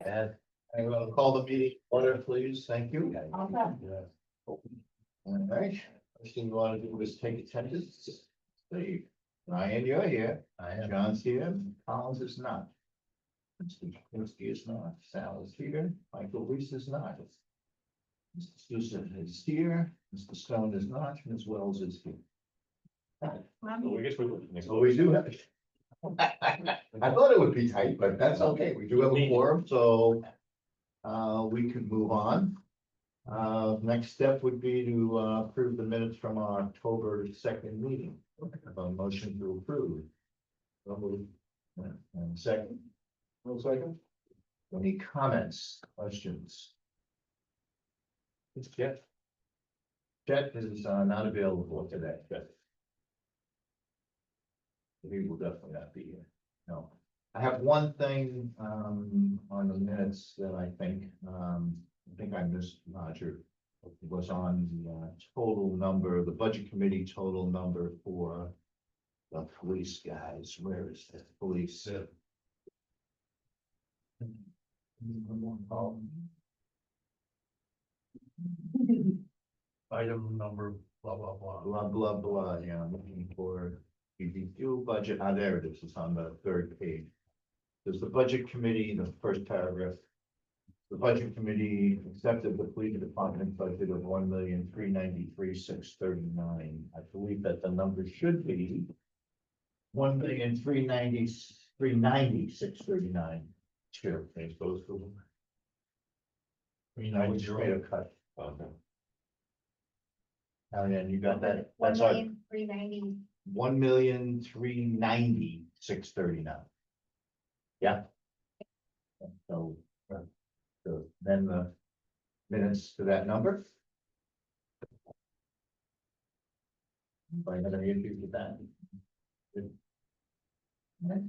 And I will call the meeting order, please. Thank you. All right, first thing we want to do is take attendance. Steve, Ryan, you're here. I am. John's here. Collins is not. Mr. Kaminsky is not. Sal is here. Michael Reese is not. Mr. Susan is here. Mr. Stone is not. Ms. Wells is here. Well, I guess we. So we do have. I thought it would be tight, but that's okay. We do have a quorum, so we can move on. Next step would be to approve the minutes from our October 2nd meeting. A motion to approve. So moved. And second. No second. Any comments, questions? It's Jeff. Jeff is not available today, Jeff. He will definitely not be here. No. I have one thing on the minutes that I think I missed, Roger. It was on the total number, the budget committee total number for the police guys. Where is the police? Item number, blah, blah, blah. Blah, blah, blah. Yeah, I'm looking for the fuel budget. Ah, there it is. It's on the third page. There's the budget committee, the first paragraph. The budget committee accepted the police department budget of 1,393,639. I believe that the number should be 1,390,639. Sure, thanks, both of them. 390 straight up cut. Okay. Ariane, you got that? That's our 1,390,000. 1,390,639. Yeah. So, so then the minutes to that number. Anybody have any issues with that? Good. Okay.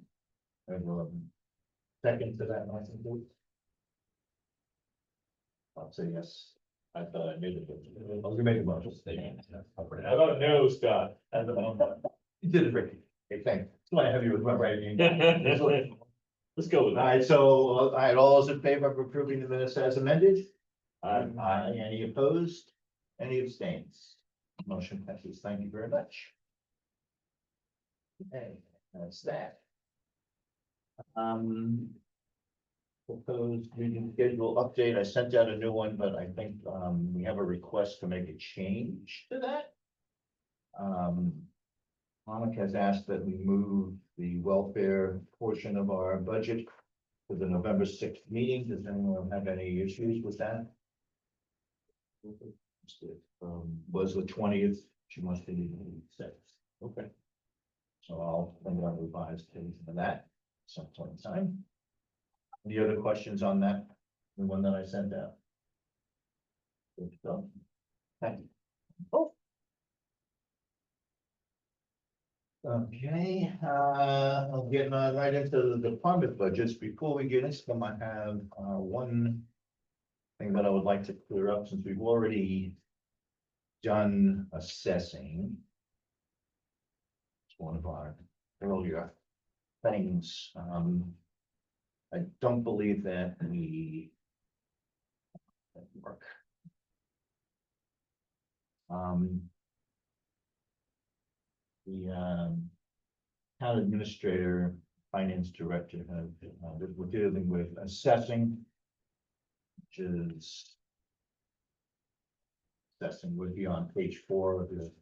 And we'll, second to that, motion, please. I'll say yes. I thought I made it. I was gonna make a motion. How about no, Scott? You did it, Ricky. Okay, thanks. That's why I have you with my right hand. Let's go with All that. right, so, all right, all those in favor of approving the minutes as amended? Aye. Any opposed? Any abstains? Motion passes. Thank you very much. Okay, that's that. Proposed meeting schedule update. I sent out a new one, but I think, we have a request to make a change to that. Monica has asked that we move the welfare portion of our budget to the November 6th meeting. Does anyone have any issues with that? Was the 20th, she wants to be the 6th. Okay. So I'll send out a revised page for that some point in time. Any other questions on that? The one that I sent out? Good stuff. Thank you. Oh. Okay, I'll get right into the department budgets. Before we get into them, I have one thing that I would like to clear up since we've already done assessing. It's one of our earlier things. I don't believe that we work. The town administrator, finance director have, we're dealing with assessing, which is assessing would be on page 4 of the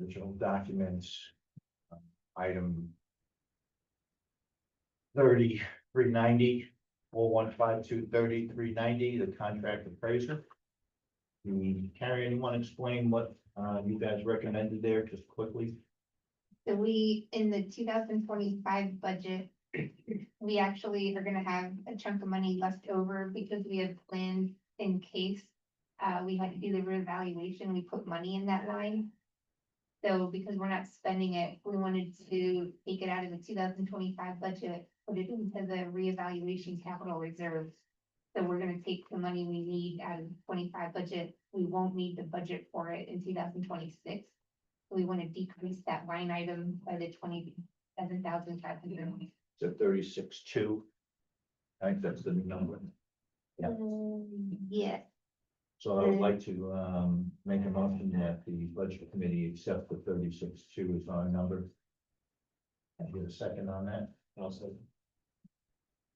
original documents. Item 390, 415-230-390, the contract appraiser. Carrie, anyone explain what you guys recommended there just quickly? So we, in the 2025 budget, we actually are gonna have a chunk of money left over because we have planned in case we had to do the reevaluation, we put money in that line. So because we're not spending it, we wanted to take it out of the 2025 budget, put it into the reevaluation capital reserve. So we're gonna take the money we need out of the 25 budget. We won't need the budget for it in 2026. We want to decrease that line item by the 27,500. So 36.2. I think that's the new number. Yeah. Yes, So I would like to, make a motion that the budget committee accept the 36.2 as our number. Can I get a second on that? I'll say.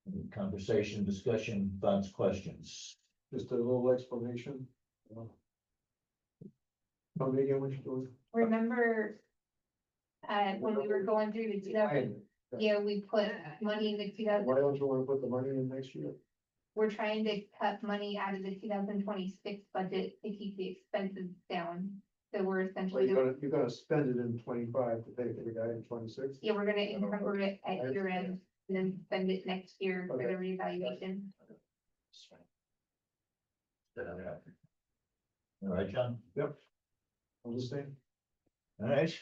Any conversation, discussion, thoughts, questions? Just a little explanation. Tell me again what you're doing. remember. When we were going through the 2000, yeah, we put money in the 2000, Why don't you wanna put the money in next year? we're trying to cut money out of the 2026 budget to keep the expenses down. So we're So essentially, you're gonna spend it in 25 to pay for the guy in 26? yeah, we're gonna encumber it at year end and then spend it next year for the Okay. reevaluation. All right, John? Understand? All right.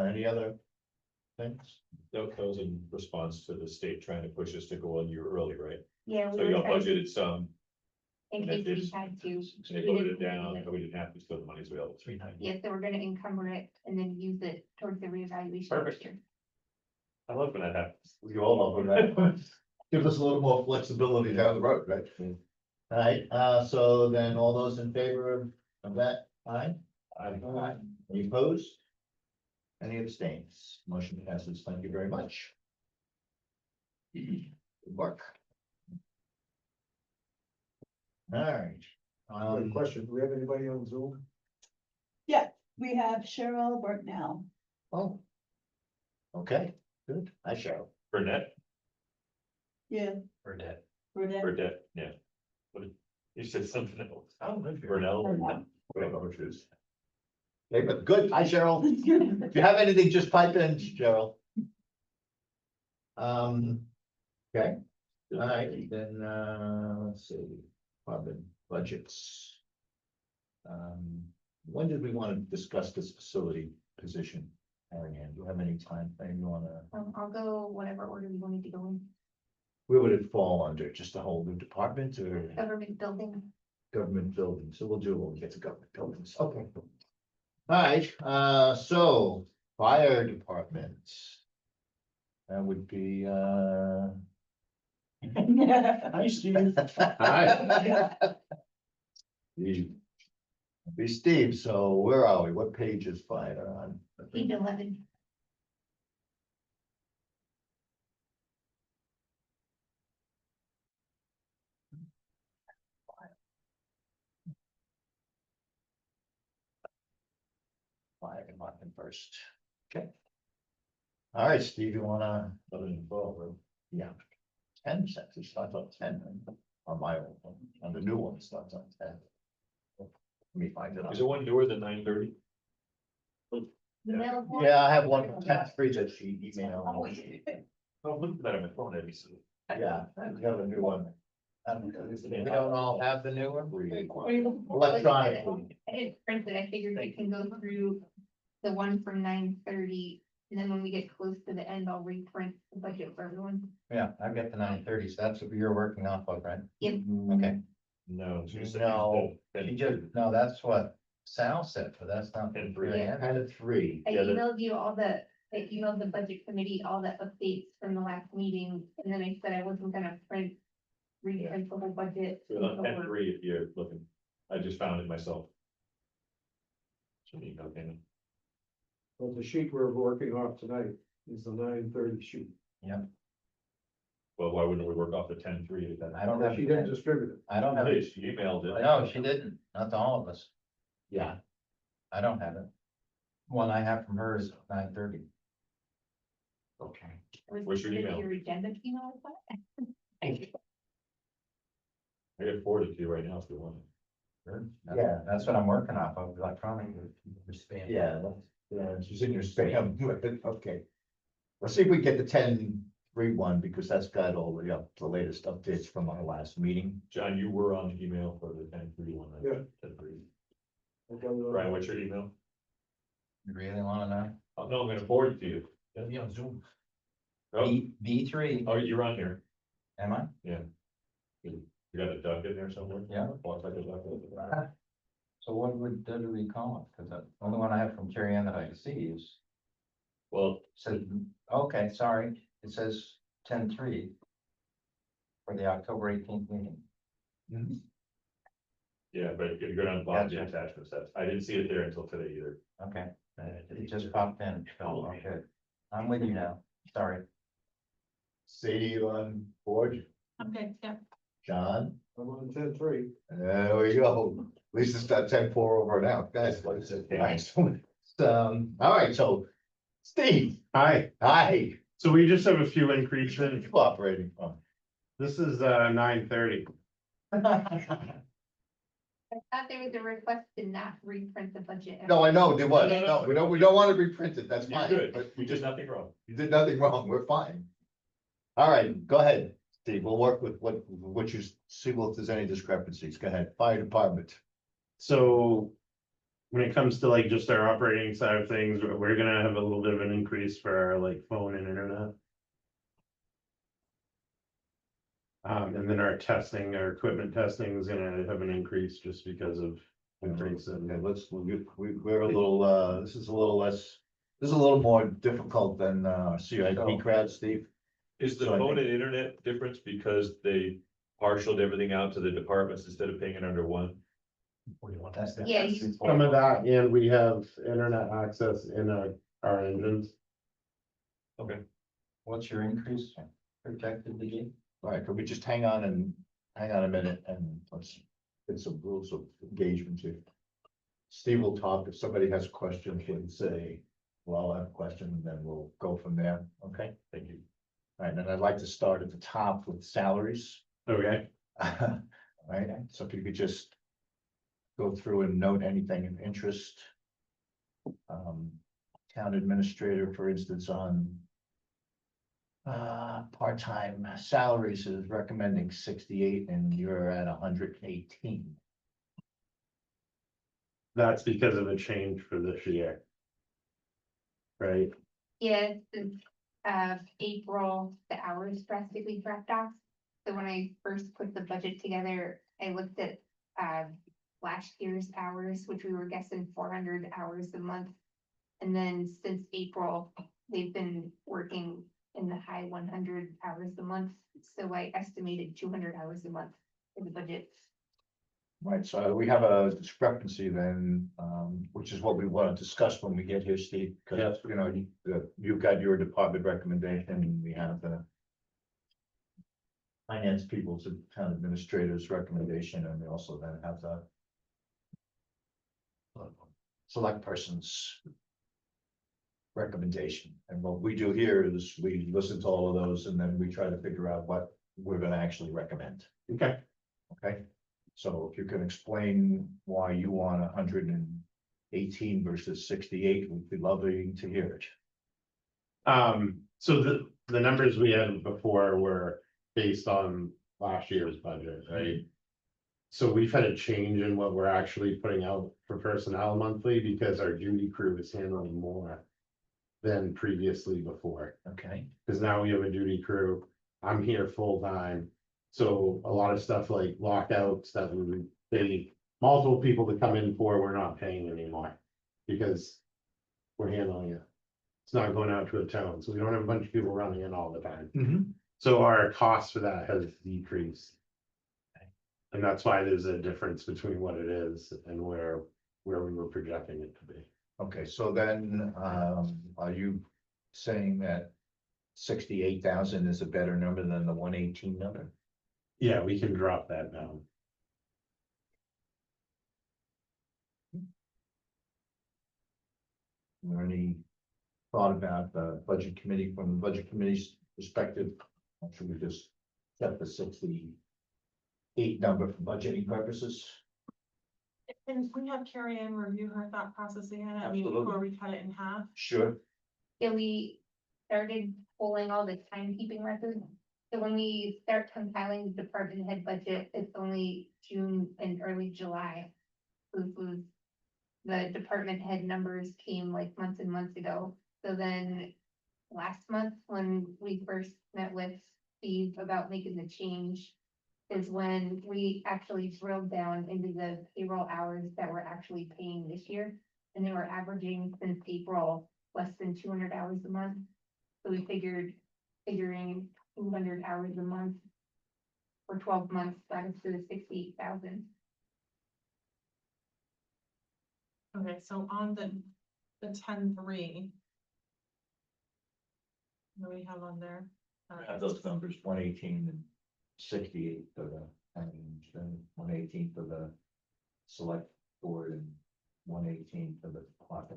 Any other things? That was in response to the state trying to push us to go 1 year early, right? Yeah. So we were y'all trying to- budgeted some, In and case then we just- had to. they voted it down, and we didn't have to, so the money's available 390. Yeah, so we're gonna encumber it and then use it towards the reevaluation Perfect. next year. I love when that happens. We all love it, right? Gives us a little more flexibility down the road, right? All right, so then all those in favor of that, aye? Aye. Any opposed? Any abstains? Motion passes. Thank you very much. Good work. All right. Question, do we have anybody on Zoom? We have Cheryl Burtnell. Oh. Okay, good. Hi, Cheryl. Burnett, Yeah. Burnett, Burnett. Burnett, yeah. What did, you said something else. Oh, Burnell. Burnell. Whatever it is. Okay, but good. Hi, Cheryl. If you have anything, just pipe in, Cheryl. Okay, all right, then, let's see, department budgets. When did we want to discuss this facility position? Marianne, do you have any time frame you wanna, I'll go whatever order you want me to go in. where would it fall under? Just a whole new department or Government building. government buildings? So we'll do it when we get to government buildings. Okay. All right, so fire department. That would be, Hi, Steve. Hi. Be Steve, so where are we? What page is fire on? Page 11. Fire department first. Okay. All right, Steve, you wanna? 11 and 12, right? Yeah. 10 cents, it starts on 10 on my old one, on the new one, it starts on 10. Let me find it. Is it one newer than 9:30? Middle one. Yeah, I have one from 10-3 that she emailed. Oh, look at that on my phone, Eddie, so. Yeah, I have a new one. We don't all have the new one? What are you looking for? Electronically. I didn't print it, I figured I can go through the one from 9:30, and then when we get close to the end, I'll reprint the budget for everyone. Yeah, I've got the 9:30, so that's what you're working off of, right? Yep. Okay. No. she said No, that- She just, no, that's what Sal said, but that's not. And three. Yeah. Kind of 3. I Yeah, that- emailed you I emailed the budget committee all the updates from the last meeting, and then I said I wasn't gonna reprint the whole budget. It was on 10:3 if you're looking. I just found it myself. Should be okay. Well, the sheet we're working off tonight is the 9:30 sheet. Well, why wouldn't we work off the 10:3? Then I don't have, She didn't distribute it. I don't have it. She emailed it. No, she didn't, not to all of us. Yeah, I don't have it. One I have from her is 9:30. okay. What's your email? Your agenda email is that? I got forwarded to you right now if you want. Yeah. That's what I'm working off of, electronically. Yeah, yeah, she's in your spam, okay. Let's see if we get the 10-3 one, because that's got all the latest updates from our last meeting. John, you were on the email for the 10:3 one. Right? Yeah. 10:3. I got it on- Brian, what's your email? You really wanna know? Oh, no, I'm gonna forward it to you. It'll be on Zoom. Oh, B3, oh, you're on here. am I? You got a duck in there somewhere? Yeah. Walks like a duck. So what do we call it? Cause the only one I have from Terry Ann that I can see is, Well, says, okay, sorry, it says 10:3. for the October 18th meeting. Yeah, but if you go down the bottom, the attachments, I didn't see it there until today either. Okay, it just popped in, so, okay. I'm with you now, sorry. Sadie, you on board? I'm good, yeah. John? I'm on 10-3. There we go. At least it's not 10-4 over now, guys. What is it? Nice. All right, so Steve, Hi, hi, so we just have a few where are increases. you operating from? This is 9:30. I thought there was a request to not reprint the budget. No, I know, there was. No, no, no. No, we don't want to reprint it, that's You're fine. good, But you did nothing wrong. you did nothing wrong, we're fine. All right, go ahead, Steve, we'll work with what you see, if there's any discrepancies, go ahead, fire department. So when it comes to like just our operating side of things, we're gonna have a little bit of an increase for our like phone and internet. And then our testing, our equipment testing is gonna have an increase just because of increase in. Okay, we're a little, this is a little less, this is a little more difficult than, CIP crowd, Steve. Is the So I phone think- and internet difference because they partialed everything out to the departments instead of paying it under one? Yeah, you- Some of that, and we have internet access in our engines. What's your increase projected to be? All right, could we just hang on a minute and let's get some rules of engagement here. Steve will talk, if somebody has questions, he can say, well, I'll have a question, and then we'll go from there, okay? Thank you. All right, and I'd like to start at the top with salaries. Okay, All right, so if you could just go through and note anything of interest. Town administrator, for instance, on part-time salaries is recommending 68 and you're at 118. that's because of a change for this year. Right, Yeah, since April, the hours drastically dropped off. So when I first put the budget together, I looked at last year's hours, which we were guessing 400 hours a month. And then since April, they've been working in the high 100 hours a month. So I estimated 200 hours a month in the budget. Right, so we have a discrepancy then, which is what we want to discuss when we get here, Steve. Because, you know, you've got your department recommendation, and we have the finance people's town administrators recommendation, and we also then have the select person's recommendation. And what we do here is we listen to all of those, and then we try to figure out what we're gonna actually recommend. okay. Okay, so if you can explain why you want 118 versus 68, would be lovely to hear it. So the numbers we had before were based on last year's budget, right? So we've had a change in what we're actually putting out for personnel monthly because our duty crew is handling more than previously before. Okay, Cause now we have a duty crew, I'm here full time. So a lot of stuff like lockouts that we would pay multiple people to come in for, we're not paying anymore. Because we're handling it. It's not going out to a town, so we don't have a bunch of people running in all the time. So our cost for that has decreased. And that's why there's a difference between what it is and where we were projecting it to be. okay, so then, are you saying that 68,000 is a better number than the 118 number? Yeah, we can drop that down. Is there any thought about the budget committee, from the budget committee's perspective? Or should we just set the 68 number for budgeting purposes? And we have Carrie Ann review her thought process again, I mean, Absolutely. before we cut it in half. Sure. Yeah, we started pulling all the timekeeping records. So when we start compiling the department head budget, it's only June and early July. This was, the department head numbers came like months and months ago. So then last month, when we first met with Steve about making the change, is when we actually drilled down into the payroll hours that we're actually paying this year. And they were averaging since April, less than 200 hours a month. So we figuring 200 hours a month for 12 months, that is to the 68,000. Okay, so on the 10-3. What do we have on there? I have those numbers, 118 and 68 for the, and 118 for the select board and 118 for the clock.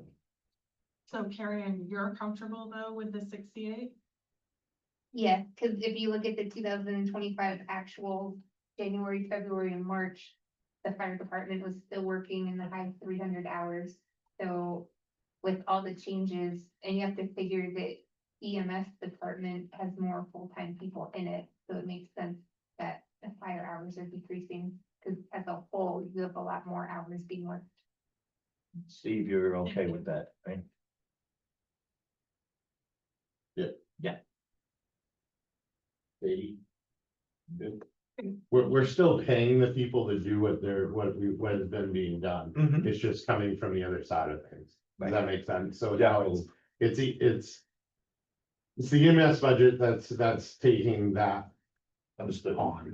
So Carrie, and you're comfortable though with the 68? Yeah, cause if you look at the 2025 actual January, February and March, the fire department was still working in the high 300 hours. So with all the changes, and you have to figure that EMS department has more full-time people in it, so it makes sense that the fire hours are decreasing. Cause as a whole, you have a lot more hours being worked. Steve, you're okay with that, right? They- Good. We're still paying the people to do what what has been being done. Mhm. It's just coming from the other side of things. Does that make sense? So Yeah. now it's the EMS budget that's taking that Understood. on.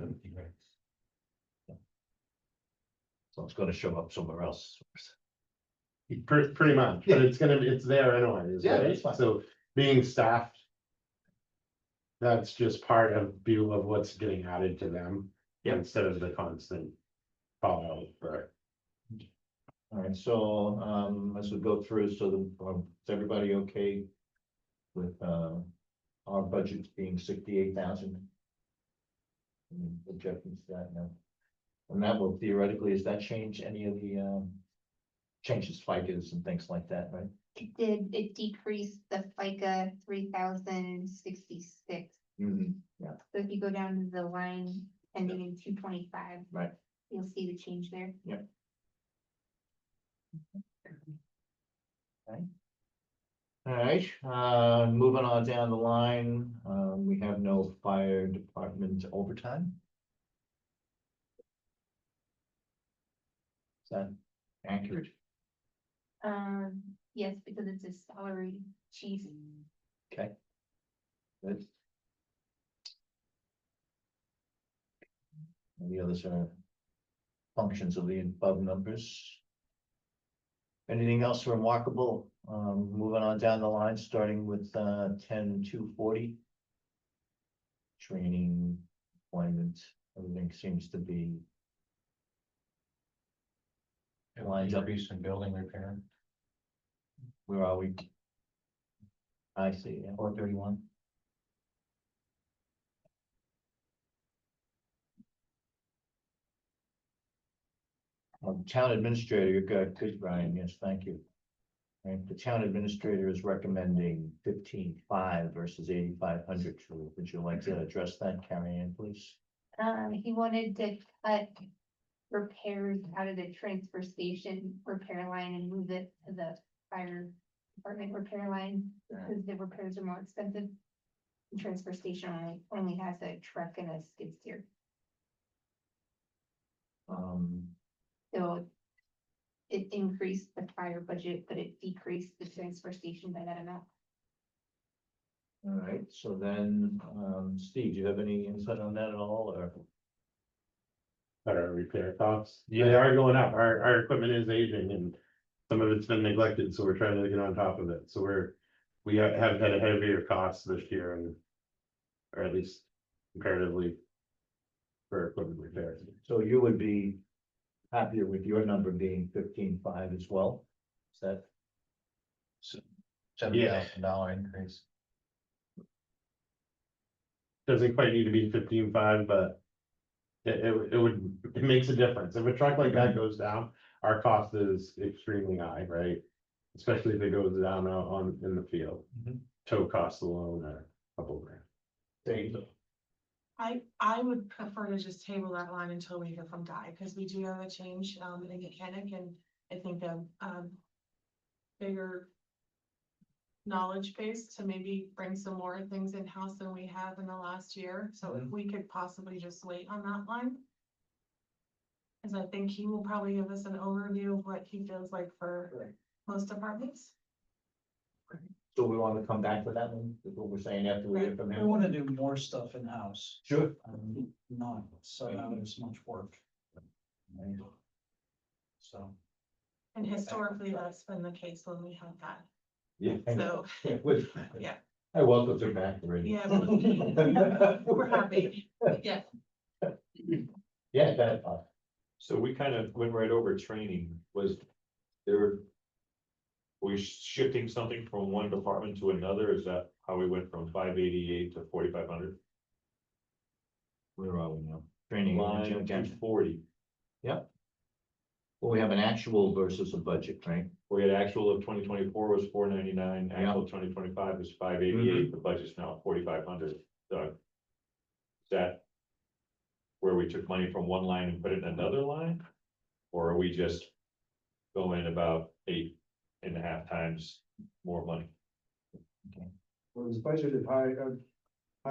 So it's gonna show up somewhere else. Pretty much, but it's there anyways, Yeah, right? that's fine. So being staffed. That's just part of view of what's getting added to them. Yep. Instead of the constant follow, right? All right, so, as we go through, so is everybody okay with, our budget being 68,000? Objecting to that now. And that will theoretically, does that change any of the, changes FICAs and things like that, right? It decreased the FICA 3,066. Yeah. So if you go down to the line ending in 225. Right. You'll see the change there. All right, moving on down the line, we have no fire department overtime. Is that accurate? Yes, because it's a salary chief. Okay. Good. And the others are functions of the above numbers. Anything else remarkable? Moving on down the line, starting with 10-240. Training, employment, everything seems to be lines up. Increase in building repair, Where are we? I see, yeah. 431. Town administrator, you're good, Brian, yes, thank you. Right, the town administrator is recommending 15,500 versus 8,500. Would you like to address that, Carrie Ann, please? He wanted to cut repairs out of the transfer station repair line and move it to the fire department repair line, because the repairs are more expensive. The transfer station only has a truck and a skid steer, so it increased the fire budget, but it decreased the transfer station by that amount. All right, so then, Steve, do you have any insight on that at all, or? Better repair costs. They Yeah. are going up. Our equipment is aging and some of it's been neglected, so we're trying to get on top of it. So we have had a heavier cost this year and. Or at least comparatively. For equipment repairs. So you would be happier with your number being 15,500 as well? Is that? $7,000 increase. Doesn't quite need to be 15,500, but. It makes a difference. If a truck like that goes down, our cost is extremely high, right? Especially if it goes down out in the field. Mhm. Tow costs alone are a couple grand. I would prefer to just table that line until we hear from Di, because we do have a change, in the mechanic, and I think a, bigger knowledge base to maybe bring some more things in-house than we have in the last year, so if we could possibly just wait on that line. Cause I think he will probably give us an overview of what he feels like for most departments. So we want to come back to that one, is what we're saying after we hear from We him? wanna do more stuff in-house, Sure. not so out as much work. So, And historically, that's been the case when we have that, Yeah. so, Which- Yeah. I welcome her back already. yeah, we're happy, yeah. Yeah, that, So we kind of went right over training, was there? We shifting something from one department to another, is that how we went from 588 to 4,500? where are we now? Training. and Line agenda. 240, Well, we have an actual versus a budget, right? we had actual of 2024 was 499, actual of 2025 was 588, the budget's now 4,500, Doug. Is that where we took money from one line and put it in another line? Or are we just going about 8.5 times more money? Was budgeted high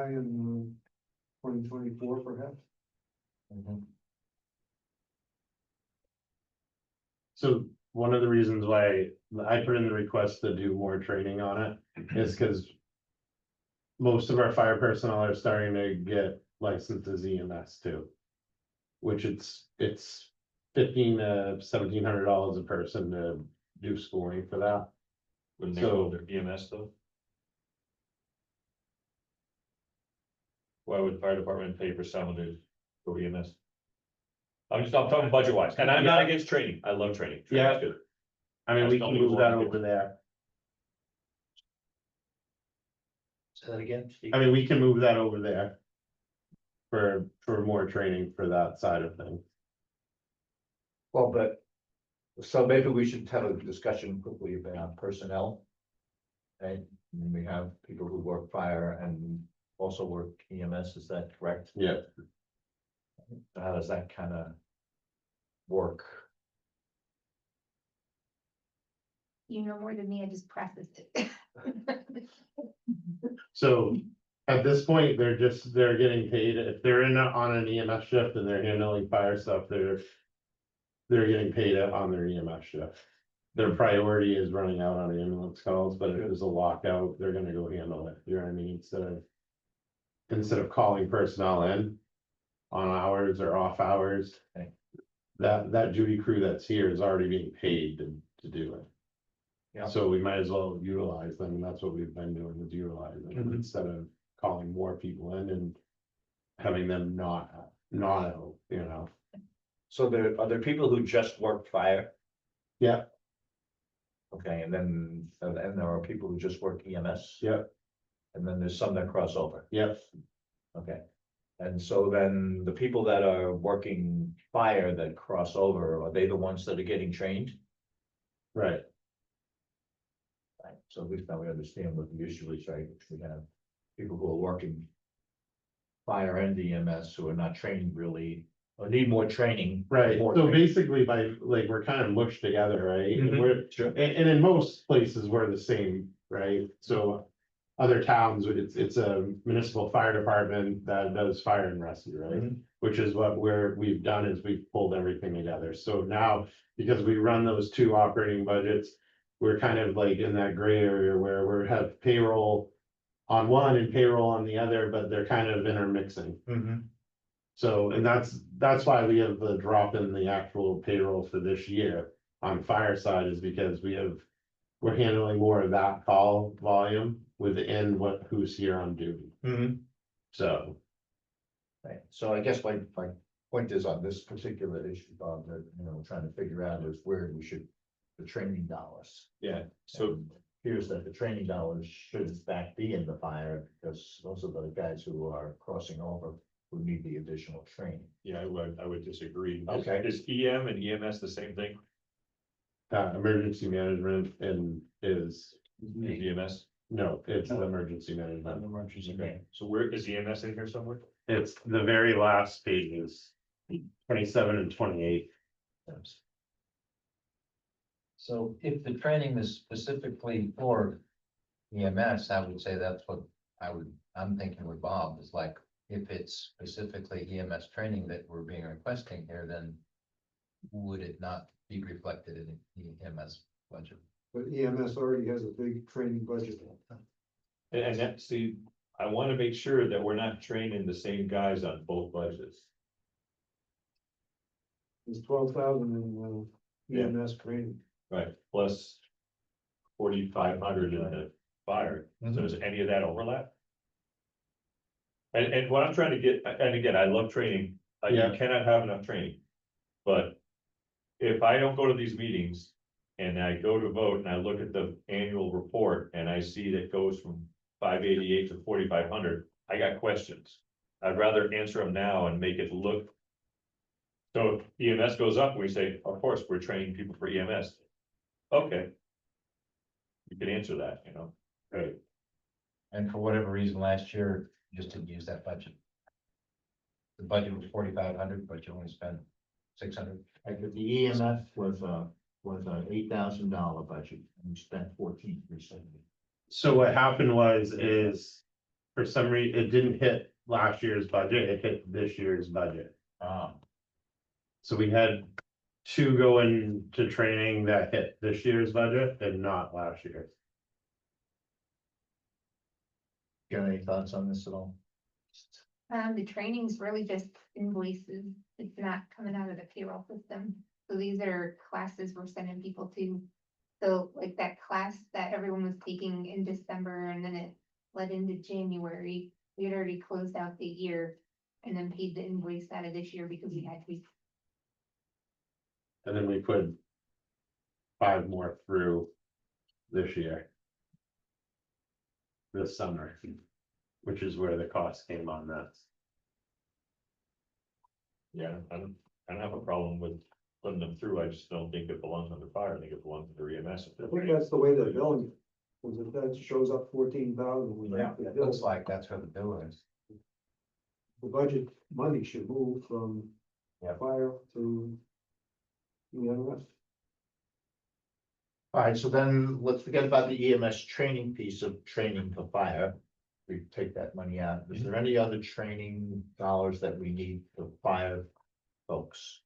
in 2024 perhaps? So one of the reasons why I put in the request to do more training on it is because most of our fire personnel are starting to get licensed as EMS too. Which it's $1,500 to $1,700 a person to do schooling for that. Wouldn't they So- go under EMS though? Why would the fire department pay for someone to go EMS? I'm talking budget wise, and I'm not against training, I love training. Training's good. I mean, we That's can not move that what we over there. Say that again, Steve? I mean, we can move that over there. For more training for that side of things. Well, but, so maybe we should have a discussion quickly about personnel. Okay, and we have people who work fire and also work EMS, is that correct? Yeah. So how does that kind of work? You know more than me, I just prefaced it. So at this point, they're getting paid, if they're on an EMS shift and they're handling fire stuff, they're getting paid on their EMS shift. Their priority is running out on ambulance calls, but if there's a lockout, they're gonna go handle it, you know what I mean, instead of calling personnel in on hours or off hours. Okay. That duty crew that's here is already being paid to do it. Yeah. So we might as well utilize them, and that's what we've been doing, is utilize them Mhm. instead of calling more people in and having them not out, you know. So are there people who just work fire? Yeah. Okay, and then there are people who just work EMS? Yep. And then there's some that cross over, Yep, okay. And so then the people that are working fire that cross over, are they the ones that are getting trained? right, Right, so at least now we understand what the issue is, right? We have people who are working fire and EMS who are not trained really, or need more training. right, More so training. basically we're kind of mushed together, right? And Mhm. we're, Sure. and in most places, we're the same, right? So other towns, it's a municipal fire department that does fire and rescue, right? Mhm. Which is what we've done is we've pulled everything together. So now, because we run those two operating budgets, we're kind of like in that gray area where we have payroll on one and payroll on the other, but they're kind of intermixing. Mhm. So, and that's why we have the drop in the actual payroll for this year on fire side is because we're handling more of that call volume within who's here on duty. Mhm. So, Right, so I guess my point is on this particular issue, Bob, that, we're trying to figure out is where we should, the training dollars. Yeah, so And appears that the training dollars should in fact be in the fire, because those are the guys who are crossing over who need the additional training. yeah, I would disagree. Okay. Is EM and EMS the same thing? emergency management is, EMS? no, it's the emergency management. Okay, so where is EMS in here somewhere? It's the very last pages, 27 and 28. So if the training is specifically for EMS, I would say that's what I'm thinking with Bob, is like, if it's specifically EMS training that we're being requesting here, then would it not be reflected in the EMS budget? But EMS already has a big training budget. And that, see, I wanna make sure that we're not training the same guys on both budgets. There's 12,000 in Yeah. EMS training. Right. Plus 4,500 in the fire, so does any of that overlap? And what I'm trying to get, and again, I love training, you Yeah. cannot have enough training. But if I don't go to these meetings and I go to vote and I look at the annual report and I see that goes from 588 to 4,500, I got questions. I'd rather answer them now and make it look. So if EMS goes up, we say, of course, we're training people for EMS. Okay. You can answer that, you know, right? And for whatever reason, last year, you just didn't use that budget. The budget was 4,500, but you only spent 600. Like the EMS was an $8,000 budget, and we spent 14%. So what happened is, for some reason, it didn't hit last year's budget, it hit this year's budget. So we had two go into training that hit this year's budget and not last year's. Got any thoughts on this at all? The training's really just invoices. It's not coming out of the payroll system. So these are classes we're sending people to. So like that class that everyone was taking in December and then it led into January, we had already closed out the year and then paid the invoice out of this year because we had to. And then we put 5 more through this year. This summer, which is where the cost came on that. Yeah, I don't have a problem with putting them through, I just don't think it belongs under fire, I think it belongs under EMS. I think that's the way they're billing it. Was it that shows up 14,000? It looks like that's where the bill is. The budget money should move from Yep. fire to EMS. All right, so then let's forget about the EMS training piece of training for fire. We take that money out. Is there any other training dollars that we need for fire folks?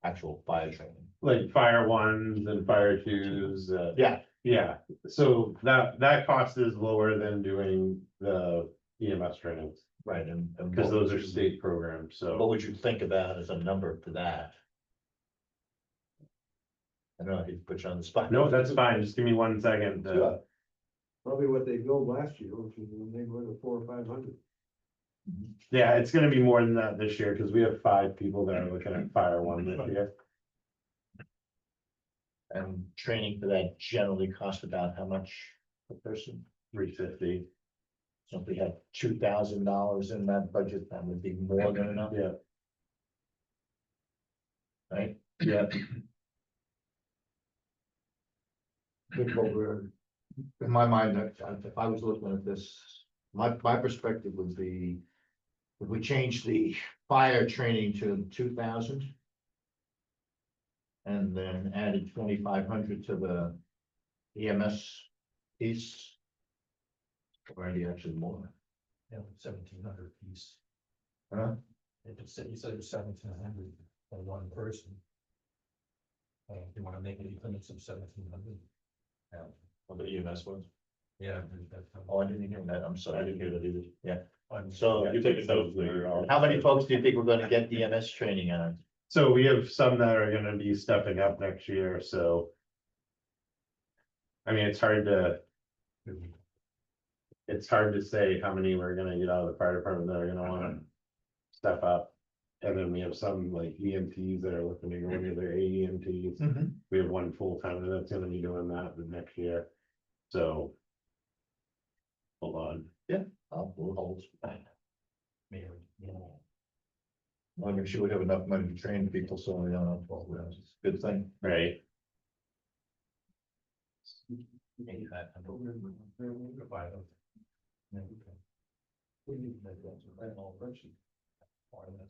Actual fire training? Like fire 1s and fire 2s, Yeah, yeah, so that cost is lower than doing the EMS trainings. right, and. Because those are state programs, What so would you think about as a number for that? I don't know, I could put you on the spot. no, that's fine, just give me 1 second. Sure. Probably what they billed last year, which is in the neighborhood of 400 or 500. Yeah, it's gonna be more than that this year, because we have 5 people that are looking at fire 1 this year. And training for that generally costs about how much per person? 350, So if we have $2,000 in that budget, that would be more than enough, yeah, right? yeah, Good, what we're, in my mind, if I was looking at this, my perspective would be. If we change the fire training to 2,000. And then added 2,500 to the EMS piece. Or maybe actually more. Yeah, 1,700 piece. Huh? If it's, you said it was 1,700 for one person. You wanna make it limits of 1,700? On the EMS ones, Yeah. Oh, I didn't hear that, I'm I sorry. didn't hear that either. So You take a note there. how many folks do you think we're gonna get EMS training on? so we have some that are gonna be stepping up next year, so. I mean, it's hard to say how many we're gonna get out of the fire department that are gonna wanna step up. And then we have some like EMTs that are looking to go into their AEMTs. We have 1 full-timer that's gonna be doing that the next year, so. Hold on, We'll hold. Maybe, you know. I'll make sure we have enough money to train people, so we don't have 12 rounds. It's a good thing. right, Maybe that. Provide them. Yeah, okay. We need to make that a right all person. Part of that.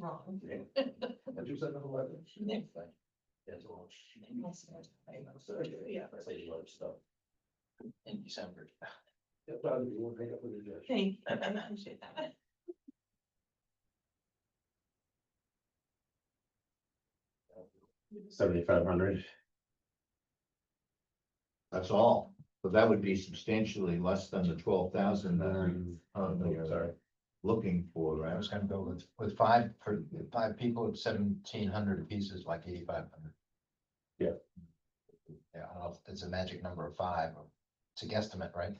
Wrong. What you said, 11? Next. Yes, well, Yeah. I say a lot of stuff. In December. Thank you, I appreciate that. 7,500. That's all, but that would be substantially less than the 12,000 that we Oh, sorry. looking for, I right? was gonna go with five, for five people, it's 1,700 pieces, like 8,500. Yeah. Yeah, I don't know if it's a magic number of five, or it's a guesstimate, right?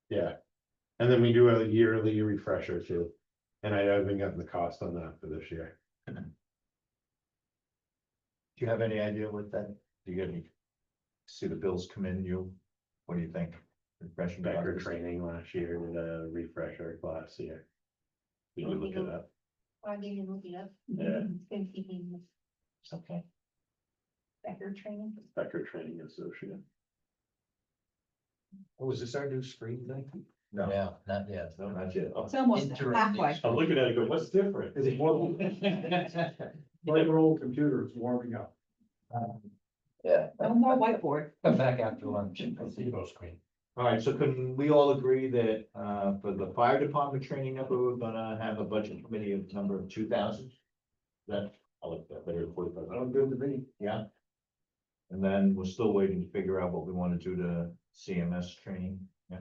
Yeah. And then we do a yearly refresher too. And I haven't gotten the cost on that for this year. Do you have any idea what that, do you get any? See the bills come in, what do you think? Refreshing. Becker buckets? training last year, did a refresher class here. You can look it up. I'll give you look it up. Yeah. It's gonna keep me. It's okay. Becker training. Becker Training Associate. Oh, was this our new screen thing? No, Yeah, not yet. No, not yet. It's almost Interactive. halfway. I'm looking at it, go, what's different? It's more, like your old computer, it's warming up. Yeah. No more whiteboard. Come back after lunch. Placebo screen. all right, so can we all agree that, for the fire department training number, we're gonna have a budget committee of number of 2,000? That, I like that better than 45. Sounds good to me. yeah? And then we're still waiting to figure out what we wanna do to CMS training, yeah?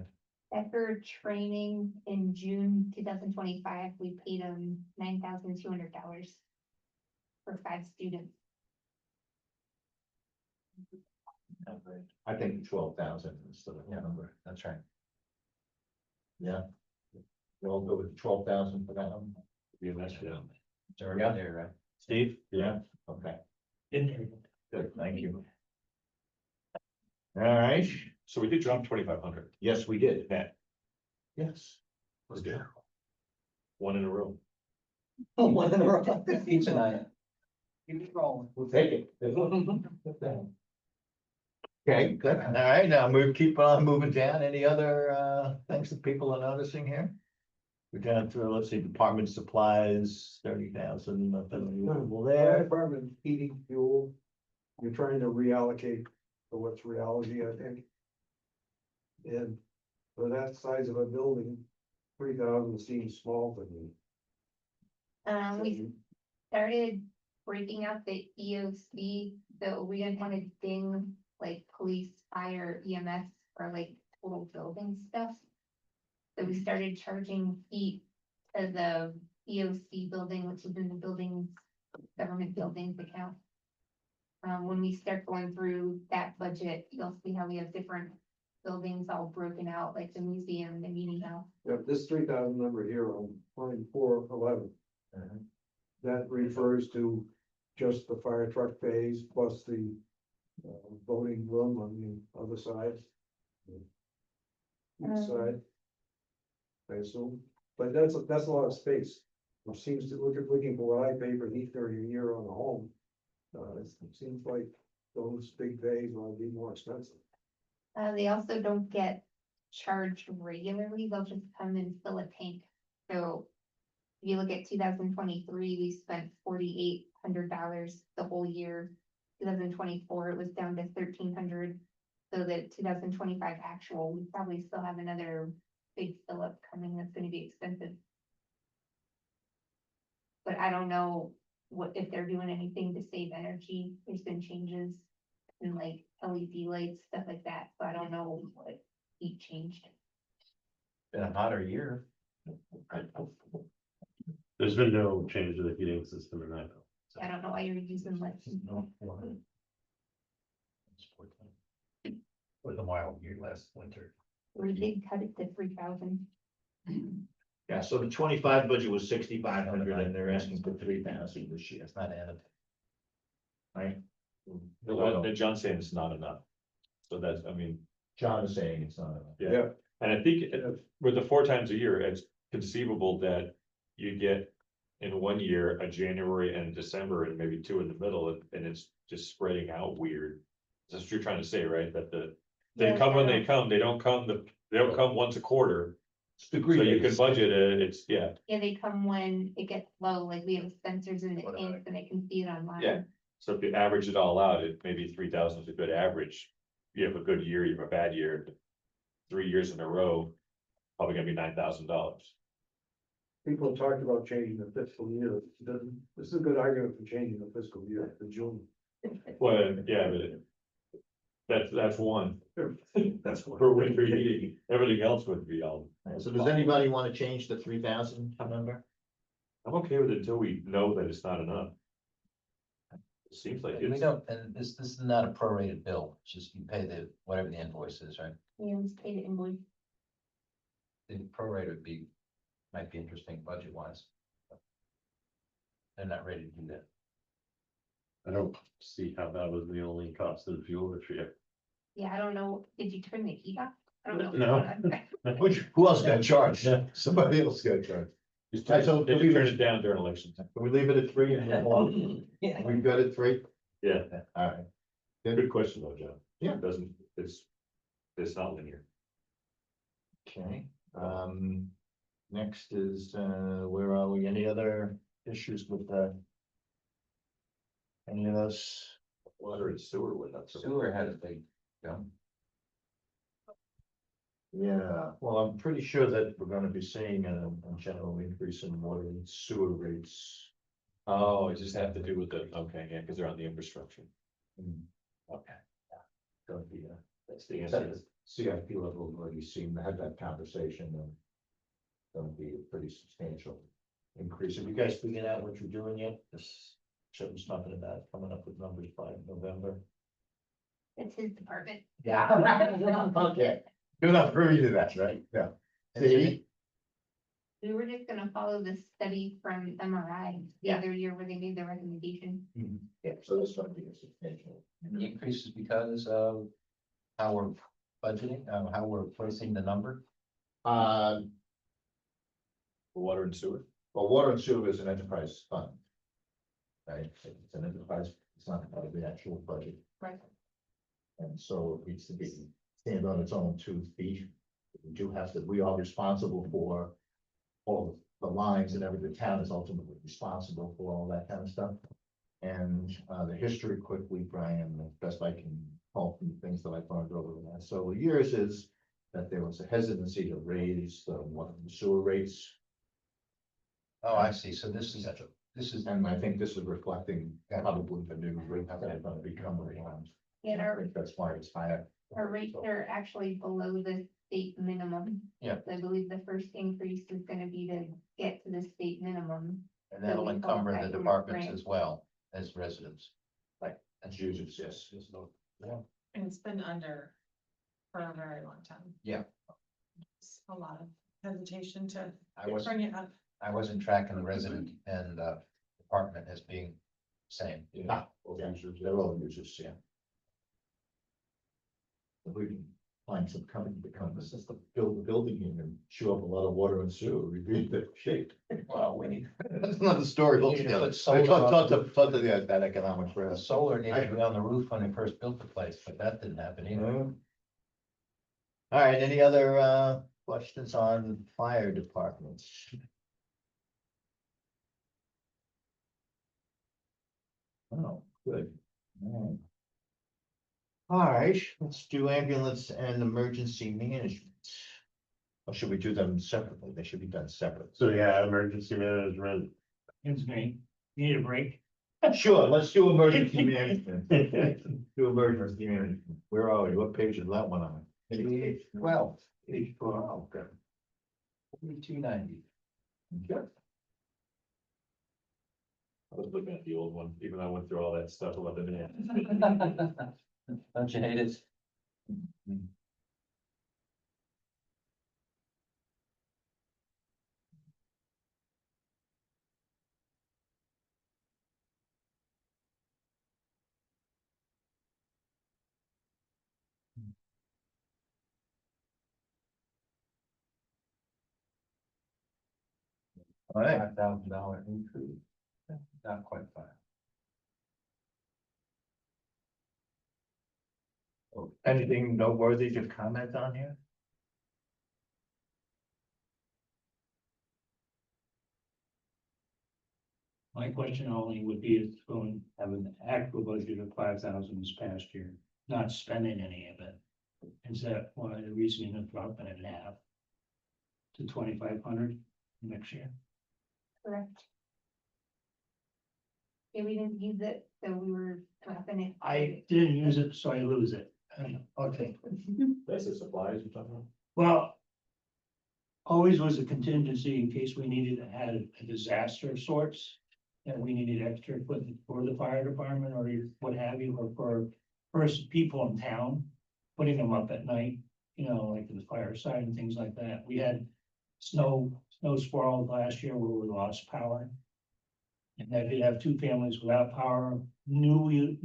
Becker training in June 2025, we paid them $9,200 for 5 students. I think 12,000 is the number, That's right. yeah? We'll go with 12,000 for that one. Yeah, that's, yeah. It's already Yeah. there, right? Steve? Yeah. Okay, good, thank you. All right, So we did drop 2,500. yes, we did. Net. Yes. Let's do it. One in a row. Pizza night. Keep it rolling. We'll take it. Okay, good. All right, now keep on moving down. Any other things that people are noticing here? We're down to, let's see, department supplies, 30,000, nothing movable Fire there. department, heating, fuel, you're trying to reallocate for what's reality, I think. And for that size of a building, 3,000 seems small to me. We started breaking out the EOC, so we didn't want to ding like police, fire, EMS, or like total building stuff. So we started charging heat to the EOC building, which is in the buildings, government buildings account. When we start going through that budget, you'll see how we have different buildings all broken out, like the museum, the meeting house. Yeah, this 3,000 number here on line 411. That refers to just the fire truck phase plus the voting room on the other side. Each side. I assume, but that's a lot of space, which seems to looking for what I pay for heat during a year on a home. It seems like those big bays will be more expensive. They also don't get charged regularly, they'll just come and fill a tank. So if you look at 2023, we spent $4,800 the whole year. 2024, it was down to 1,300. So that 2025 actual, we probably still have another big fill up coming that's gonna be expensive. But I don't know what, if they're doing anything to save energy, there's been changes in like LED lights, stuff like that, so I don't know what he changed. Been a hotter year. There's been no change to the heating system in that. I don't know why you're using less. Was a wild year last winter. We did cut it to 3,000. Yeah, so the 25 budget was 6,500 and they're asking for 3,000 this year, It's not added. right? John's saying it's not enough. So that's, I mean, John is saying it's not enough. yeah, and I think with the 4 times a year, it's conceivable that you get in one year, a January and December, and maybe 2 in the middle, and it's just spreading out weird. That's what you're trying to say, right? That they Yeah, come when I they come, they don't come once a quarter. It's So degree you can based. budget it, it's, yeah, Yeah, they come when it gets low, like we have sensors in the tanks and they can see it online. Yeah. so if you average it all out, it maybe 3,000 is a good average. You have a good year, you have a bad year, 3 years in a row, probably gonna be $9,000. People have talked about changing the fiscal year. This is a good argument for changing the fiscal year to June. Well, yeah, but that's one. That's what. For winter heating, everything else would be all. So does anybody want to change the 3,000 number? I'm okay with it until we know that it's not enough. It seems like We it's, don't, and this is not a prorated bill, it's just you pay the, whatever the invoice is, right? We always pay the invoice. The prorate would be, might be interesting budget wise. They're not ready to do that. I don't see how that was the only cost of the fuel this year. Yeah, I don't know, did you turn the heat off? I don't know. No. Who else got charged? Somebody else got charged. just Right, so they do we- turn it down during election time. Can we leave it at 3 and move on? Yeah. We've got it 3? Yeah, All right. good question though, John. Yeah. It doesn't, it's not linear. Okay, next is, where are we? Any other issues with any of us? Water and sewer went up. Sewer had a big jump. Yeah, well, I'm pretty sure that we're gonna be seeing a general increase in water and sewer rates. Oh, it just have to do with the, okay, yeah, because they're on the infrastructure. Okay. Gonna be, That's the at answer. the CIP level, we've already seen, had that conversation and gonna be a pretty substantial increase. Have you guys figured out what you're doing yet? This, Chip was talking about coming up with numbers by November. It's his department. Yeah. Okay, you're not privy to that, right? Yeah. See? We were just gonna follow the study from MRI the Yeah. other year where they made the recommendation. Yeah, so this is gonna be a substantial. And the increase is because of how we're budgeting, how we're placing the number. Water and sewer. Well, water and sewer is an enterprise fund. Right, it's an enterprise, it's not part of the actual budget. Right. And so it needs to be stand on its own 2 feet. We do have to, we are responsible for all the lines and every, the town is ultimately responsible for all that kind of stuff. And the history quickly, Brian, the best I can call from the things that I've learned over the last several years is that there was a hesitancy to raise the water and sewer rates. Oh, I see, so this is, And I think this is reflecting probably the new rates that are gonna become around. And I our, think that's why it's higher. our rates are actually below the state minimum. Yeah. So I believe the first increase is gonna be to get to the state minimum. and that'll we encumber qualify the for departments grant. as well as residents. That's users, yes. And it's been under for a very long time. Yeah. It's a lot of hesitation to I was, bring it up. I wasn't tracking the resident and department as being same. Yeah, they're all users, yeah. If we can find some company to come, this is to build the building here and chew up a lot of water and sewer, we'd be in good shape. Well, we need, That's another story. We need to put I solar talked to that economic the press. solar needed to be on the roof when they first built the place, but that didn't happen either. All right, any other questions on fire departments? Oh, good. All right, let's do ambulance and emergency management. Or should we do them separately? They should be done separate. So yeah, emergency management. It's me. You need a break? Sure, let's do emergency management. Do emergency management. Where are we? What page is that one on? Page 12, Page 12, okay. 4290. Okay. I was looking at the old one, even though I went through all that stuff about the net. Don't you hate it? All right. $5,000 increase. Not quite five. Anything noteworthy to comment on here? My question only would be if going, to have an actual budget of 5,000 this past year, not spending any of it. Is that why the reasoning of dropping it in half? To 2,500 next year? Correct. Yeah, we didn't use it, so we were dropping it. I didn't use it, so I lose it. Okay, That's the supplies you're talking about? well. Always was a contingency in case we needed to add a disaster of sorts. And we needed extra equipment for the fire department or what have you, or for first people in town. Putting them up at night, you know, like the fire side and things like that. We had snow squalls last year where we lost power. And that did have 2 families without power, new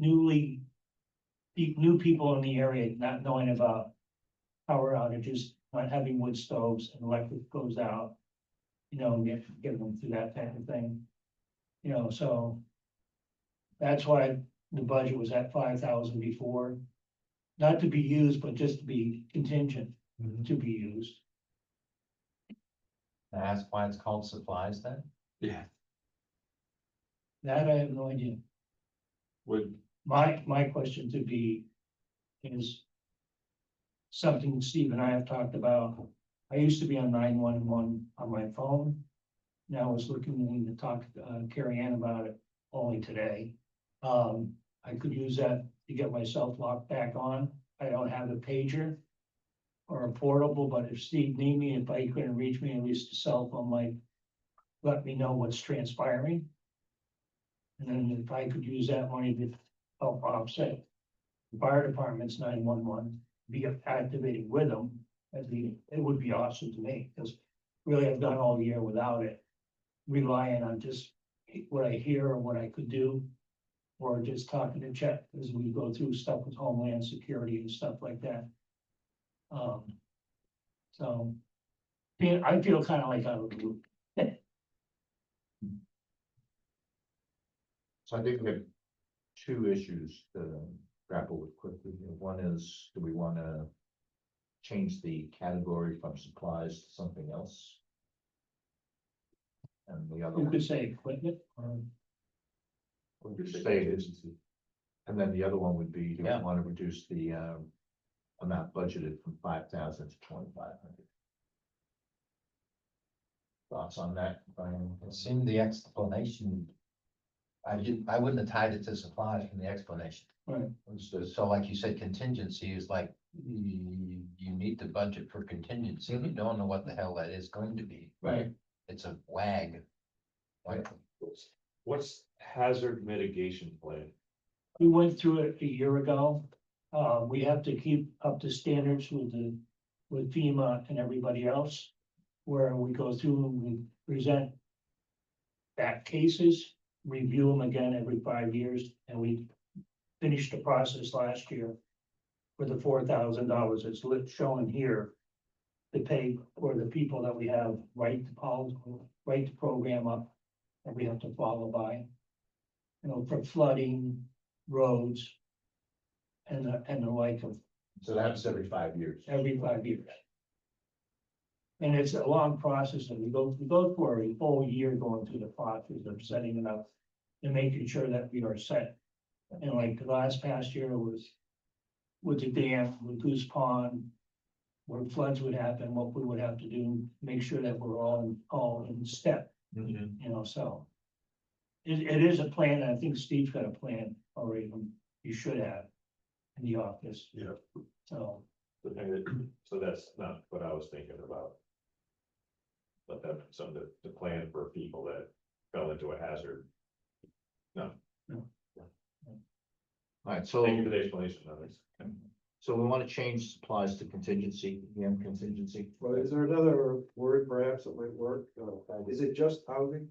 people in the area not knowing about power outages, not having wood stoves and electric goes out. You know, and get them through that type of thing. You know, so. That's why the budget was at 5,000 before. Not to be used, but just to be contingent to be used. Can I ask why it's called supplies then? Yeah. That I have no idea. Would, My question to be is something Steve and I have talked about. I used to be on 911 on my phone. Now I was looking to talk to Carrie Ann about it only today. I could use that to get myself locked back on. I don't have a pager or a portable, but if Steve need me, if I couldn't reach me, at least a cell phone might let me know what's transpiring. And then if I could use that money to help offset the fire department's 911, be activated with them, it would be awesome to me, because really I've done all year without it. Relying on just what I hear or what I could do, or just talking to Chet as we go through stuff with Homeland Security and stuff like that. So, yeah, I feel kind of like I would do. So I think we have 2 issues to grapple with quickly. One is, do we want to change the category from supplies to something else? And the other You one, could say equipment, or would say it is. And then the other one would be, do we Yeah. want to reduce the amount budgeted from 5,000 to 2,500? Thoughts on that, Brian? It seemed the explanation. I wouldn't have tied it to supplies from the explanation. right, So like you said, contingency is like, you need to budget for contingency. You don't know what the hell that is going to be. right. It's a wag. Like, what's hazard mitigation plan? We went through it a year ago. We have to keep up to standards with FEMA and everybody else. Where we go through and we present back cases, review them again every 5 years, and we finished the process last year. For the $4,000 it's shown here. To pay for the people that we have write the program up, that we have to follow by. You know, for flooding, roads. And the like of So that's every 5 years. every 5 years. And it's a long process, and we go for a whole year going through the process of setting it up. And making sure that we are set. And like the past year was. With the dam, with Goose Pond. Where floods would happen, what we would have to do, make sure that we're all in step, you know, so. It is a plan, and I think Steve's got a plan already, you should have. In the office. Yeah. So, The thing that, so that's not what I was thinking about. But that, some of the plan for people that fell into a hazard. No, All right, so. thank you for the explanation of this. So we want to change supplies to contingency, EM contingency. But is there another word perhaps that might work? Is it just housing?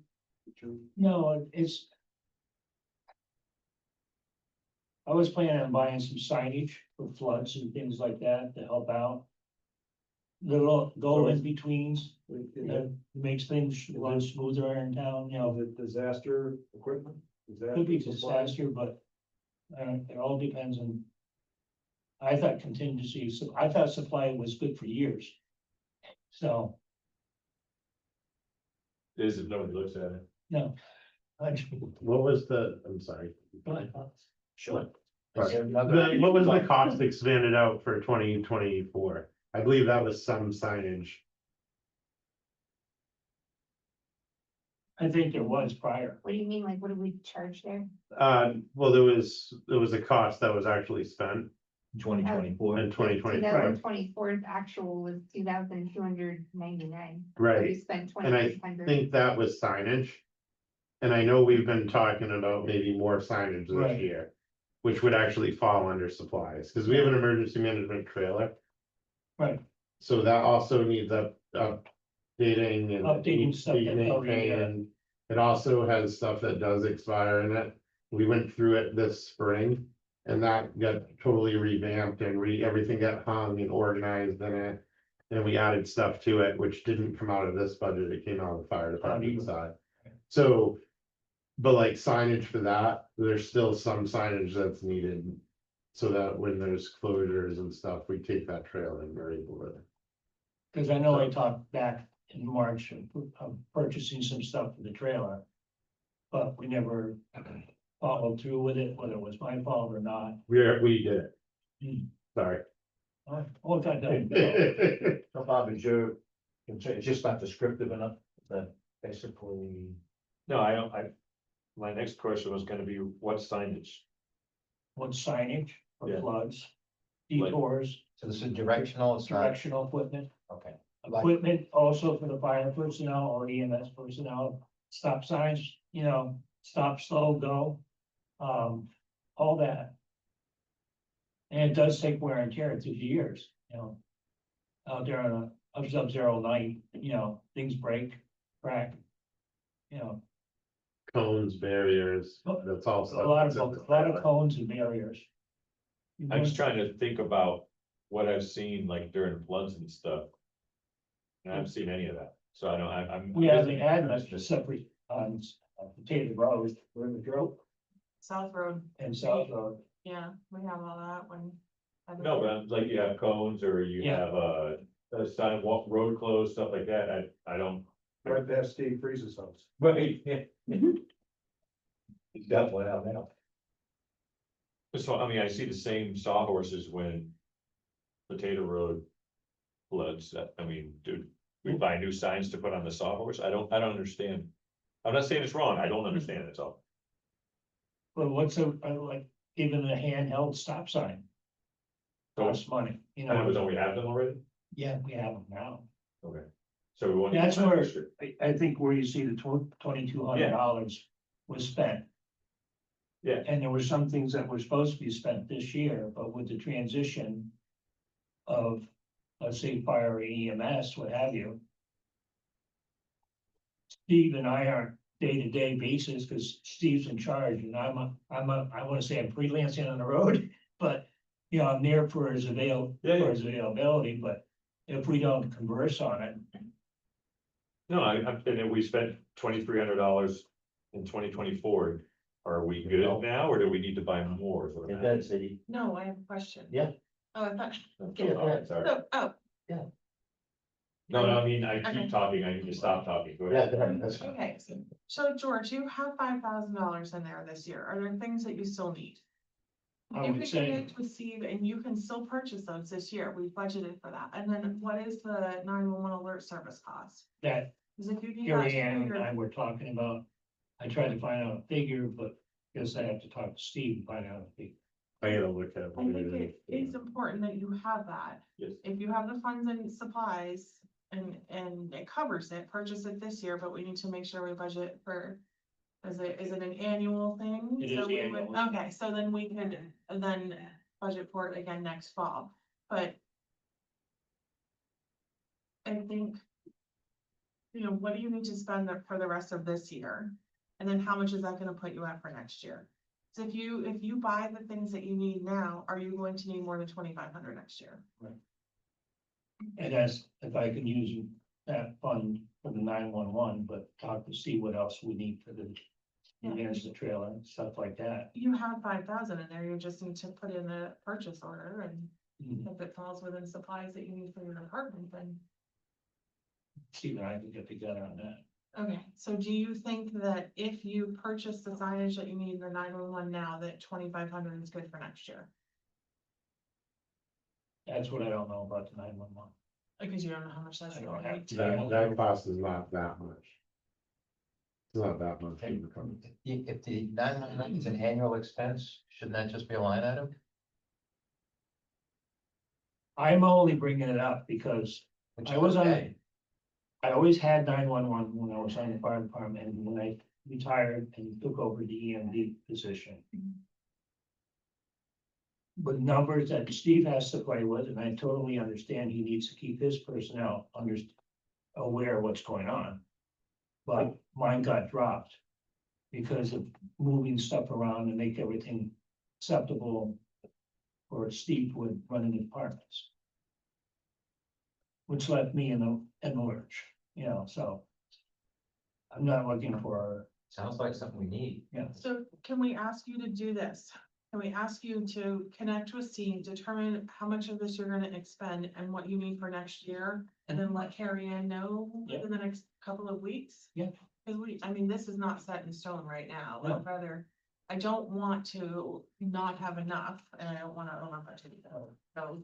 no, it's. I was planning on buying some signage for floods and things like that to help out. Little go in betweens, that makes things run smoother in town, you know, Is it disaster equipment? Is that could be supplies? disaster, but. It all depends on. I thought contingency, so I thought supply was good for years. So, Is if nobody looks at it. no. What was I'm sorry. Sure. What was the cost expanded out for 2024? I believe that was some signage. I think there was prior. What do you mean, like, what do we charge there? Well, there was a cost that was actually spent 2024. in 2024, 2024's actual was 2,299. right? We spent And I 2,600. think that was signage. And I know we've been talking about maybe more signage this Right. year, which would actually fall under supplies, because we have an emergency management trailer. Right. So that also needs updating and. Updating needs to stuff be that already, maintained. It also has stuff that does expire in it. We went through it this spring. And that got totally revamped and everything got hung and organized in it. And we added stuff to it, which didn't come out of this budget, it came out of the fire department side. So. But like signage for that, there's still some signage that's needed. So that when there's closures and stuff, we take that trail and we're able to. Cause I know I talked back in March of purchasing some stuff for the trailer. But we never followed through with it, whether it was my fault or not. We did it. Hmm. Sorry. Oh, that doesn't. So Bob, it's just not descriptive enough that basically. No, I don't, my next question was gonna be what signage? What signage for Yeah. floods, Like- detours, So this is directional, it's not, directional equipment. okay. Equipment also for the fire personnel or EMS personnel, stop signs, stop, slow, go. All that. And it does take wear and tear through the years, Out there on a sub-zero night, things break, crack. Cones, barriers, that's all. A stuff lot that's in the of trailer. cones and barriers. I'm just trying to think about what I've seen like during floods and stuff. And I haven't seen any of that, so I don't, I'm. We haven't had much separate on Potato Road, where the drill South Road, and South Road. yeah, we have all that when. No, but I'm like you have cones or you Yeah. have a sidewalk, road closed, stuff like that, I don't. Right past Steve Freeze's house. Right, yeah. It's definitely out now. So, I mean, I see the same sawhorses when Potato Road floods, I mean, dude, we buy new signs to put on the sawhorse, I don't understand. I'm not saying it's wrong, I don't understand, that's all. But what's like, even a handheld stop sign? So, Costs money, don't we have them already? Yeah, we have them now. Okay. So we want. That's where, I think where you see the $2,200 was spent. Yeah. And there were some things that were supposed to be spent this year, but with the transition of, let's say, fire EMS, what have you. Steve and I aren't day-to-day basis, because Steve's in charge, and I wanna say I'm freelancing on the road, but, I'm there for his Yeah. for his availability, but if we don't converse on it, No, and then we spent $2,300 in 2024. Are we good now, or do we need to buy more? for In that? that city. No, I have a question. Yeah. Oh, I thought, Oh, sorry. oh, No, I mean, I Okay. keep talking, I need to stop talking. Go Yeah, ahead. go ahead, that's fine. okay, so George, you have $5,000 in there this year, are there things that you still need? I You would can say- give it to Steve and you can still purchase those this year, we budgeted for that, and then what is the 911 alert service cost? that Cause if you need that. Gary Ann and figure- I were talking about, I tried to find out a figure, but guess I have to talk to Steve and find out a figure. I gotta look at. I think it is important that you have that. Yes. If you have the funds and supplies and it covers it, purchase it this year, but we need to make sure we budget for. Is it an annual thing? It is So we would- annual. Okay, so then we could then budget for it again next fall, but. I think. What do you need to spend for the rest of this year? And then how much is that gonna put you at for next year? So if you buy the things that you need now, are you going to need more than 2,500 next year? And that's if I can use that fund for the 911, but talk to Steve what else we need for the. Yeah. Against the trailer and stuff like that. You have 5,000 in there, you just need to put in a purchase order and Mhm. if it falls within supplies that you need for your department, then. Steve and I can get together on that. Okay, so do you think that if you purchase the signage that you need in the 911 now, that 2,500 is good for next year? That's what I don't know about the 911. Because you don't know how much that's I don't going have to to. be. That cost is not that much. It's not that much. If the 911 is an annual expense, shouldn't that just be a line item? I'm only bringing it up because Which I is was on- okay. I always had 911 when I was on the fire department, and when I retired and took over the EMD position. But numbers that Steve has to play with, and I totally understand he needs to keep his personnel aware of what's going on. But mine got dropped because of moving stuff around and make everything acceptable for Steve with running the departments. Which left me in the lurch, so. I'm not looking for, Sounds like something we need. So can we ask you to do this? Can we ask you to connect with Steve, determine how much of this you're gonna expend and what you need for next year? And then let Carrie Ann know Yeah. in the next couple of weeks? Yeah. Cause this is not set in stone right now, No. I'd rather, I don't want to not have enough and I don't wanna over budget either. So,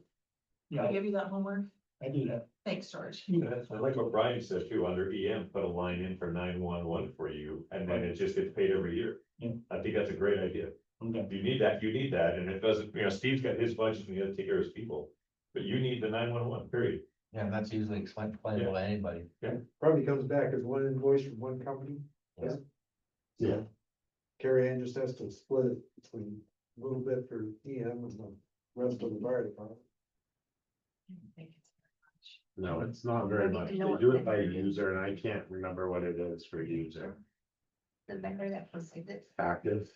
I yeah, give you that homework? I do that. Thanks, George. I like what Brian says too, under EM, put a line in for 911 for you, and then it just gets paid every year. Yeah. I think that's a great idea. Okay. You need that, and it doesn't, Steve's got his budget, and he gotta take care of his people. But you need the 911, period. Yeah, and that's usually explainable to anybody. Probably comes back as one invoice from one company. Yeah. Yeah. Carrie Ann just has to split it between a little bit for EM and the rest of the fire department. No, it's not very much. They do it by user and I can't remember what it is for user. The vendor that posted it. Active.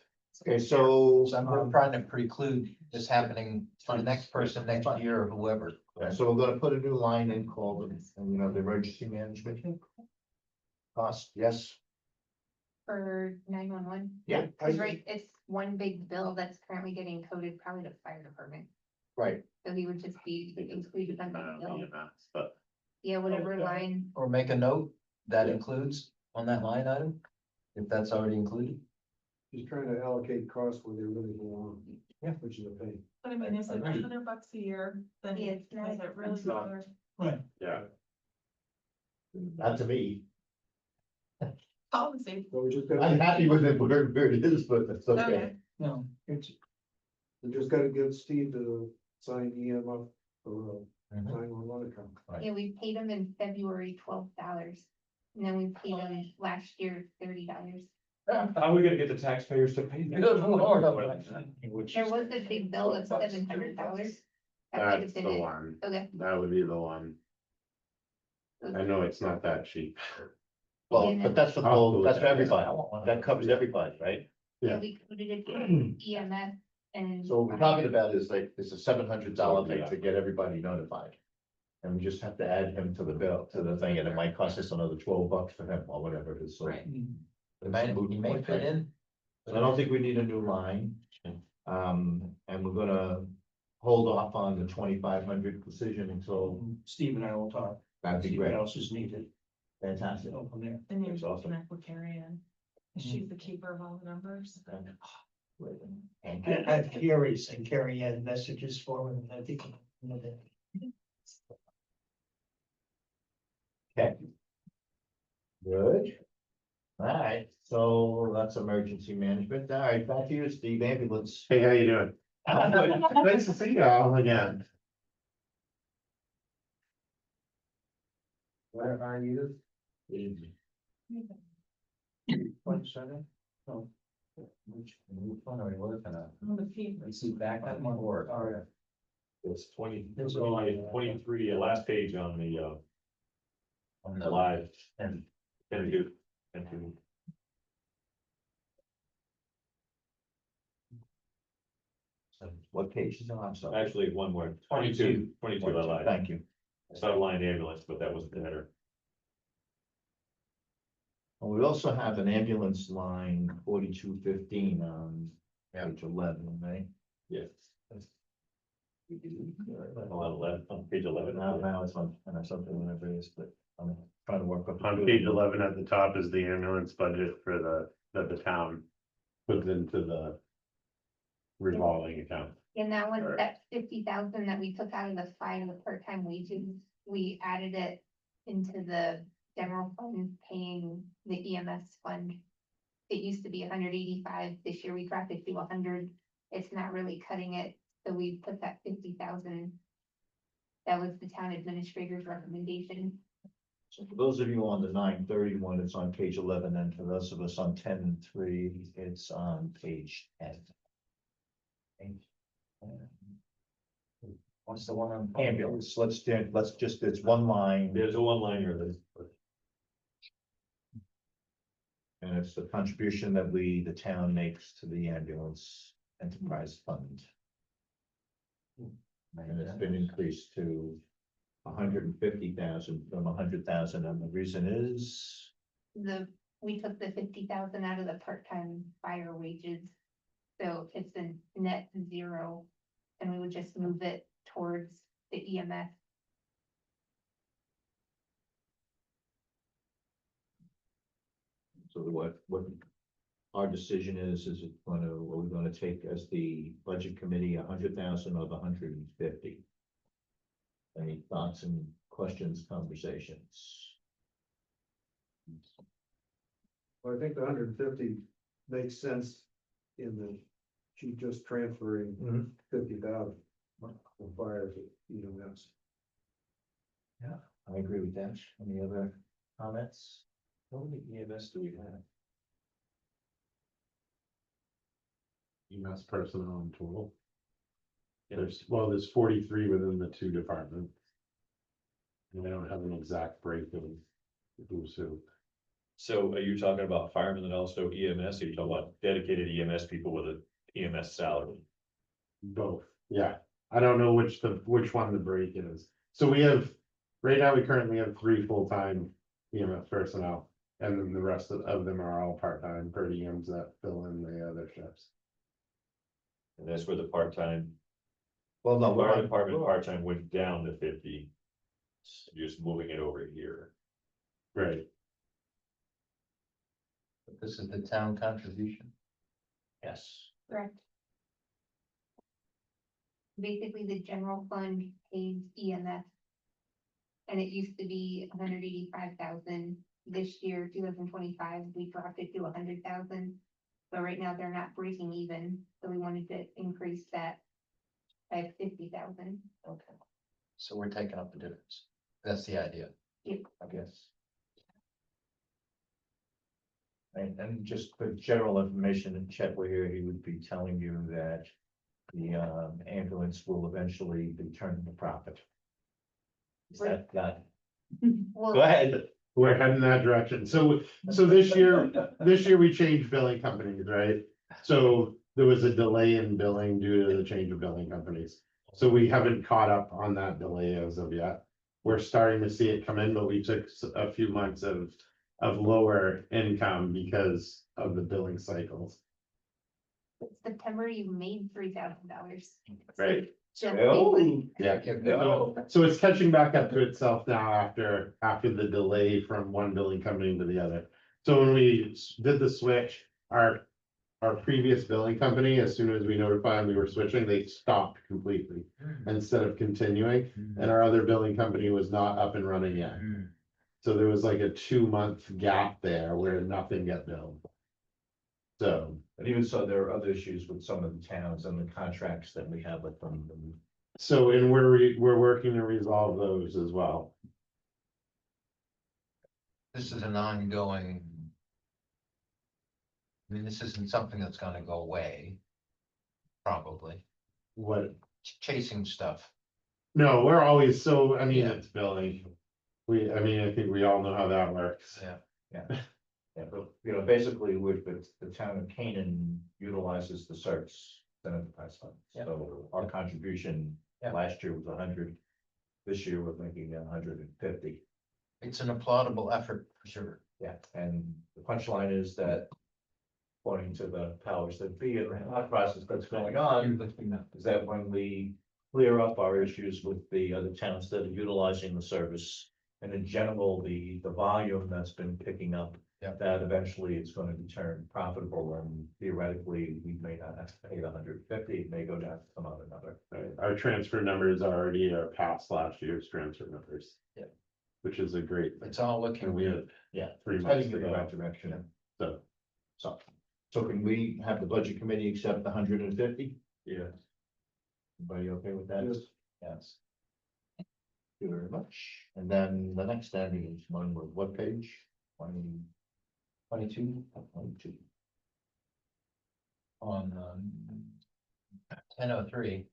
Okay, so, So I'm trying to preclude this happening to the next person next year or whoever. so we're gonna put a new line in called, the emergency management. Cost, yes, For 911. yeah, Cause right, it's one big bill that's currently getting coded probably to the fire department, right, so he would just be included on the bill. But Yeah, whatever Okay. line, Or make a note that includes on that line item, if that's already included. Just trying to allocate costs where they really belong. Yeah. Which is a pain. But is it Agreed. $100 a year, then Yeah, is it's not it really expensive. bother? Right, yeah, not to me. Policy. So we just I'm gotta, happy with it where it is, but that's okay. Okay. no, it's, we just gotta get Steve to sign EM up for Mhm. 911 account. yeah, we paid him in February $12. And then we paid him last year $30. How are we gonna get the taxpayers to pay that? which There was a big bill of $700. that's the one. Okay. That would be the one. I know it's not that cheap. Well, but that's for the I'll whole, go with that's for that. everybody, that covers everybody, right? Yeah, we coded it to EMS and. So what we're talking about is like, it's a $700 thing to get everybody notified. And we just have to add him to the bill, to the thing, and it might cost us another $12 for him, or whatever it is, so. Right. He may fit in. So I don't think we need a new line. And we're gonna hold off on the 2,500 precision until, Steve and I will talk, that'd see be what great, else is needed. fantastic. Go from there. And you That's awesome. connect with Carrie Ann. She's the keeper of all the numbers. And I have Carrie's and Carrie had messages for him, I think. Okay. Good. All right, so that's emergency management. All right, back to you, Steve, ambulance. Hey, how you doing? Nice to see you all again. Where are you? 27? No. Which one are we looking at? On the keep. Let's see back on the board. All right. It's 23, last page on the, On the live, and can do, can do. What page is it on? I'm sorry. Actually, one more, 22 I lied. Thank you. I saw line ambulance, but that wasn't the header. And we also have an ambulance line 4215 on page 11, right? Yes. On 11, on page 11. Now it's on, and I something whenever it is, but I'm trying to work up. On page 11 at the top is the ambulance budget for that the town puts into the revolving account. And that one, that 50,000 that we took out of the fire, the part-time wages, we added it into the general fund paying the EMS fund. It used to be 185. This year we dropped it to 100. It's not really cutting it, so we put that 50,000. That was the town administrator's recommendation. So for those of you on the 9:30 one, it's on page 11, and for those of us on 10:3, it's on page 10. What's the one on? Ambulance, let's just, it's one line, There's a one liner that and it's the contribution that the town makes to the ambulance enterprise fund. And it's been increased to 150,000 from 100,000, and the reason is, We took the 50,000 out of the part-time fire wages. So it's a net zero, and we would just move it towards the E EMS. so what our decision is it gonna, are we gonna take as the budget committee 100,000 of 150? Any thoughts and questions, conversations? Well, I think the 150 makes sense in the, she just transferring Mhm. 50,000 from fire to EMS. I agree with that. Any other comments? How many EMS do we have? EMS personnel in total. There's 43 within the two departments. And I don't have an exact breakdown of who's who. So are you talking about firemen and also EMS? Or you talking about dedicated EMS people with a EMS salary? Both, yeah. I don't know which one the break is. So we have, right now, we currently have 3 full-time EMS personnel. And then the rest of them are all part-time per diems that fill in the other shifts. And that's where the part-time, Well, no, fire department part-time went down to 50. Just moving it over here. Right, But this is the town contribution. yes. Correct. Basically, the general fund pays EMS. And it used to be 185,000. This year, 2025, we dropped it to 100,000. So right now, they're not breaking even, so we wanted to increase that by 50,000. Okay. So we're taking up the difference. That's the idea. I guess. And just for general information, and Chet were here, he would be telling you that the ambulance will eventually be turned to profit. Is that, go Well, ahead. we're heading that direction. So this year we changed billing companies, right? So there was a delay in billing due to the change of billing companies. So we haven't caught up on that delay as of yet. We're starting to see it come in, but we took a few months of lower income because of the billing cycles. September, you made $3,000. Right. Just Oh. basically. Yeah. No. So it's catching back up to itself now after the delay from one billing company to the other. So when we did the switch, our previous billing company, as soon as we notified them we were switching, they stopped completely instead of continuing. And our other billing company was not up and running yet. So there was like a 2-month gap there where nothing got billed. So, But even so, there are other issues with some of the towns and the contracts that we have with them. and we're working to resolve those as well. This is an ongoing. I mean, this isn't something that's gonna go away. Probably What, chasing stuff. no, we're always, so, I mean, Yeah. it's billing. I think we all know how that works. Yeah. Yeah, but, basically, the town of Canaan utilizes the CERTS, the enterprise fund. Yeah. So our contribution Yeah. last year was 100. This year, we're making 150. It's an applaudable effort for sure. Yeah, and the punchline is that according to the powers that be and the thought process that's going on, is that when we clear up our issues with the other towns that are utilizing the service, and in general, the volume that's been picking up, Yeah. that eventually it's going to be turned profitable, and theoretically, we may not have to pay the 150, it may go down to some other number. Right, our transfer numbers already are past last year's transfer numbers. which is a great thing. It's all looking And we have good. Yeah. 3 Heading months in to the go. right direction. So, So can we have the budget committee accept the 150? Yeah. Everybody okay with that? Yes. Yes. Thank you very much. And then the next standing is one with what page? 22 22. on, 10:03.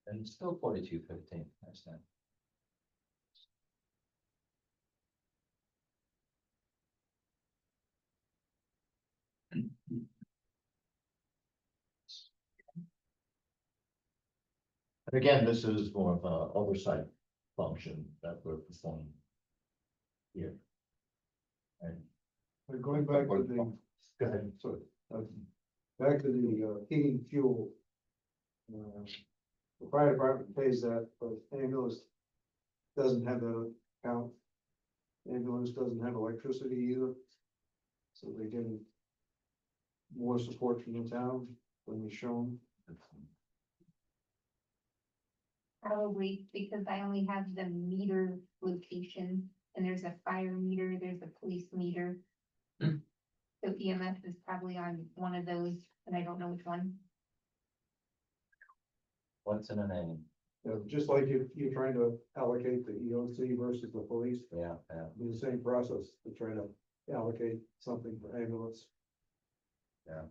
And it's still 42.15, that's that. And again, this is more of a oversight function that we're performing here. And But going back to the, go ahead. sorry, back to the heating fuel. The fire department pays that, but ambulance doesn't have that account. Ambulance doesn't have electricity either. So they get more support from the town than is shown. Probably because I only have the meter location and there's a fire meter, there's a police meter. Hmm. So EMS is probably on one of those and I don't know which one. What's in a name? Just like if you're trying to allocate the EOC versus the police, Yeah. do the same process to try to allocate something for ambulance. Yeah,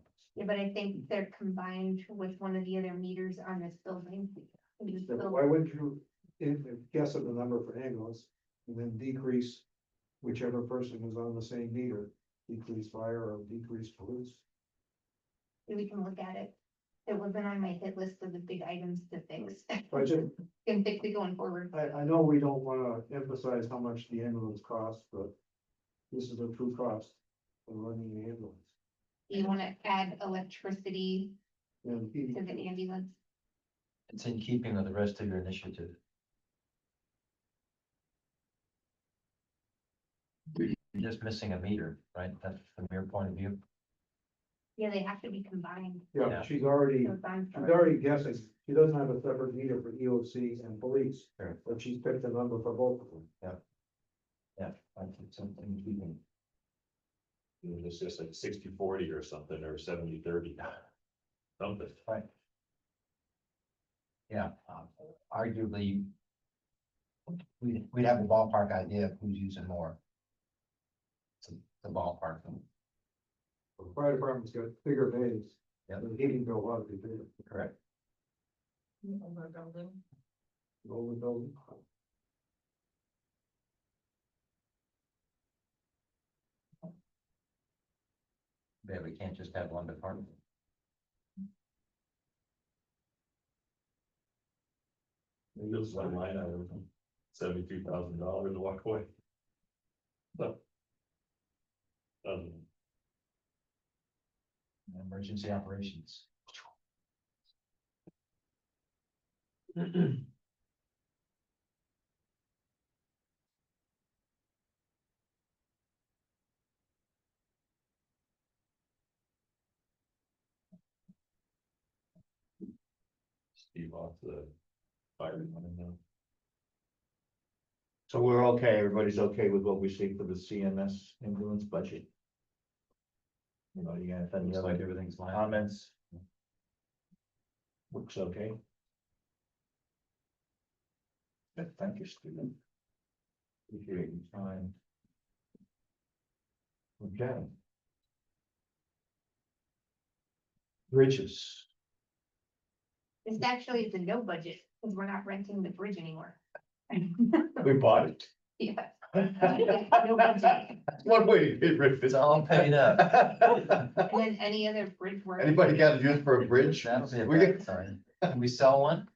but I think they're combined with one of the other meters on this building. This So building. why wouldn't you guess at the number for ambulance and then decrease whichever person is on the same meter, decrease fire or decrease police? We can look at it. It wasn't on my hit list of the big items to fix. I just, Can fix it going forward. I know we don't wanna emphasize how much the ambulance costs, but this is a true cost of running the ambulance. You wanna add electricity And heating to the ambulance? It's in keeping with the rest of your initiative. You're just missing a meter, right? That's from your point of view. Yeah, they have to be combined. Yeah, Yeah. she's already, So it's on she's for- already guessing. She doesn't have a separate meter for EOC and police, Sure. but she's picked a number for both of them. Yeah, I think something in keeping. It's just like 60-40 or something, or 70-30. Something. Right. Yeah, arguably. We'd have a ballpark idea of who's using more. It's the ballpark. The fire department's got bigger bays. Yep. The heating bill ought to be bigger. Correct. Older building. Older building. Yeah, we can't just have one department. Just one line item, $72,000 to walk away. So. Emergency operations. Steve off the fire department now. So we're okay, everybody's okay with what we see for the CMS ambulance budget? You know, you got any Looks other like everything's lined. comments? Looks okay. Good, thank you, Stephen. Appreciate your time. Okay. Bridges, This actually is a no budget, because we're not renting the bridge anymore. we bought it. Yeah. No budget. One way to get rid of it. It's all paid up. And then any other bridge work. Anybody got a use for a bridge? That'll be a We bad could- sign. Can we sell one?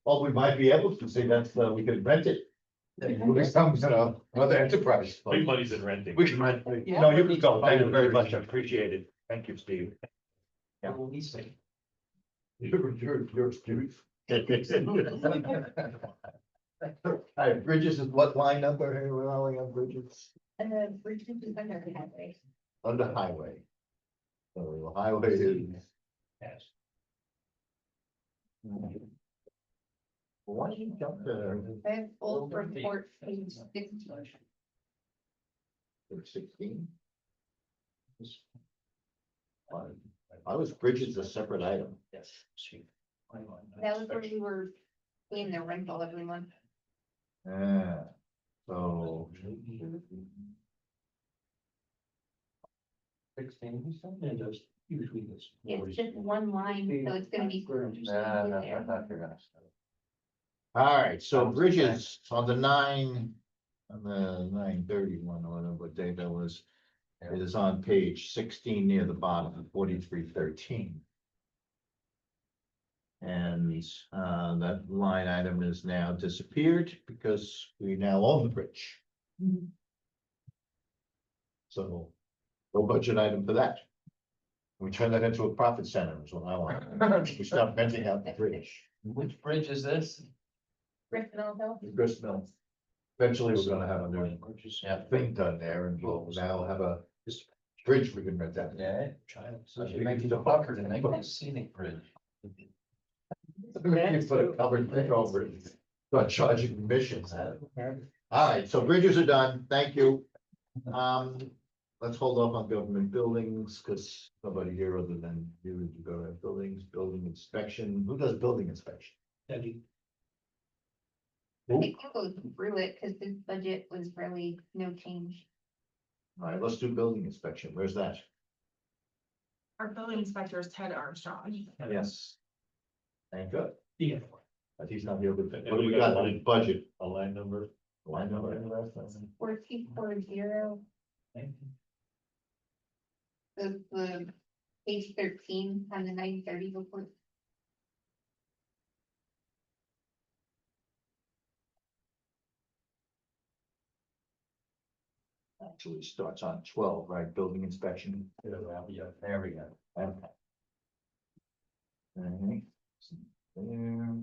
Well, we might be able to say that's, we could rent it. It comes in another enterprise. Big money's in renting. We can rent, no, you can go, thank you very much, I appreciate it, thank you, Steve. Yeah. What will he say? You're Steve. All right, Bridges is what line number here, where are we on Bridges? And the bridge is under the highway. Under highway. So highway is Yes. Why don't you jump to I have old report page 16. 16? I was bridges a separate item. Yes. That was where we were paying the rental every month. Yeah, so. 16, you said? And those usually this. It's just one line, so it's gonna be. I thought you were gonna say. All right, so bridges on the 9:31 or whatever, what day that was. It is on page 16 near the bottom, 4313. And that line item is now disappeared because we now own the bridge. So, no budget item for that. We turn that into a profit center is what I want. We stop renting out the bridge. Which bridge is this? Griffin Hill. Grist Mill. Eventually, we're gonna have a new Yeah. thing done there and we'll now have a bridge we can rent out. Yeah. Child. So you make it covered and make it a scenic bridge. You put a covered thing over it, start charging commissions. All right, so bridges are done, thank you. Let's hold off on government buildings, because nobody here other than you to go to buildings, building inspection, who does building inspection? Debbie. I think we'll go through it, cause this budget was really no change. All right, let's do building inspection, where's that? Our building inspector is Ted Armstrong. Yes. Thank God, Yeah. but he's not here, but And what do we we got got a in line- budget? A line number, Line number? 4240, the page 13 on the 9:30 report. Actually starts on 12, right, building inspection. There we go. Okay. Alright. There.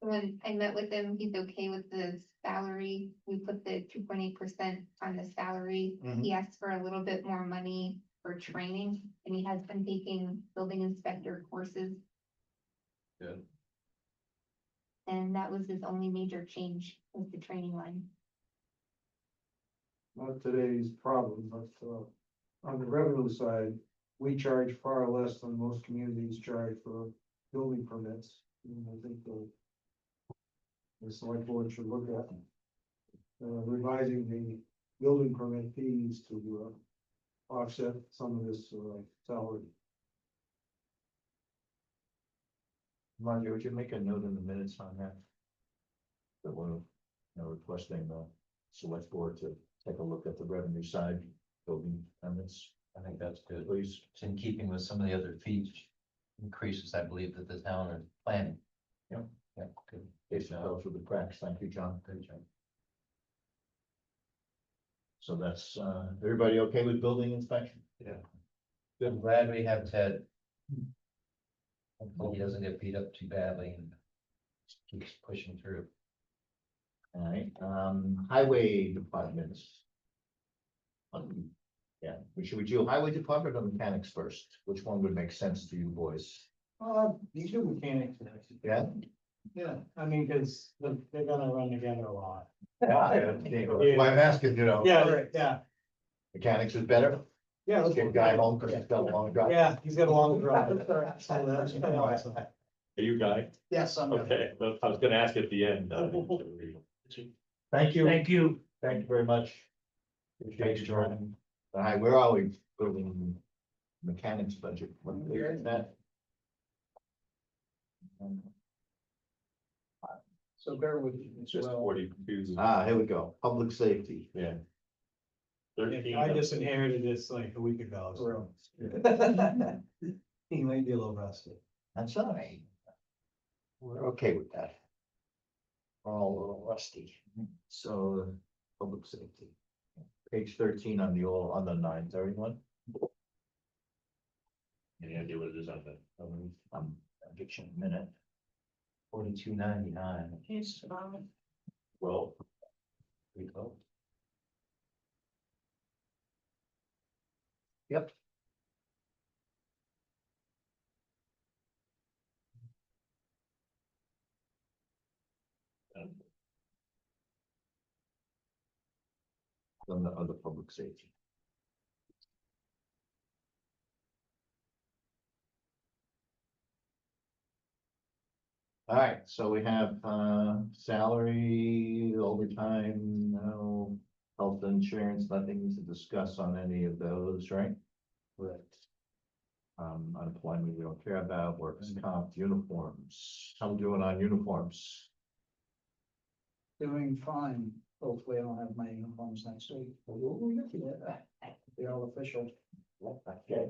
When I met with him, he's okay with the salary. We put the 2.8% on the salary. Mhm. He asked for a little bit more money for training, and he has been taking building inspector courses. Good. And that was his only major change, was the training line. Not today's problem, but, on the revenue side, we charge far less than most communities charge for building permits. And I think the select board should look at revising the building permit fees to offset some of this salary. Margie, would you make a note in the minutes on that? That we're, requesting the select board to take a look at the revenue side, building permits, I think that's good. please. It's in keeping with some of the other fee increases, I believe, that the town is planning. Yep. Yeah, good. Case it fell through the cracks, thank you, John. Good job. So that's, everybody okay with building inspection? I'm glad we have Ted. Hopefully he doesn't get beat up too badly and keeps pushing through. All right, highway departments. Yeah, should we do highway department or mechanics first? Which one would make sense to you boys? These two mechanics. Yeah? Yeah, I mean, cause they're gonna run together a lot. Yeah, why I'm asking, Yeah, mechanics is better? yeah. Let's get a guy home because he's got a long drive. Yeah, he's got a long drive. are you Guy? Yes, I'm. Okay, well, I was gonna ask at the end. Thank you. Thank you. Thank you very much. Appreciate you joining. All right, where are we? Building mechanics budget. What is that? So bear with me as Just well. 42. Here we go. Public safety. Yeah. 13. I just inherited this like a week ago, so. He might be a little rusty. That's all right. We're okay with that. We're all a little rusty. So, public safety. Page 13 on the 931. Any idea what it is on that? I'll get you in a minute. 42.99. Page 12. Well, Pretty close. Yep. than the other public safety. All right, so we have salary, overtime, no health insurance, nothing to discuss on any of those, right? Correct. Unemployment, we don't care about, workers' comp, uniforms, how we doing on uniforms? Doing fine. Hopefully I don't have my uniforms next week. Yeah, Be all official. Okay.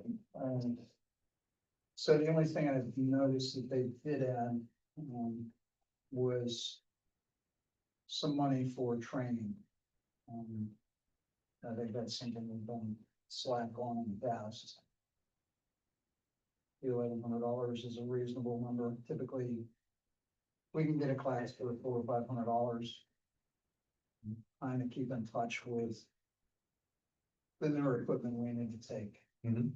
So the only thing I've noticed that they did add, was some money for training. I think that's something we've been slack on in the past. $1,100 is a reasonable number. Typically, we can get a class for $400 or $500. Kind of keep in touch with the newer equipment we need to take. Mhm.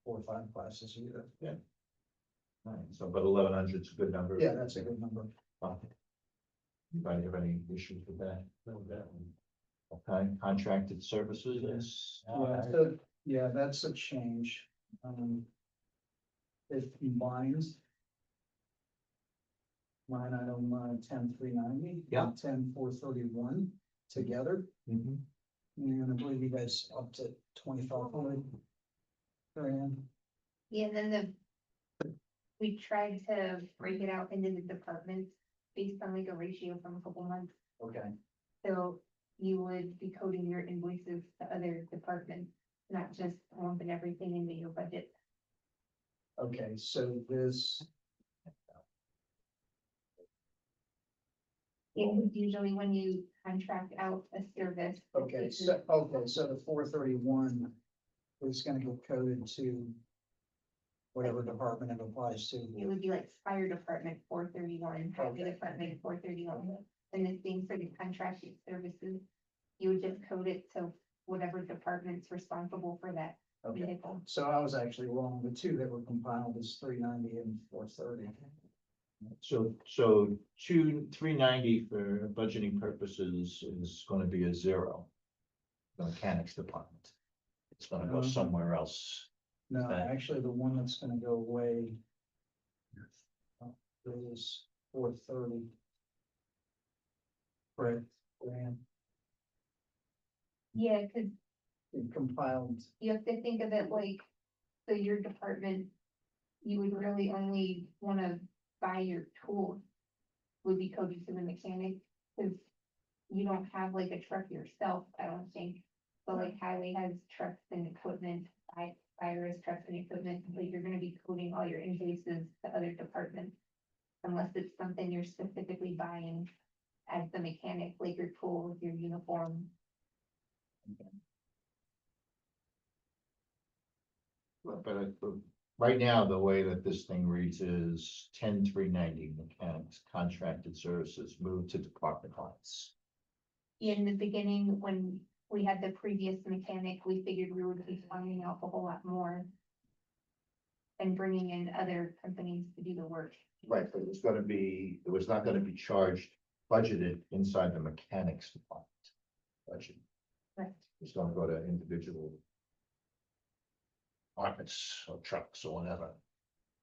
4 or 5 classes a year. All right, so but 1,100 is a good number. Yeah, that's a good number. Anybody have any issues with that? Okay, contracted services, Yeah, that's a change. It combines line item 10,390. Yeah. 10,431 together, Mhm. and I believe you guys up to 2,500. Grand. Yeah, and then we tried to break it out into the departments based on like a ratio from a couple months. Okay. So you would be coding your invoices to other departments, not just lumping everything into your budget. Okay, so this, It's usually when you contract out a service. okay, so the 431 is gonna get coded to whatever department it applies to. It would be like fire department 431, highway department 431, and the same for the contracted services. You would just code it to whatever department's responsible for that Okay, vehicle. so I was actually wrong. The two that were compiled is 390 and 430. So 390 for budgeting purposes is gonna be a 0. The mechanics department. It's gonna go somewhere else. No, Okay. actually, the one that's gonna go away is 430. Correct, Grant, Yeah, cause it compiled, you have to think of it like, so your department, you would really only wanna buy your tools. Would be coded to the mechanic, cause you don't have like a truck yourself, I don't think. So like highway has trucks and equipment, fire has trucks and equipment, but you're gonna be coding all your invoices to other departments. Unless it's something you're specifically buying as the mechanic, like your tools, your uniform. But right now, the way that this thing reads is 10,390 mechanics, contracted services, moved to department clients. In the beginning, when we had the previous mechanic, we figured we would be finding out a whole lot more. And bringing in other companies to do the work. Right, but it was not gonna be charged, budgeted inside the mechanics department. Budget. Right. It's gonna go to individual departments or trucks or whatever.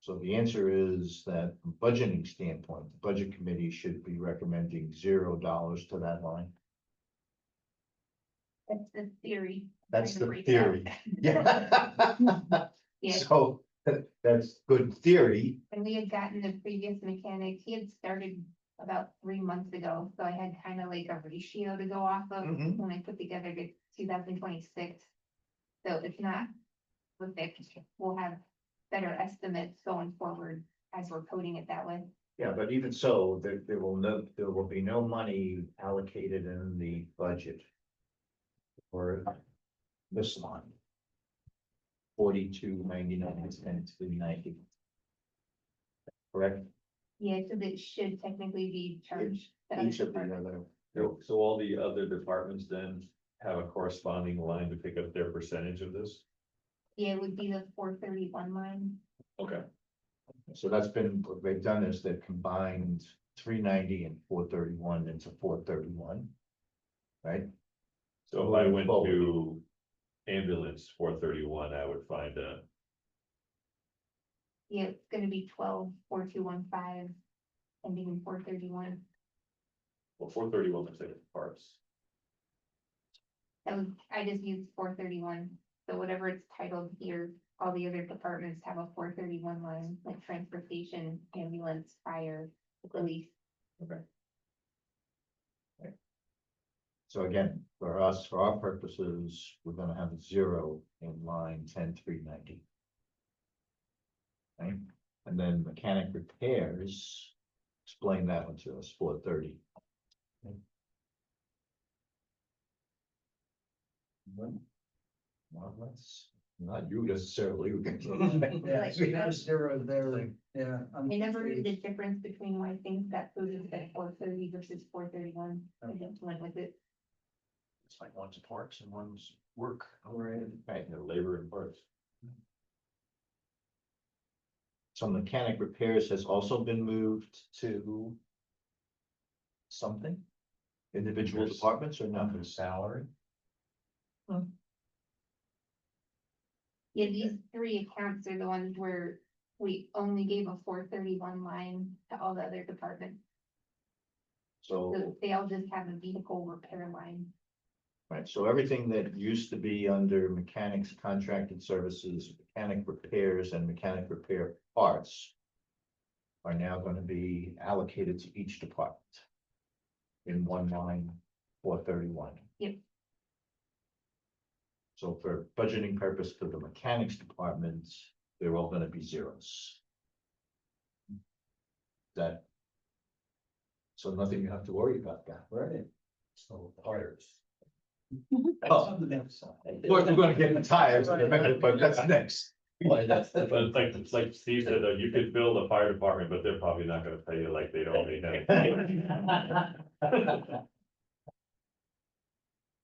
So the answer is that from budgeting standpoint, the budget committee should be recommending $0 to that line. That's the theory. That's Trying to the break it out. theory. Yeah. Yeah, So that's good theory. and we had gotten the previous mechanic, he had started about 3 months ago, so I had kind of like a ratio to go off of Mhm. when I put together the 2026. So it's not perfect, we'll have better estimates going forward as we're coding it that way. Yeah, but even so, there will be no money allocated in the budget. For this line. 4299 and 290. Correct? Yeah, so that should technically be charged. to other Each of the departments. other. So all the other departments then have a corresponding line to pick up their percentage of this? Yeah, it would be the 431 line. Okay. So that's been, what they've done is they've combined 390 and 431 into 431. Right? So if I went to ambulance 431, I would find Yeah, it's gonna be 124215, ending in 431. well, 431 looks like it's parts. That was, I just used 431, so whatever it's titled here, all the other departments have a 431 line, like transportation, ambulance, fire, police. So again, for us, for our purposes, we're gonna have a 0 in line 10390. Right, and then mechanic repairs, explain that one to us, 430. Well, that's not you necessarily. Yeah, so you have 0 there, yeah. I never knew the difference between why things got booted at 430 versus 431. I just went with it. It's like one's parts and one's work. Right. Right, You know, labor and parts. so mechanic repairs has also been moved to something? Individual Yes. departments or not? Under salary. Yeah, these three accounts are the ones where we only gave a 431 line to all the other departments. So, So they all just have a vehicle repair line. right, so everything that used to be under mechanics contracted services, mechanic repairs and mechanic repair parts are now gonna be allocated to each department in one line, 431. Yep. So for budgeting purpose for the mechanics department, they're all gonna be zeros. That. So nothing you have to worry about that, right? So tires. Oh. On the next side. Of course, we're gonna get the tires in a minute, but that's next. But it's like Steve said, though, you could build a fire department, but they're probably not gonna pay you like they don't pay now.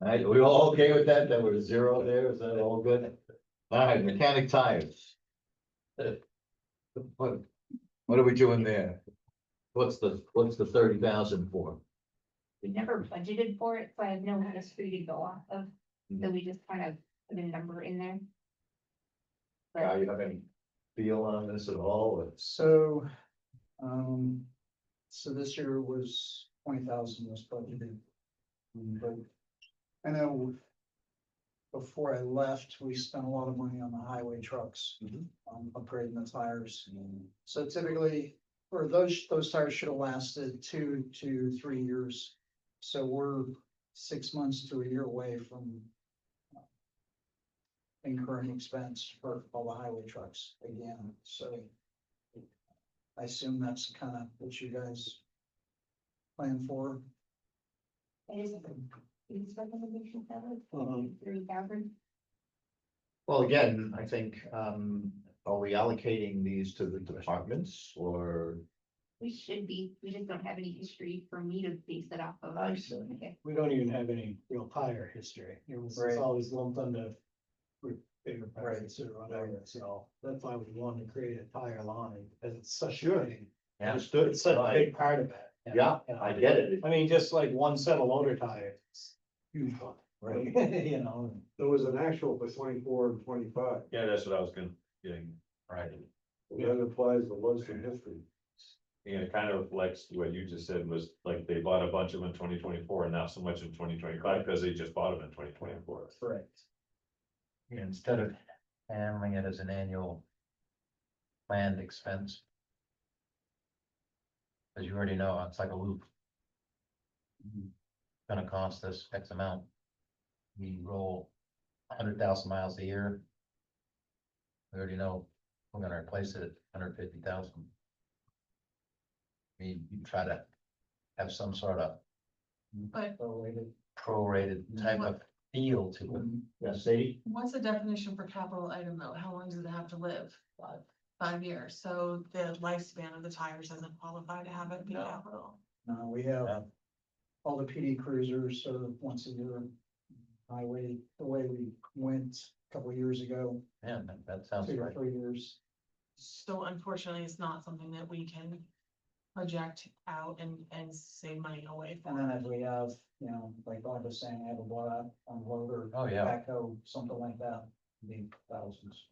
Alright, we all okay with that? That we're 0 there? Is that all good? Alright, mechanic tires. What are we doing there? What's the 30,000 for? We never budgeted for it, so I have no history to go off of. So we just kind of put a number in there. Guy, you have any feel on this at all? Or- So, so this year was 20,000 was budgeted. But I know before I left, we spent a lot of money on the highway trucks, upgrading the tires. So typically, or those tires should have lasted 2 to 3 years. So we're 6 months to a year away from incurring expense for all the highway trucks again, so. I assume that's kind of what you guys plan for. It is recommendation that was 3,000. Well, again, I think, are we allocating these to the departments or? We should be, we just don't have any history for me to base it off of. I see. Okay. We don't even have any real tire history. It's Right. always lumped under bigger Right. prices or whatever, so that's why we wanted to create a tire line, because it's such a big, Yeah. Understood. it's such a Right. big part of it. Yeah, You know, I get it. I mean, just like one set of loader tires, it's huge one, Right. you know, There was an actual for 24 and 25. Yeah, that's what I was getting. Right. That applies to what's in history. And it kind of reflects what you just said was like they bought a bunch of them in 2024 and not so much in 2025 because they just bought them in 2024. correct. Instead of handling it as an annual planned expense. As you already know, it's like a loop. Gonna cost us X amount. We roll 100,000 miles a year. We already know we're gonna replace it at 150,000. You try to have some sort of But prorated type of feel to it. Yeah, Sadie? what's the definition for capital item though? How long does it have to live? 5 years, so the lifespan of the tires doesn't qualify to have it be No. capital. We have Yeah. all the PD cruisers are once a year. Highway, the way we went a couple of years ago, Yeah, that sounds 2 to right. 3 years. So unfortunately, it's not something that we can project out and save money away And from. then if we have, you know, like Bob was saying, have a blowout on loader. Oh, yeah. Backhoe, something like that, be thousands.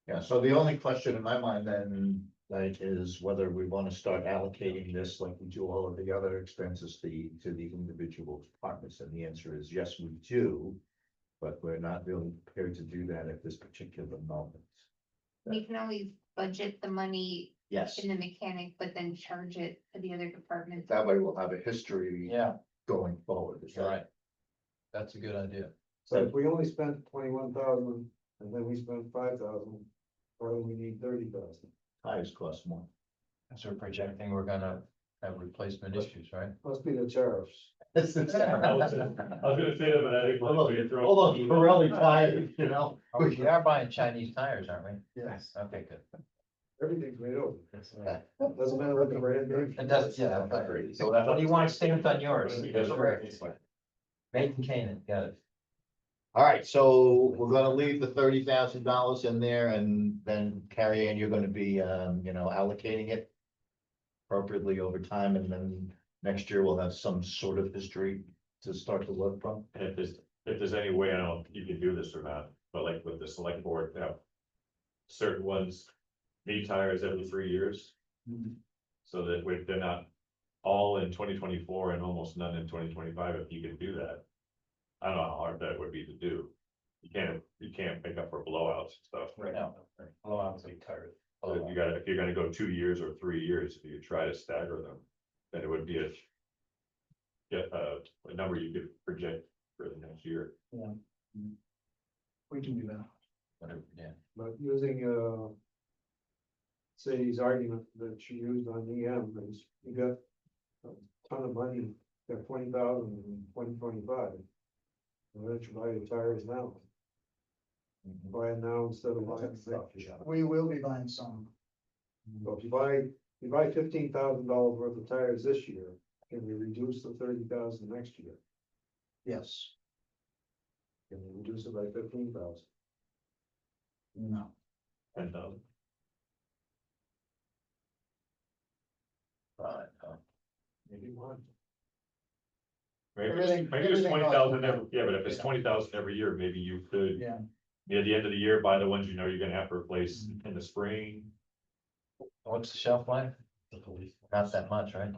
Yeah, so the only question in my mind then, like, is whether we want to start allocating this like we do all of the other expenses to the individual departments, and the answer is yes, we do. But we're not really prepared to do that at this particular moment. We can always budget the money Yes, in the mechanic, but then charge it to the other departments. that way we'll have a history Yeah, going forward. Is that- you're right. That's a good idea. So if we only spent 21,000 and then we spent 5,000, why do we need 30,000? Tires cost more. As we're projecting, we're gonna have replacement issues, right? Must be the tariffs. I was gonna say that, but I think. Although Pirelli tires, you know. Oh, we are buying Chinese tires, aren't we? Yes. Okay, good. Everything's made over. Doesn't matter what the brand is. It does, yeah. So that's What do you want stamped on yours? That's right. Made in Canaan, got it. All right, so we're gonna leave the $30,000 in there, and then Carrie Ann, you're gonna be, you know, allocating it appropriately over time, and then next year we'll have some sort of history to start to work from. And if there's any way, I don't know if you can do this or not, but like with the select board, now. Certain ones need tires every 3 years. So that they're not all in 2024 and almost none in 2025, if you can do that. I don't know how hard that would be to do. You can't make up for blowouts and stuff. Right now. Blowouts be tired. But if you're gonna go 2 years or 3 years, if you try to stagger them, then it would be a number you could project for the next year. We can do that. Whatever, yeah. But using, Sadie's argument that she used on EM is you got a ton of money, got 20,000 in 2025. And let's buy the tires now. Buy it now instead of buying next year. We will be buying some. So if you buy $15,000 worth of tires this year, can we reduce the 30,000 next year? Yes, Can we reduce it by 15,000? no. 10,000. Fine, Maybe one. Maybe Everything- it's everything 20,000 else. every, yeah, but if it's Yeah. 20,000 every year, maybe you could, Yeah, near the end of the year, buy the ones you know you're gonna have to replace in the spring. What's the shelf life? Not that much, right?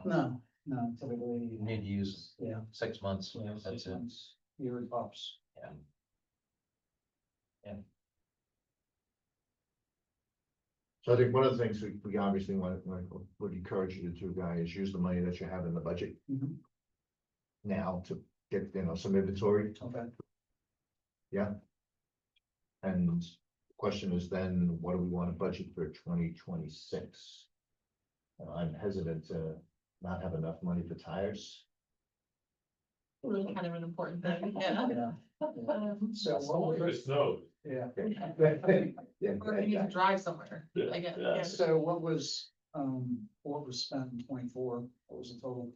no, typically. You need to use Yeah. 6 months, Yeah, that's 6 it. months, year ups. So I think one of the things we obviously would encourage you to do, guys, is use the money that you have in the budget Mhm. now to get, you know, some inventory. Okay, And the question is then, what do we want to budget for 2026? I'm hesitant to not have enough money for tires. Really kind of an important thing, yeah. yeah. So what It was, snows. yeah, Or if you need to drive somewhere, I guess, Yeah. yeah. so what was spent in 24? What was the total?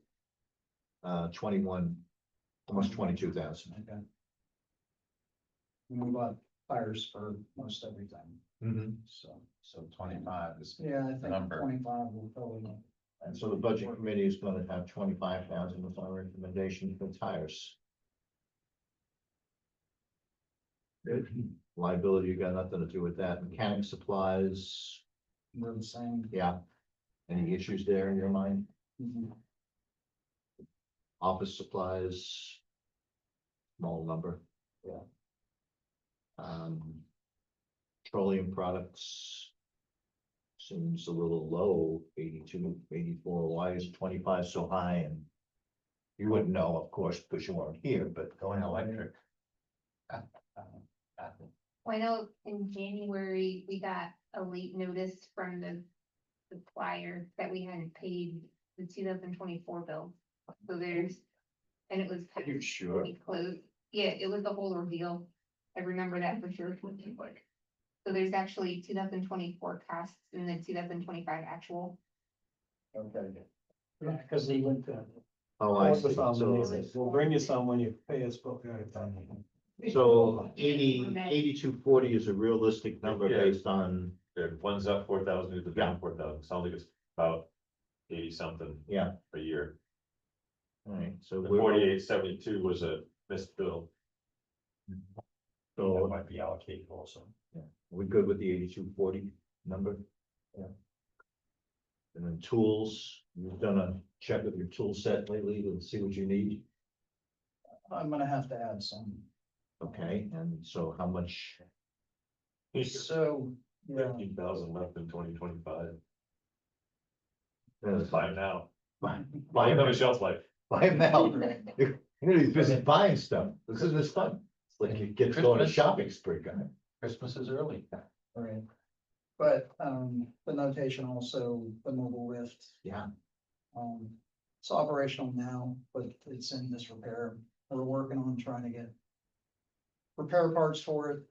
21, almost 22,000. Okay. And we bought tires for most everything, so. So 25 is, Yeah, I think Number. 25 will probably. And so the budget committee is going to have 25,000 with our recommendation for tires. Liability, you got nothing to do with that. Mechanic supplies, We're the same. yeah. Any issues there in your mind? Mhm. Office supplies. Small number. Yeah. Petroleum products. Seems a little low, 82, 84. Why is 25 so high? And you wouldn't know, of course, because you weren't here, but going electric. Well, I know in January, we got a late notice from the supplier that we hadn't paid the 2024 bill. So there's, and it was. Are you sure? We closed, yeah, it was the whole ordeal. I remember that for sure. So there's actually 2024 costs and the 2025 actual. Okay. Yeah, because he went to. Oh, I What's the see. sum? And they So, said, we'll bring you some when you pay us both. so 8240 is a realistic number Yeah. based on, The one's up 4,000, the down 4,000, sounds like it's about 80 something Yeah, a year. all right, so The we're, 4872 was a missed bill. That so might be allocated also. we good with the 8240 number? Yeah. And then tools, you've done a check of your tool set lately to see what you need, I'm gonna have to add some. okay, and so how much? So, yeah, 15,000 left in 2025. Uh, Buy 'em now. Buy Buy them on them a shelf life. now, you're gonna be busy buying stuff, this is fun, it's like you get to go on a Christmas. shopping spree, guy. Christmas is early. right. But, the notation also, the mobile lift. Yeah. It's operational now, but it's in disrepair. We're working on trying to get repair parts for it.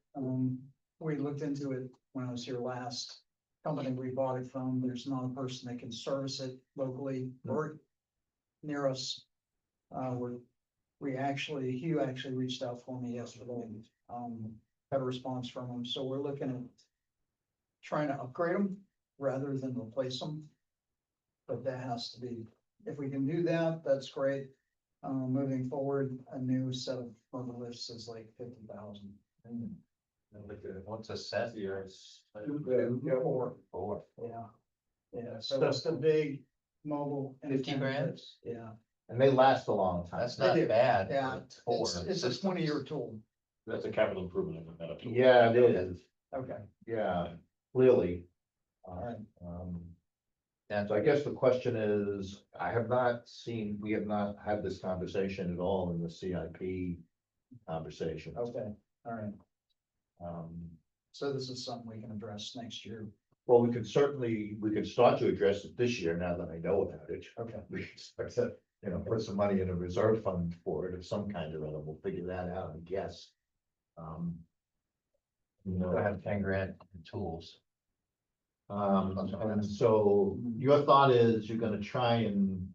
We looked into it when I was here last. Company we bought it from, there's not a person that can service it locally or near us. Hugh actually reached out for me yesterday, had a response from him, so we're looking at trying to upgrade them rather than replace them. But that has to be, if we can do that, that's great. Moving forward, a new set of mobile lifts is like 50,000. What's a set? Yeah, Four. Four. Yeah. Yeah, so it's the big mobile. 50 independent grand? lifts, yeah, And they last a long time. That's They not do. bad. yeah, for it's a systems. 20-year tool. That's a capital improvement. I think, that. Yeah, it is, Okay, yeah, clearly. all right. So I guess the question is, we have not had this conversation at all in the CIP conversation. Okay, all right. Um, So this is something we can address next year. well, we could start to address it this year now that I know about it. Okay. We can start to, put some money in a reserve fund for it of some kind or other, we'll figure that out, I guess. I have 10 grand in tools. And so your thought is you're gonna try and,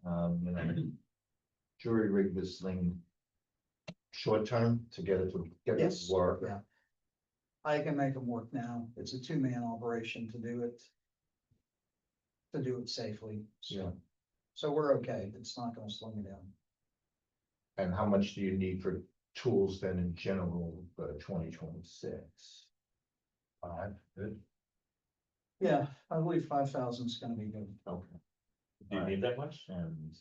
jury rig this thing short term to get it to Yes, work. yeah. I can make them work now. It's a 2-man operation to do it. To do it safely. Yeah. So we're okay. It's not gonna slow me down. And how much do you need for tools then in general for 2026? 5, good. Yeah, I believe 5,000 is gonna be good. Okay. Do you need that much? And.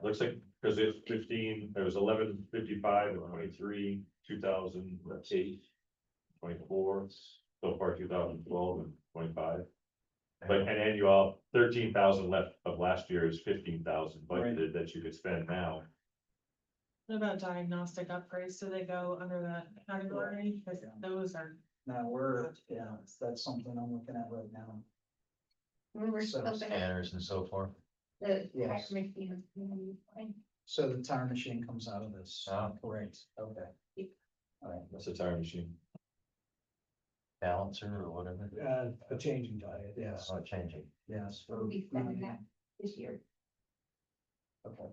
Looks like, because it's 15, it was 1155, 23, 2008, 24, so far 2012 and 25. But, and then you all, 13,000 left of last year's 15,000 budgeted that you could spend now. What about diagnostic upgrades? Do they go under that category? Because those are, Now that's something I'm looking at right now. We were still gonna, Scanners and so forth. the tire Yes. machine is gonna be fine. So the tire machine comes out of this. Oh. Correct, okay. All right, That's a tire machine. Balancer or whatever. A changing diet, yes, Oh, changing. yes. We'll be spending that this year. Okay.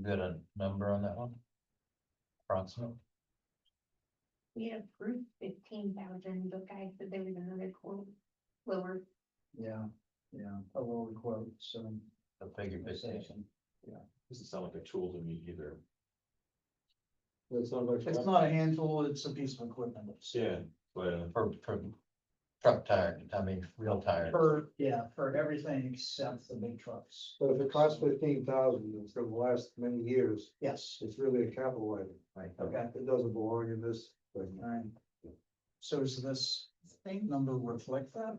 Good a number on that one? Approximate. We had approved 15,000, but guys said there was another quote lower. Yeah, a lower quote, so. The figure 15. Doesn't sound like a tool to me either. That's not like. It's not a hand tool, it's a piece of equipment. Yeah, but For truck tire, real tire. For everything except the big trucks. But if it costs 15,000 for the last many years, Yes, it's really a capital item. Right. okay, It doesn't belong in this thing. all right. So does this number reflect that?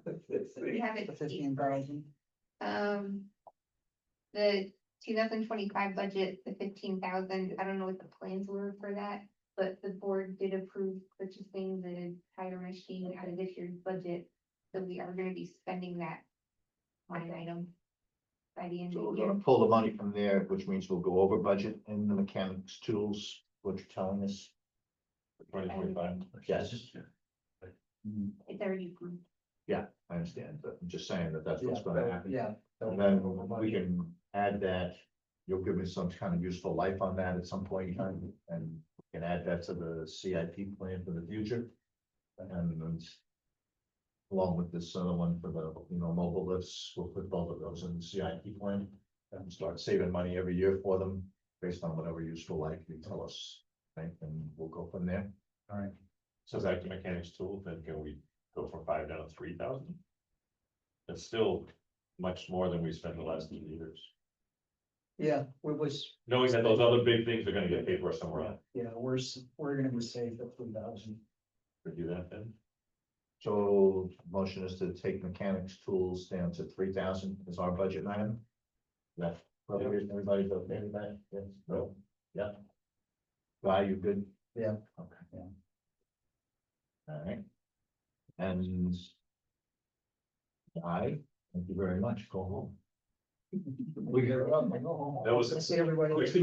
We have The it. 15,000? The 2025 budget, the 15,000, I don't know what the plans were for that, but the board did approve purchasing the tire machine out of this year's budget. So we are gonna be spending that line item by the end So of we're the year. gonna pull the money from there, which means we'll go over budget in the mechanics tools, what you're telling us. 2025. Yes, It's already approved. I understand, but I'm just saying that that's what's Yeah, gonna happen. Yeah. And then we can add that, you'll give me some kind of useful life on that at some point in time, and we can add that to the CIP plan for the future. And along with this other one for the, mobile lifts, we'll put both of those in the CIP plan. And start saving money every year for them, based on whatever useful life you tell us, right, and we'll go from there. All right. So back to mechanics tool, then can we go from 5 down to 3,000? It's still much more than we spent the last 2 years, Yeah, we was, knowing that those other big things are gonna get paid for somewhere else. yeah, we're gonna be safe at 3,000. Could do that then. So motion is to take mechanics tools down to 3,000 is our budget item. That, everybody's okay with that? Yes, no, yeah. Guy, you good? Yeah. Okay. Yeah. All right. And thank you very much, go home. We get it up, I go home. That was- See everybody. Great to see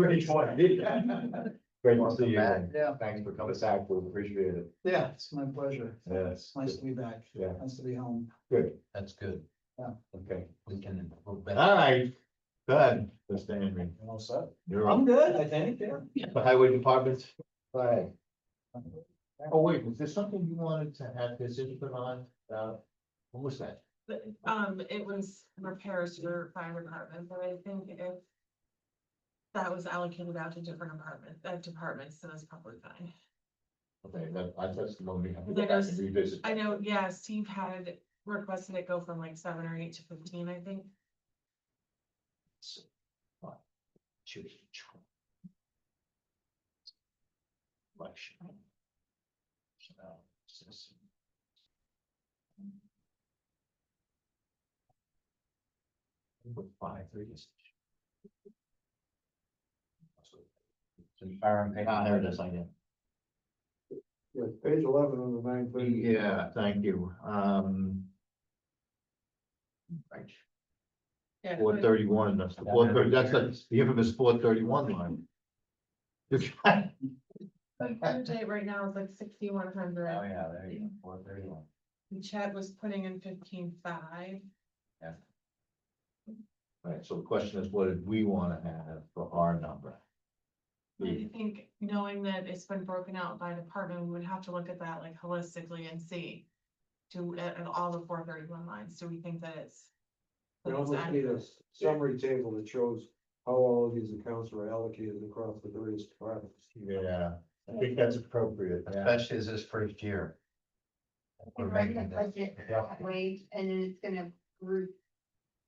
you. back. Yeah, Thanks for coming back, we appreciate it. yeah, it's my pleasure. Yes. It's nice to be back. Yeah. Nice to be home. Good, That's good. okay. We can move back. All right, good, Mr. Henry. All set. You're I'm up. good, I think, yeah. The highway department. Right. Oh, wait, was there something you wanted to have this input on? What was that? It was repairs for fire department, but I think if that was allocated out to different departments, then it's probably fine. Okay, that, I just want me to go That back is- and revisit. I know, yeah, Steve had requested it go from like 7 or 8 to 15, I think. Election. So now, citizen. With 5 3. Fire and paper. Ah, there it is, I get. Yeah, page 11 on the 930. Yeah, thank you, Right, Yeah, 431, that's the 430, that's the infamous 431 line. but budget right now is like 6,100. Oh, yeah, there you go, 431. And Chad was putting in 15,500. Right, so the question is, what did we wanna have for our number? I think knowing that it's been broken out by department, we would have to look at that like holistically and see. At all the 431 lines, do we think that it's? We that it's almost need a accurate? summary table that shows how all of these accounts are allocated across the various departments. Yeah, I think that's appropriate, yeah. Especially as this first year. We're And run the making this. budget that way, and then it's gonna group.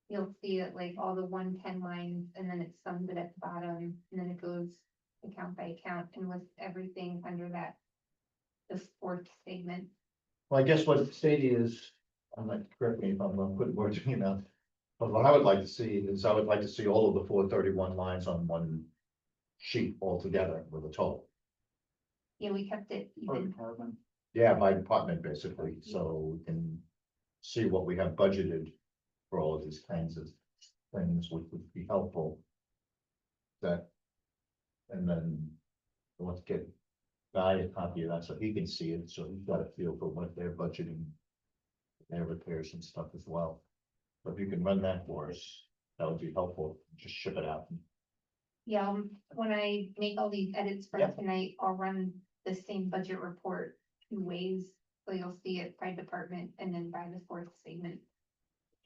You'll see it like all the 110 lines, and then it sums it at the bottom, and then it goes account by account and lists everything under that. The fourth statement. Well, I guess what the state is, I'm not, correct me if I'm putting words in your mouth. But what I would like to see is, I would like to see all of the 431 lines on one sheet altogether with a total. Yeah, we kept it Per even. department. Yeah, by department basically, so we can see what we have budgeted for all of these kinds of things, which would be helpful. That, and then let's get Guy a copy of that so he can see it, so he's got a feel for what they're budgeting. Their repairs and stuff as well. So if you can run that for us, that would be helpful, just ship it out. Yeah, when I make all these edits for Yeah. tonight, I'll run the same budget report 2 ways. So you'll see it by department and then by the fourth statement.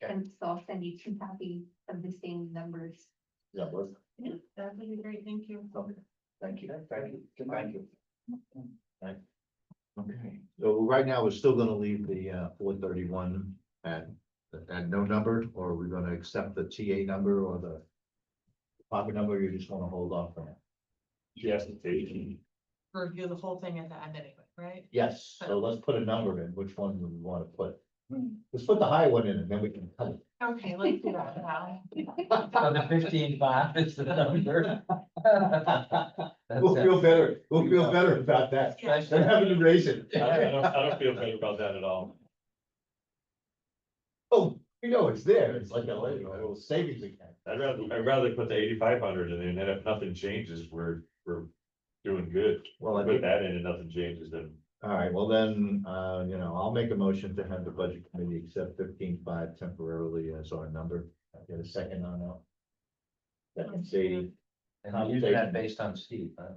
Okay. And so I'll send you 2 copies of the same numbers. Yeah, work. Yeah, that would be great, thank you. Okay, thank you, thank you, Good night. thank you. Right. Okay, so right now, we're still gonna leave the 431 at no number, or are we gonna accept the TA number or the department number, you just wanna hold off on it? Yes, it's 18. Review the whole thing at the end anyway, right? Yes, so let's put a number in, which one do we wanna put? Let's put the high one in and then we can cut it. Okay, let's do that now. So the 15,500 is the number. We'll feel better about that, than having to raise it. I don't feel better about that at all. Oh, you know, it's there, it's like a little savings account. I'd rather put the 8,500 in, and then if nothing changes, we're doing good. Well, I Put think, that in and nothing changes, then all right, well then, I'll make a motion to have the budget committee accept 15.5 temporarily as our number. I get a second on that. Second, Sadie. And use that based on Steve, huh?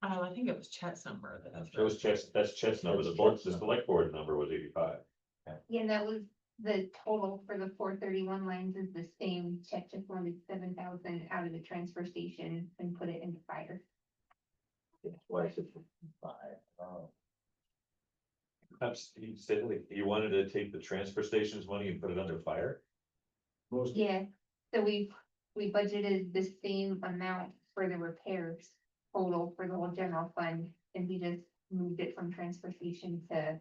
I think it was Chet's number that. that was Chet's number, the select board number was 85. Yeah, that was the total for the 431 lines is the same. Chet just wanted 7,000 out of the transfer station and put it into fire. Twice it's five. He said, like, he wanted to take the transfer station's money and put it under fire? Most, Yeah, so we budgeted the same amount for the repairs total for the whole general fund, and we just moved it from transfer station to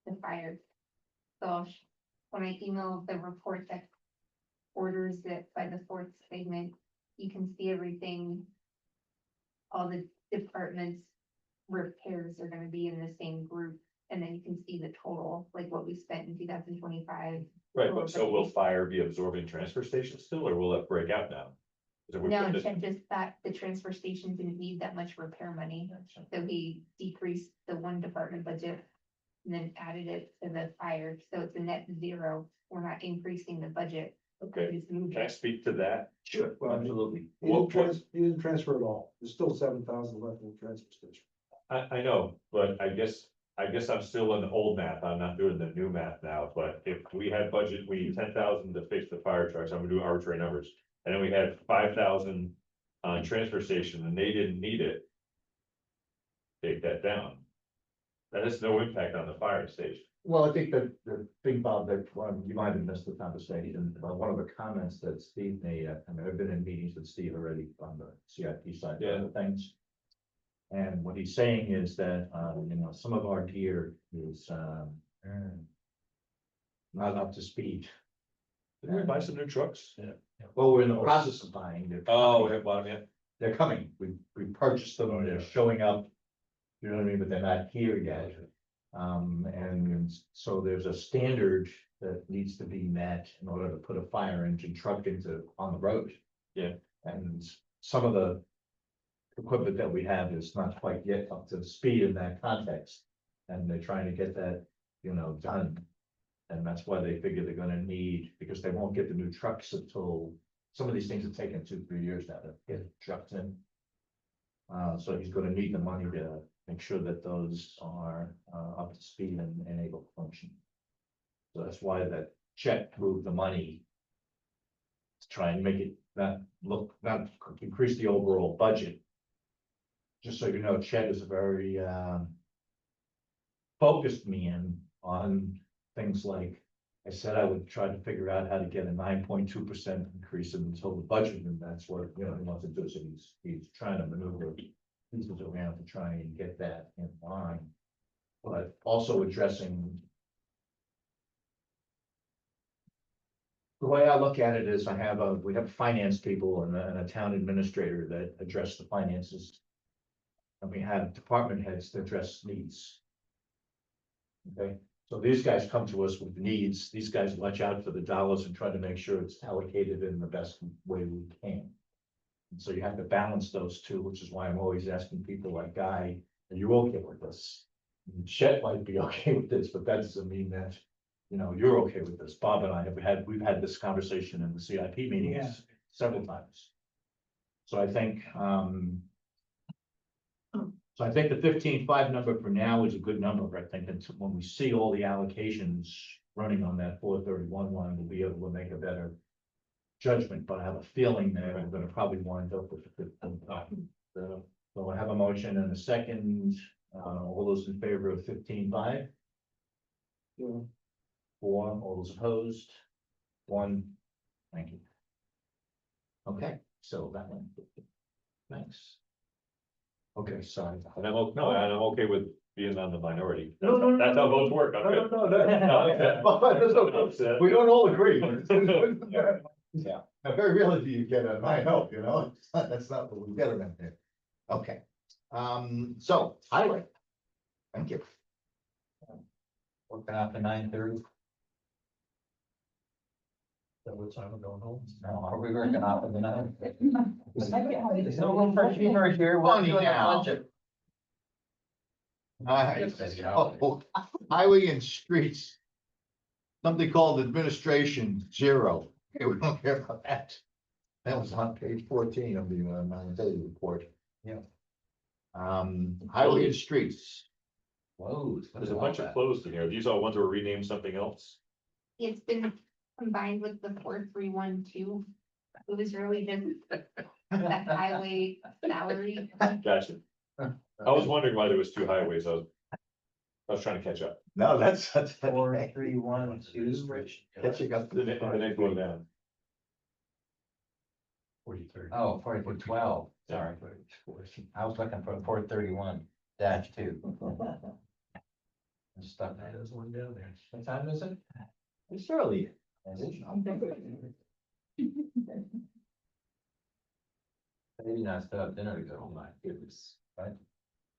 the fire. So when I email the report that orders it by the fourth segment, you can see everything. All the departments' repairs are gonna be in the same group, and then you can see the total, like what we spent in 2025. Right, but so will fire be absorbing transfer stations still, or will it break out now? So we're No, putting it- Chet just thought the transfer station didn't need that much repair money, so he decreased the one department budget. And then added it to the fire, so it's a net zero, we're not increasing the budget. Okay, We just moved can I it. speak to that? Sure, absolutely. he didn't transfer it all, there's still 7,000 left in the transfer station. I know, but I guess I'm still in the old math, I'm not doing the new math now, but if we had budget, we need 10,000 to fix the fire trucks, I'm gonna do arbitrary numbers. And then we had 5,000 on transfer station and they didn't need it. Take that down. That has no impact on the fire station. Well, I think that the thing, Bob, that you might have missed the conversation, one of the comments that Steve made, I mean, I've been in meetings with Steve already on the CIP side Yeah. of things. And what he's saying is that, some of our gear is, not up to speed. Didn't we buy some new trucks? Well, we're in the process of buying. Oh, we have bottom yet? They're coming. We purchased them, Oh, they're yeah. showing up. You know what I mean, but they're not here yet. And so there's a standard that needs to be met in order to put a fire engine truck on the road. Yeah. And some of the equipment that we have is not quite yet up to speed in that context. And they're trying to get that, done. And that's why they figure they're gonna need, because they won't get the new trucks until, some of these things have taken 2-3 years now to get trucks in. So he's gonna need the money to make sure that those are up to speed and able to function. So that's why that check moved the money. To try and make it not increase the overall budget. Just so you know, Chet is a very focused man on things like, I said I would try to figure out how to get a 9.2% increase in the total budget, and that's what, he wants to do, so he's trying to maneuver pieces around to try and get that in line. But also addressing. The way I look at it is we have finance people and a town administrator that address the finances. And we have department heads that address needs. Okay, so these guys come to us with needs, these guys watch out for the dollars and try to make sure it's allocated in the best way we can. And so you have to balance those two, which is why I'm always asking people like, Guy, are you okay with this? And Chet might be okay with this, but that doesn't mean that, you're okay with this. Bob and I we've had this conversation in the CIP meetings Yeah. several times. So I think, the 15.5 number for now is a good number. I think until when we see all the allocations running on that 431 line, we'll be able to make a better judgment, but I have a feeling that we're gonna probably wind up with the 15.5. So I have a motion and a second, all those in favor of 15.5? Yeah. 4, all those opposed? 1, thank you. Okay, so that one, thanks. Okay, sorry. And I'm okay with being on the minority. No, no, no, That's how no, votes work. I'm good. No, we don't all agree. Yeah, now very rarely do you get a 9-0, that's not what we get around here. Okay, so highway. Thank you. Working out to 9:30. That what time we're going home? No, are we working out for the night? There's no room for humor here. We're Funny doing a now. budget. Alright, so, highway and streets. Something called administration 0. Okay, we don't care about that. That was on page 14 of the daily report. Yeah. Highway and streets. Closed. Look There's at a all bunch of that. closed in here. These all ones that were renamed something else. It's been combined with the 4312. It was really just that highway salary. Gotcha. I was wondering why there was two highways. I was trying to catch up. No, that's. 4, 3, 1, 2. Catching up. The next one down. 43. Oh, 4412, sorry. I was looking for 431-2. I'm stuck there. There's one down there. What time is it? It's early. Maybe not still have dinner to go. Oh my goodness. Right?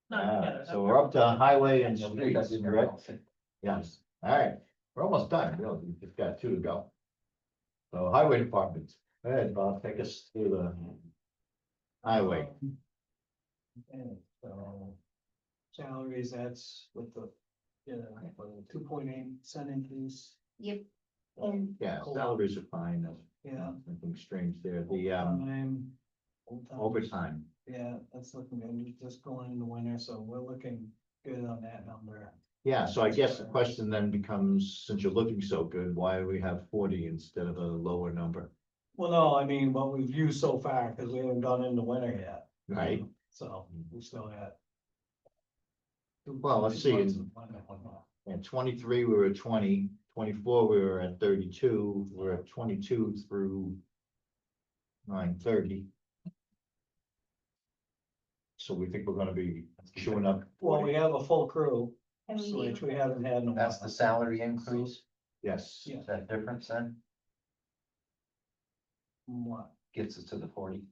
Not together, So we're up to highway and Yeah, streets, that's correct? Yes, all right, we're almost done, really, we've just got 2 to go. So highway department, go ahead, Bob, take us through the highway. Okay, so salaries, that's with the, yeah, 2.8% increase, Yep. And Yeah, salaries are fine, that's yeah. nothing strange there, the Overtime, overtime. yeah, that's looking good, just going into winter, so we're looking good on that number. Yeah, so I guess the question then becomes, since you're looking so good, why do we have 40 instead of a lower number, Well, no, I mean, what we've used so far, because we haven't gone into winter yet. right? So we still got. Well, let's see, In 23, we were at 20, 24, we were at 32, we're at 22 through 9:30. So we think we're gonna be showing up. Well, we have a full crew, and we which need, we haven't had in a while. That's the salary increase? Yes, Yeah. Is that difference then? What? Gets us to the 40.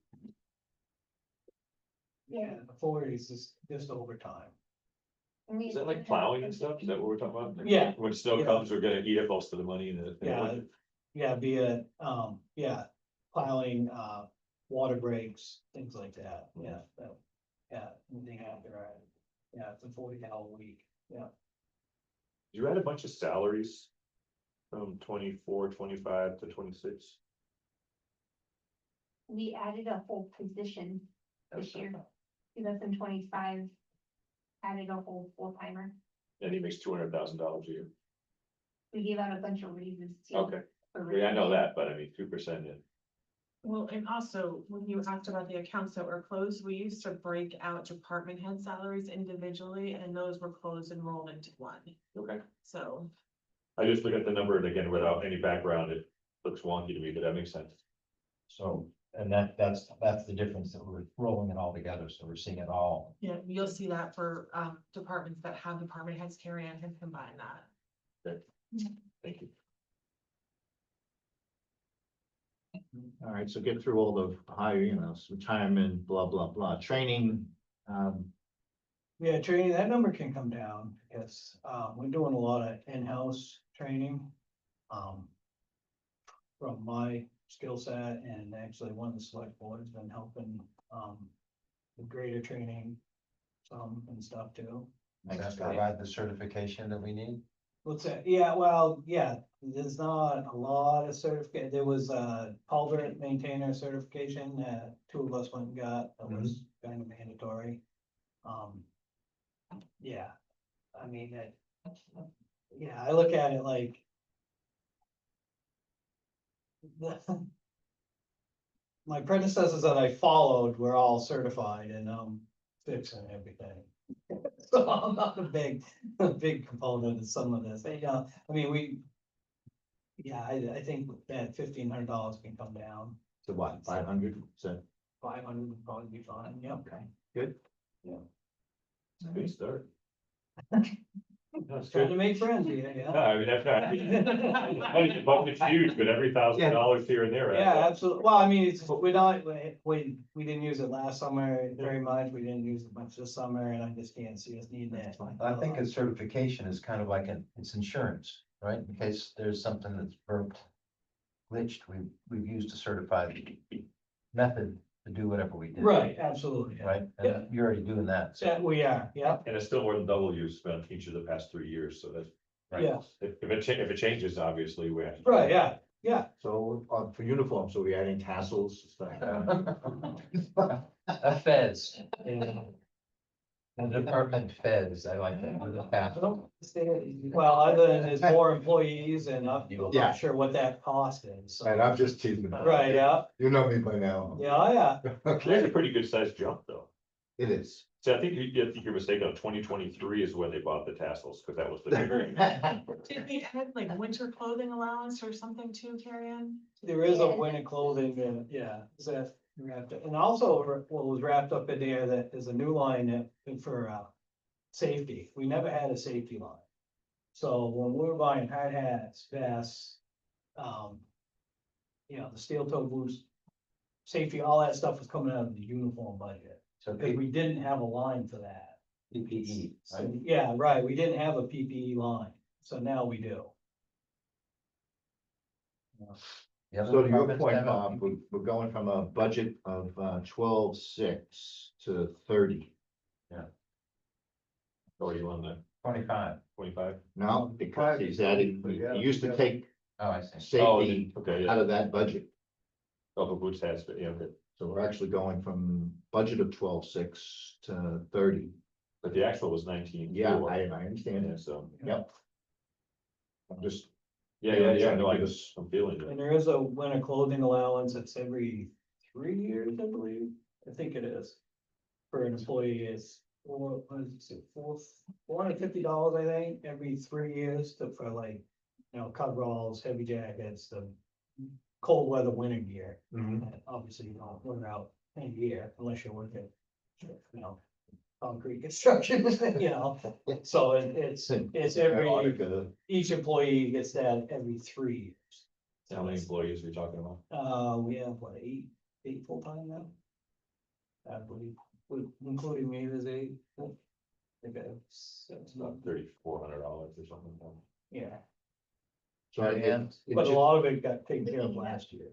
Yeah, the 40s is just overtime. and we. Is that like plowing and stuff? Is that what we're talking about? Yeah. When snow Yeah. comes, we're gonna eat up most of the money and. Yeah, be it, yeah, plowing, water breaks, things like that, yeah, anything after that. Yeah, it's a 40-hour week, yeah. You add a bunch of salaries from 24, 25 to 26. We added a whole position this year, 2025. Added a whole full timer. And he makes $200,000 a year. We gave out a bunch of raises too. Okay, for yeah, I know raises. that, but I mean, 2%, yeah. Well, and also, when you asked about the accounts that were closed, we used to break out department head salaries individually, and those were closed and rolled into one, Okay. so. I just look at the number and again, without any background, it looks wonky to me, but that makes sense. So, and that's the difference that we're rolling it all together, so we're seeing it all. Yeah, you'll see that for departments that have department heads, Carrie Ann has combined that. Thank you. all right, so get through all the higher, retirement, blah, blah, blah, training. Yeah, training, that number can come down, because, we're doing a lot of in-house training. From my skill set, and actually one of the select boards been helping, with greater training. Some and stuff too. Does Thanks, that Scott. provide the certification that we need? What's that? Yeah, well, yeah, there's not a lot of certificate. There was a culvert maintainer certification that 2 of us went and got, that was kind of mandatory. Yeah, I mean, yeah, I look at it like. My predecessors that I followed were all certified and fixing everything. So I'm not a big component of some of this, I mean, yeah, I think that $1,500 can come down, So what, 500, so, 500 would probably be fine, yep. okay, good. Good start. That's Trying good. to make friends, yeah, No, yeah. I mean, that's not, I mean, the budget's huge, but every $1,000 here and there. adds Yeah, up. absolutely, well, I mean, it's, we're not, we didn't use it last summer very much, we didn't use it much this summer, and I just can't see us needing that. I think a certification is kind of like it's insurance, right? In case there's something that's broke, glitched, we've used a certified method to do whatever we did. Right, absolutely, yeah. Right? Yeah. And you're already doing that. So, Yeah, we are, yeah, And it's still more than double you've spent each of the past 3 years, so that's. right. yeah, If it changes, obviously, we have. to- right, yeah, yeah. So, for uniforms, so we adding tassels, stuff. A fez. The department feds, I like that. with the path. Well, other than there's more employees and I'm Yeah. not sure what that cost is. so- And I'm just teasing. Right, yeah, You know me by now. yeah. That's a Okay, pretty good sized jump, though. it is. So I think you're mistaken, on 2023 is when they bought the tassels, because that was the bigger. Did we have like winter clothing allowance or something too, Carrie Ann? There is a Yeah. winter clothing, is that wrapped up, and also what was wrapped up in there that is a new line for, safety. We never had a safety line. So when we were buying hard hats, vests, the steel toe boots, safety, all that stuff was coming out of the uniform budget, So because we didn't have a line for that. PPE, So, right? yeah, right, we didn't have a PPE line, so now we do. The other So to your departments point, have a- Bob, we're going from a budget of 12,600 to 30. Or you on the 25. 25? No, because he's adding, he used to take Oh, I see. safety Okay, out yeah, of that budget. oh, the boots has, but yeah, okay. So we're actually going from budget of 12,600 to 30. But the actual was 19. Yeah, I understand Yeah, this. so, Yep. I'm just, yeah, no, I'm feeling And it. there is a winter clothing allowance, it's every 3 years, I believe, I think it is. For an employee is, $450, I think, every 3 years for like, coveralls, heavy jackets, the cold weather winter gear. Mhm. And obviously, you don't wear out in a year unless you're working, concrete construction, so it's every, each employee gets that every 3 years. How many employees are we talking about? We have what, eight full-time now? I believe, including me, there's eight. I think I have It's seven. about $3,400 or something. Yeah, so I, And- but a lot of it got taken care of last year.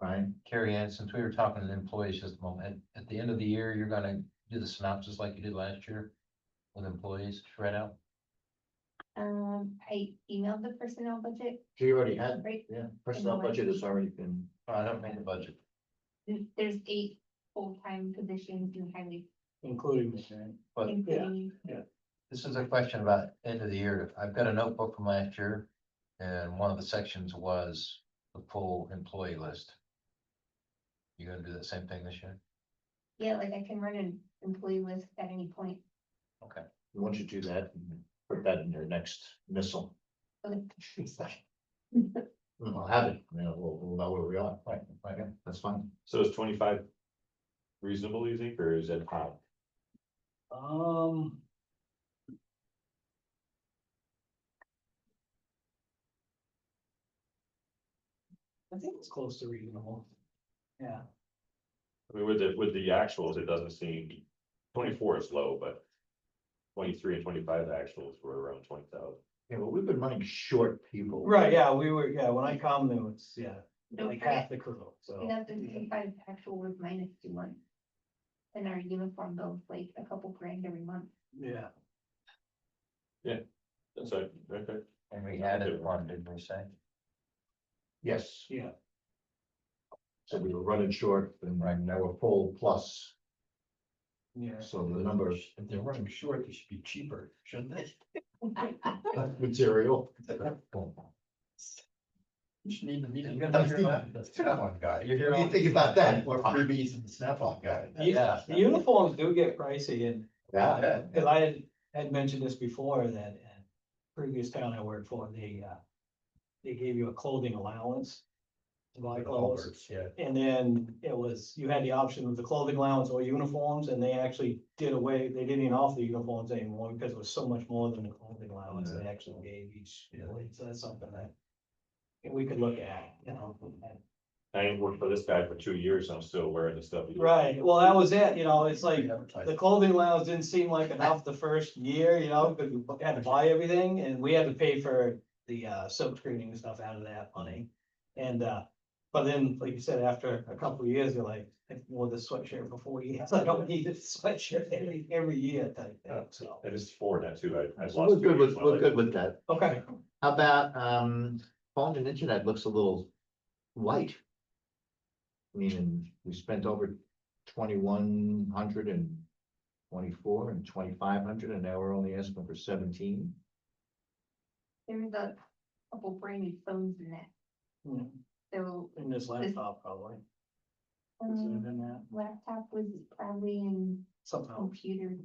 Right, Carrie Ann, since we were talking to employees just a moment, at the end of the year, you're gonna do the synopsis like you did last year with employees, shred out? I emailed the personnel budget, so you already had, right? yeah, personnel budget has already been, Oh, I don't mean the budget. There's 8 full-time positions in highway, Including me, right? But including, this is a question about end of the year. I've got a notebook from last year. And one of the sections was the full employee list. You gonna do the same thing this year? yeah, like I can run an employee list at any point. Okay. once you do that, put that in your next missile. Okay. We'll have it, we'll know where we are, Right, right. that's fine. So is 25 reasonable, you think, or is that high? I think it's close to reasonable. Yeah, I mean, with the actuals, it doesn't seem, 24 is low, but 23 and 25 actuals were around 20,000. Yeah, but we've been running short people. right, yeah, when I come there, it's, Don't like forget, half the crew, so. 2025 actual was minus 2 months. And our uniform bill's like a couple grand every month. Yeah, That's right, okay. And we added one, didn't we say? Yes, yeah. so we were running short and now we're full plus, Yeah. so the numbers, If they're running short, they should be cheaper, shouldn't they? material. You should need to be the Snap-on guy. What do you think about that? Or freebies and the Snap-on guy. Yeah, the uniforms do get pricey and, Yeah, cause I had mentioned this before that previous town I worked for, they gave you a clothing allowance to buy clothes. Allbirds, yeah. And then you had the option of the clothing allowance or uniforms, and they actually they didn't even offer the uniforms anymore because it was so much more than the clothing allowance they actually gave each. So that's something that we could look at, I ain't worked for this guy for 2 years, I'm still wearing the stuff. Right, well, that was it, it's like, Advertise. the clothing allowance didn't seem like enough the first year, because we had to buy everything, and we had to pay for the silk screening and stuff out of that money. And, but then, like you said, after a couple of years, you're like, I've worn this sweatshirt for 4 years, I don't need this sweatshirt every year type thing, so. And it's 4 now too, I so lost. we're good 2 with, years of my we're life. good with that. Okay, How about, phone and internet looks a little light. Meaning we spent over 2,100 and 24 and 2,500, and now we're only asking for 17. There's a couple brand new phones in that, Hmm, so, In this laptop, probably, um, laptop was probably in somehow. computer.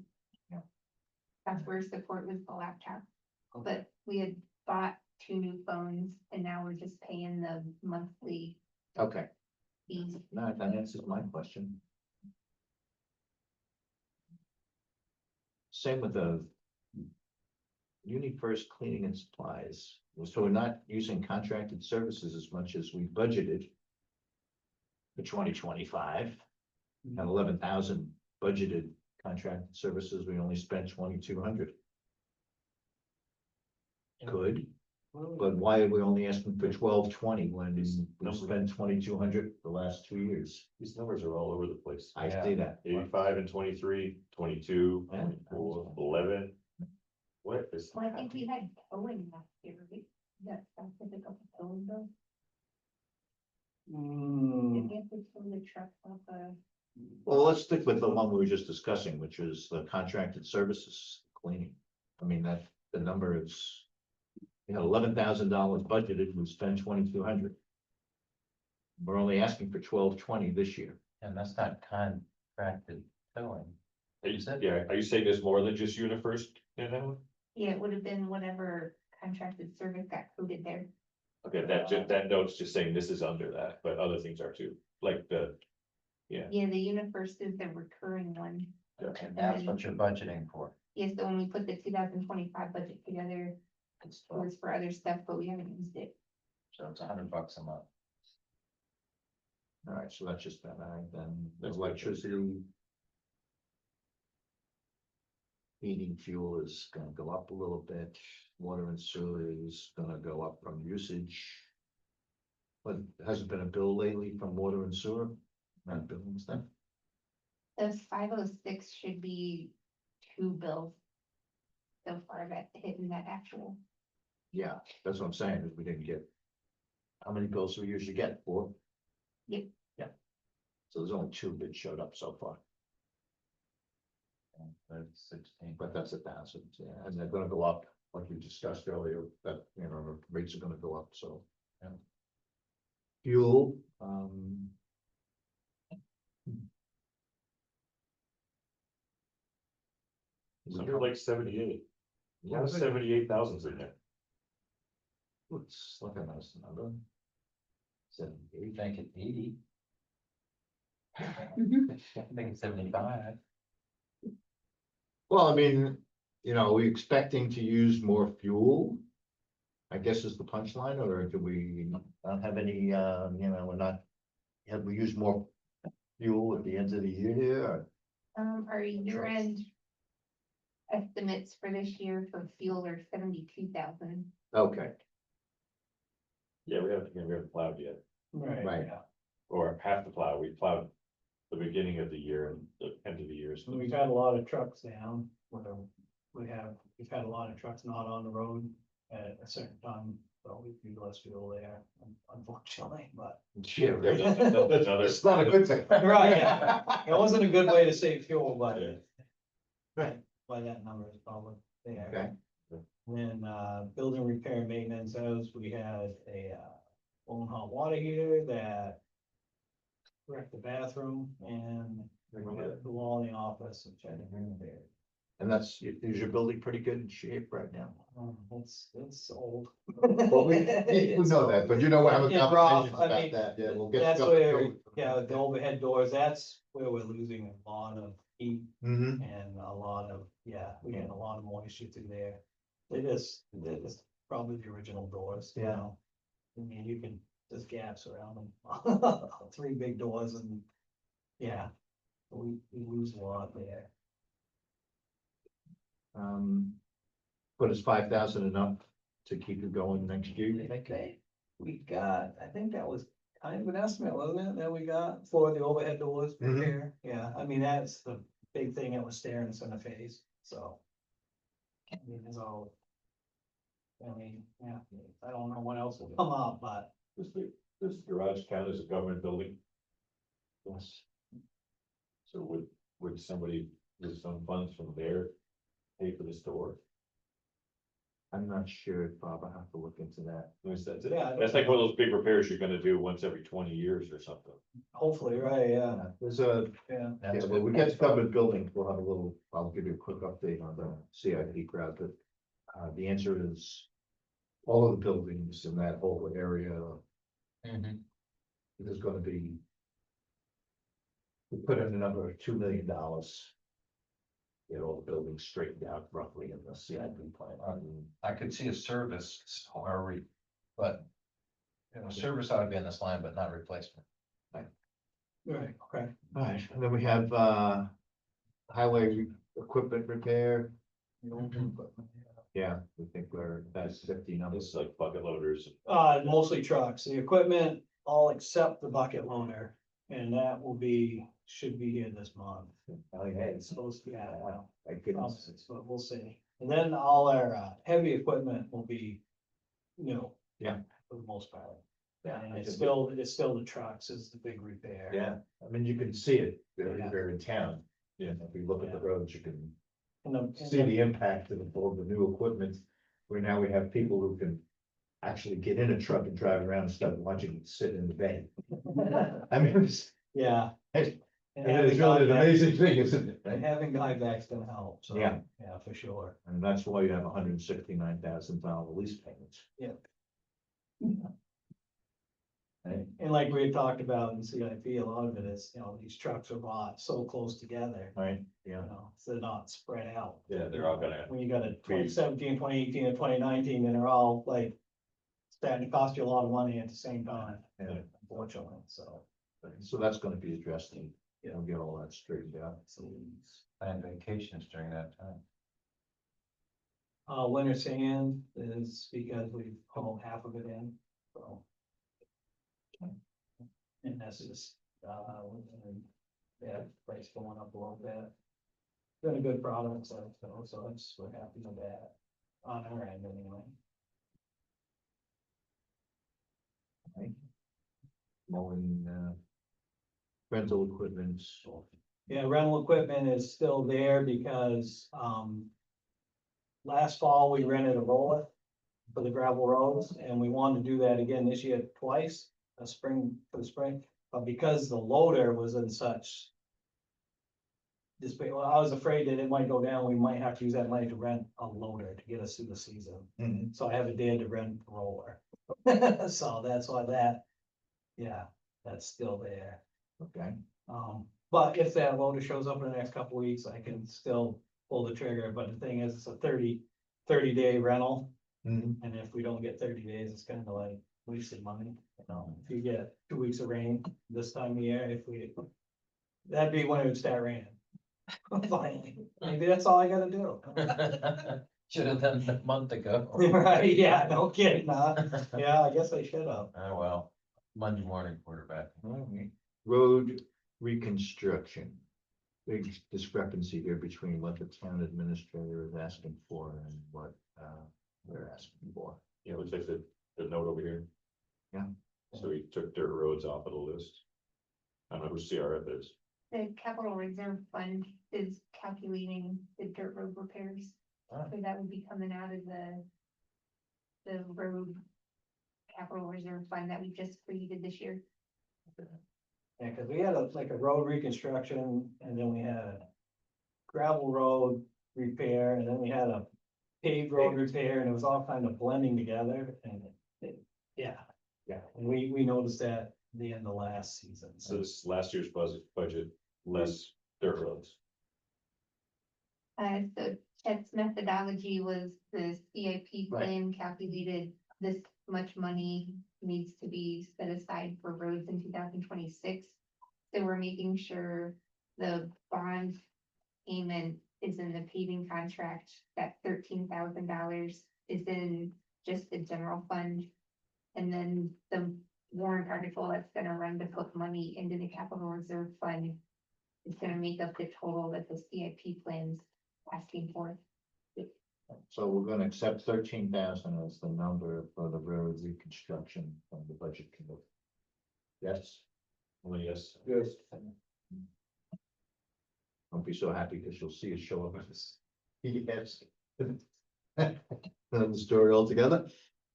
That's where support was the laptop, Okay. but we had bought 2 new phones and now we're just paying the monthly Okay, fees. no, that answers my question. Same with the UniFirst cleaning and supplies. So we're not using contracted services as much as we budgeted for 2025. At 11,000 budgeted contracted services, we only spent 2,200. Good, but why are we only asking for 1,220 when we spent 2,200 the last 2 years? These numbers are all over the place. I see that. 85 and 23, 22, Yeah. 24, 11. What is? Well, I think we had towing last year, right? That's specific of the towing bill. Hmm, Did we have to tow the truck off Well, let's stick with the one we were just discussing, which is the contracted services cleaning. I mean, that, the number is. You know, $11,000 budgeted, we spent 2,200. We're only asking for 1,220 this year. And that's not contracted towing. Are you, Is it? yeah, are you saying there's more than just UniFirst in that one? Yeah, it would have been whatever contracted service got coded there. Okay, that note's just saying this is under that, but other things are too, like the, Yeah, the UniFirst is the recurring one. And that's what you're budgeting for. Yes, so when we put the 2025 budget together, it was for other stuff, but we haven't used it. So it's $100 a month. All right, so that's just that, all right, then the That's good. electricity. Heating fuel is gonna go up a little bit, water and sewer is gonna go up from usage. But hasn't been a bill lately from water and sewer, not billing stuff. Those 506 should be 2 bills. So far that hitting that actual, Yeah, that's what I'm saying, is we didn't get. How many bills do we usually get? 4? Yep. Yeah. So there's only 2 that showed up so far, And that's 16. but that's 1,000, yeah, and they're gonna go up, like we discussed earlier, that, you know, rates are gonna go up, so. Yeah. Fuel, it's under like 78. Yeah, Yeah, 78,000's in there. Let's look at this number. You 78. think it's 80? I think it's 75. Well, I mean, you know, are we expecting to use more fuel? I guess is the punchline, or do we not have any, you know, we're not, have we used more fuel at the end of the year here? Or- our year-end estimates for this year for fuel are 72,000. Okay, Yeah, we haven't plowed yet, right. or half the plow, we plowed the beginning of the year and the end of the year. And we've had a lot of trucks down, where we've had a lot of trucks not on the road at a certain time, so we've used less fuel there, unfortunately, but. Yeah, That's another- it's not a good thing. Right, yeah. It wasn't a good way to save fuel, but Yeah. by that number is probably there. Okay, Then, building repair and maintenance, as we had a, blown hot water heater that wrecked the bathroom and the wall in the office, which I didn't repair. and that's, is your building pretty good in shape right now? It's old. Well, we know that, but you know, we're having It's rough. conversations I about mean, that, yeah, we'll get. That's stuff where, straight. yeah, the overhead doors, that's where we're losing a lot of heat Mhm. and a lot of, we get a lot of moisture through there. They're just probably the original doors, you Yeah. know? I mean, you can, there's gaps around them, 3 big doors and, yeah, we lose a lot there. But is 5,000 enough to keep it going next year, you think? We got, I think that was kind of an estimate, wasn't it, that we got for the overhead doors Mhm. repair? Yeah, I mean, that's the big thing that was staring us in the face, so. I mean, there's all. I mean, yeah, I don't know what else will come up, but Does the garage count as a government building? Yes. So would somebody There's some funds from there, pay for the store. I'm not sure, Bob, I have to look into that. Yeah. That's like one of those big repairs you're gonna do once every 20 years or something. Hopefully, right, yeah, There's a, yeah. yeah, That's when we good. get to government buildings, we'll have a little, I'll give you a quick update on the CIP crowd, but the answer is all of the buildings in that whole area, Mhm. there's gonna be we put in a number of $2 million. Get all the buildings straightened out roughly in the CIP plan. I could see a service or but. You know, service ought to be on this line, but not replacement. Right, okay. All right, and then we have highway equipment repair. Yeah, we think that's 50 numbers. It's like bucket loaders. Mostly trucks, the equipment, all except the bucket loader, and that will be, should be here this month. Oh, yeah, It's supposed to, yeah, well, thank goodness. promises, but we'll see. And then all our heavy equipment will be new. Yeah. For the most part. Yeah, And it's still the trucks is the big repair. Yeah, I mean, you can see it, Yeah. they're in town. Yeah, if you look at the roads, you can And see the impact of all the new equipment. Where now we have people who can actually get in a truck and drive around instead of watching it sit in the bay. I mean, Yeah. It's- And it's having really an Guy back- amazing thing, isn't it? and having Guy back's gonna help, so. Yeah. Yeah, for sure. And that's why you have $169,000 lease payments. Yeah. Right? And like we had talked about in CIP, a lot of it is, you know, these trucks are bought so close together, Right, you yeah. know, so they're not spread out. Yeah, they're all gonna. When you got a 2017, 2018, and 2019, and they're all like starting to cost you a lot of money at the same time, Yeah. unfortunately, so. So that's gonna be addressed and, Yeah. we'll get all that straightened out. Plan vacations during that time. Winter sand is because we've hauled half of it in, so. And that's just, yeah, price going up a little bit. Been a good product, so it's, we're happy with that, on our end anyway. Mowing, rental equipment. Yeah, rental equipment is still there because, last fall we rented a roller for the gravel roads, and we wanted to do that again this year twice, for the spring, but because the loader was in such well, I was afraid that it might go down, we might have to use that money to rent a loader to get us through the season, Mhm. so I haven't dared to rent a roller. So that's why yeah, that's still there. Okay, But if that loader shows up in the next couple weeks, I can still pull the trigger, but the thing is, it's a 30-day rental. Mhm. And if we don't get 30 days, it's kind of like wasted money, you know, if you get 2 weeks of rain this time of year, that'd be when it would start raining. Finally, maybe that's all I gotta do. Should have done it a month ago. Right, yeah, no kidding, huh? Yeah, I guess I should have. Oh, well, Monday morning quarterback. road reconstruction. Big discrepancy here between what the town administrator is asking for and what, we're asking for. Yeah, looks like the note over here. Yeah. So we took dirt roads off of the list. I don't know who CRF is. The capital reserve fund is calculating the dirt road repairs. Ah. So that would be coming out of the road capital reserve fund that we just created this year. Yeah, cause we had a road reconstruction, and then we had a gravel road repair, and then we had a paved road repair, and it was all kind of blending together, and yeah. Yeah. And we noticed that the end of last season, So this is last year's budget, less dirt roads. So Chet's methodology was the CIP Right. plan calculated this much money needs to be set aside for roads in 2026. So we're making sure the bond payment is in the paving contract, that $13,000 is in just the general fund. And then the warrant article that's gonna run to put money into the capital reserve fund is gonna make up the total that the CIP plan's asking for. So we're gonna accept 13,000 as the number for the road reconstruction from the budget committee. Yes, Well, yes, Yes, from won't be so happy because she'll see us show up as yes. The story altogether.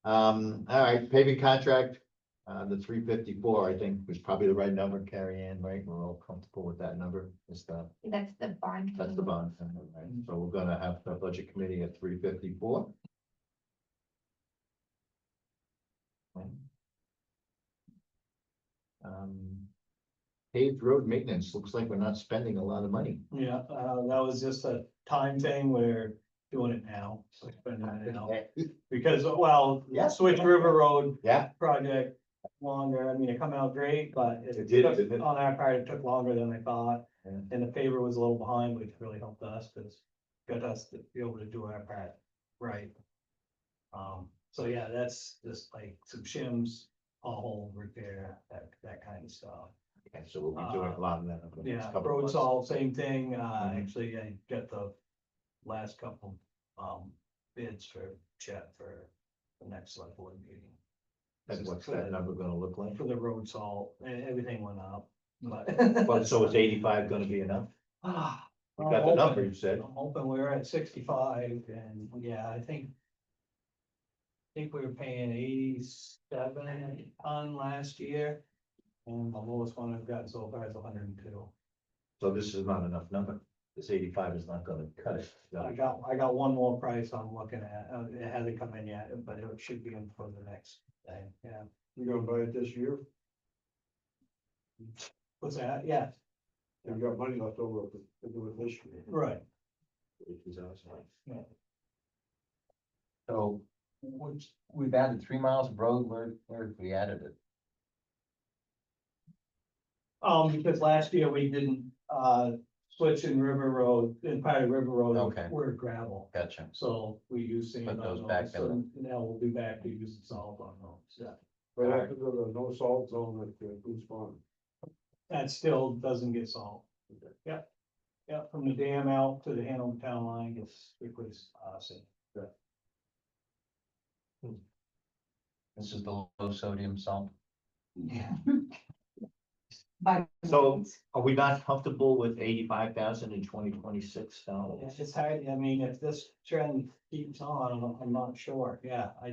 All right, paving contract, the 354, I think was probably the right number, Carrie Ann, right? We're all comfortable with that number. That's That's the bond. the bond, number, right? So we're gonna have the budget committee at 354. Paved road maintenance, looks like we're not spending a lot of money. Yeah, that was just a time thing, we're doing it now, so spending it now. Because, well, Yeah. Switch River Road Yeah, project longer, I mean, it come out great, but It it did, took, didn't it? on our part, it took longer than I thought. Yeah. And the paver was a little behind, which really helped us, cause got us to be able to do our part right. So yeah, that's just like some shims, pothole repair, that kind of stuff. okay, so we'll be doing a lot of that. over the next Yeah, couple of road months. salt, same thing, Mhm. actually, I got the last couple, bids for Chet for the next select board meeting. And what's that number gonna look like? For the road salt, everything went up, but. Well, so is 85 gonna be enough? Ah, You I'm got the number, hoping- you said. I'm hoping we're at 65 and yeah, I think we were paying 87 a ton last year. And the lowest one I've gotten so far is 102. So this is not enough number. This 85 is not gonna cut it. I got one more price I'm looking at. It hasn't come in yet, but it should be in for the next thing. Yeah. You gonna buy it this year? What's that? Yeah, You've got money left over to do it this year. right. So we've added 3 miles of road, where have we added it? Because last year we didn't, switch in River Road, in part of River Road. Okay. We're gravel. Gotcha. So we use sand Put on those those, back in so now we'll be back to using salt on those, yeah. Right after the no salt zone at Goose Pond. That still doesn't get salt. Yep. Yep, from the dam out to the Hanover town line gets strictly, sand. This is the low sodium salt. Yeah. So are we not comfortable with 85,000 in 2026 now? It's hard, I mean, if this trend keeps on, I'm not sure, yeah, I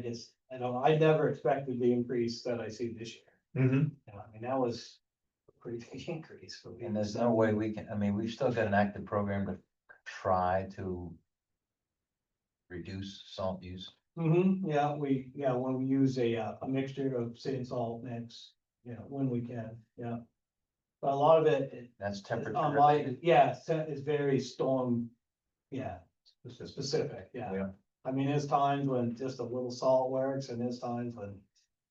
don't, I never expected the increase that I see this year. Mm-hmm. You know, I mean, that was a pretty big increase for me. And there's no way we can, I mean, we've still got an active program to try to reduce salt use. Yeah, when we use a mixture of sand salt mix, you know, when we can, yeah. But a lot of it, That's temperature on my, related. yeah, it's very storm, yeah, specific, yeah. Yeah. I mean, there's times when just a little salt works and there's times when,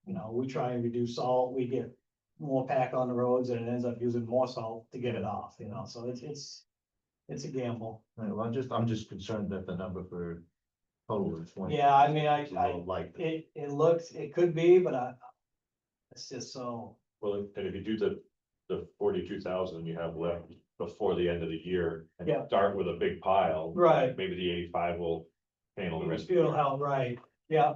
you know, we try and reduce salt, we get more pack on the roads and it ends up using more salt to get it off, you know, so it's a gamble. Well, I'm just concerned that the number for total is 20. Yeah, I mean, It's a little light. it looks, it could be, but it's just so, Well, and if you do the 42,000 you have left before the end of the year. And Yeah. start with a big pile. right. Maybe the 85 will handle the rest. of the Feel year. how, right, yeah,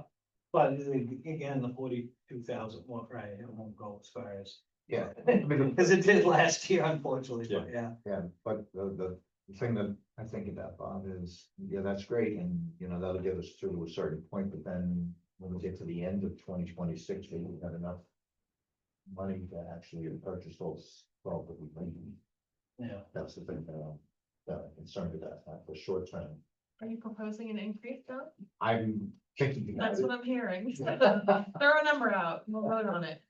but again, the 42,000, won't right, it won't go as far as. Yeah. Because it did last year, unfortunately, but yeah, Yeah, but the thing that I think about, Bob, is, yeah, that's great, and, you know, that'll get us through to a certain point, but then when we get to the end of 2026, we won't have enough money to actually purchase those salt that we need. yeah. That's the thing that I'm concerned about, for short term. Are you proposing an increase though? I'm thinking about That's it. what I'm hearing. Throw a number out, we'll vote on it.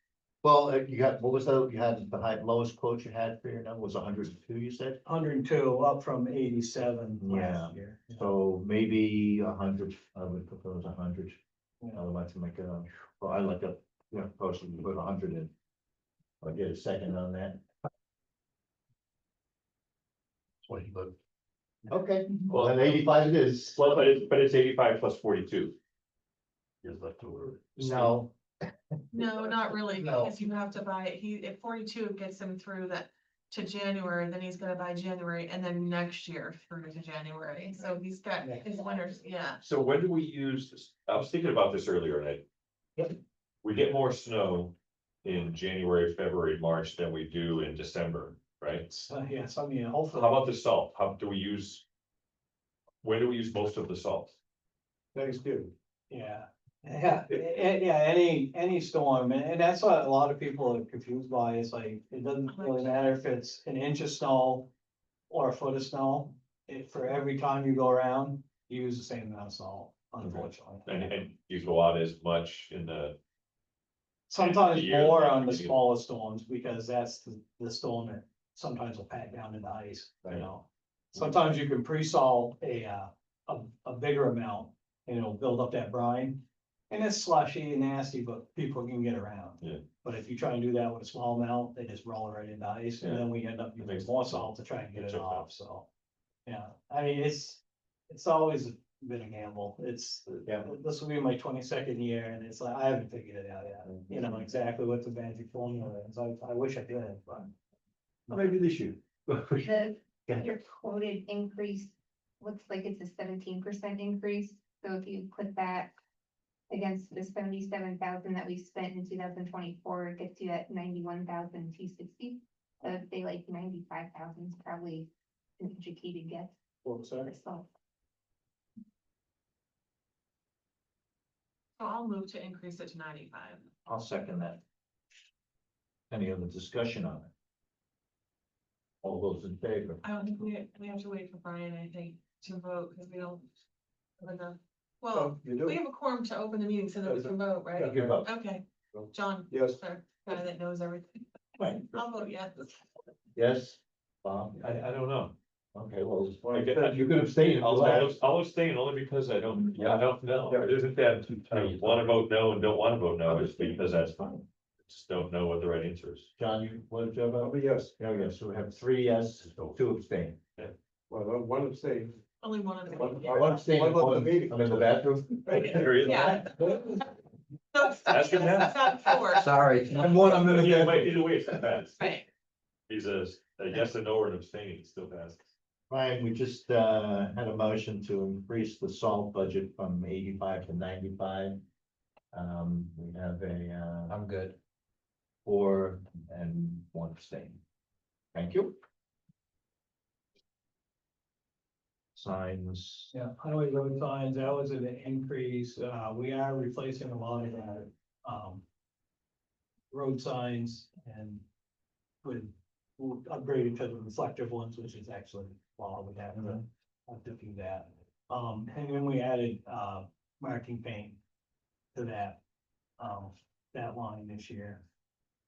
Well, you got, what was that, you had the lowest quote you had for your number was 102, you said? 102, up from 87 Yeah. last year. So maybe 100, I would propose 100. Yeah. I would like to make a, well, I like a, you know, person to put 100 in. I'll get a second on that. That's what he looked. Okay, well, then 85 it is. Well, but it's 85 plus 42. Years left over. No, No, not really, No. because you have to buy it, at 42 gets him through that to January, then he's gonna buy January, and then next year through to January, so he's got his winters, yeah. So when do we use this? I was thinking about this earlier, Nate. Yep. We get more snow in January, February, March than we do in December. right? So, yes, I mean, hopefully. How about the salt? How do we use? Where do we use most of the salt? Thanksgiving. Yeah, yeah, any storm, and that's what a lot of people are confused by, it's like, it doesn't really matter if it's an inch of snow. Or a foot of snow, for every time you go around, you use the same amount of salt, unfortunately. And you go out as much in the, Sometimes year, more like, on the you- smaller storms, because that's the storm that sometimes will pack down into ice, you Right. know. Sometimes you can pre-salt a bigger amount, and it'll build up that brine. And it's slushy and nasty, but people can get around. Yeah. But if you try and do that with a small amount, they just roll it right into ice, and Yeah. then we end up using Makes more sense. salt to try and get it Check that. off, so. Yeah, I mean, it's always been a gamble, Yeah. this will be my 22nd year, and it's like, I haven't figured it out yet, you know, exactly what the magic formula is, I wish I did, but. Maybe this year. The, Yeah. your quoted increase looks like it's a 17% increase, so if you put that against the 77,000 that we spent in 2024, it gets you at 91,260. So I'd say like 95,000 is probably an educated guess Well, sorry. for salt. So I'll move to increase it to 95. I'll second that. Any other discussion on it? All those in favor? I don't think we have to wait for Brian, I think, to vote, because we don't. have enough. Well, Oh, you we do, have a quorum to open the meeting so that we can vote, right? Give up. Okay, John, yes, our guy that knows everything. Right. I'll vote yes. Yes? Bob? I don't know. Okay, well, I get- you could abstain if you like. I'll abstain only because I don't know. It isn't that I wanna vote no and don't wanna vote no, it's because that's fine. Just don't know what the right answer is. John, you, what did you have? I'll be yes, Oh, yes, so we have 3 yes, 2 abstain. well, one abstain. Only one of them. One abstain, What about the one, meeting? I'm in the bathroom. Yeah. So it's That's good enough. not four, Sorry. I'm in Either way, it's not bad. right? He's a yes and no or an abstaining, it's still passes. Ryan, we just had a motion to increase the salt budget from 85 to 95. We have a I'm good. 4 and 1 abstain. Thank you. Signs. Yeah, highway road signs, that was an increase, we are replacing a lot of that, road signs and with upgraded to the reflective ones, which is actually, well, we have to do that. And then we added, marking paint to that line this year.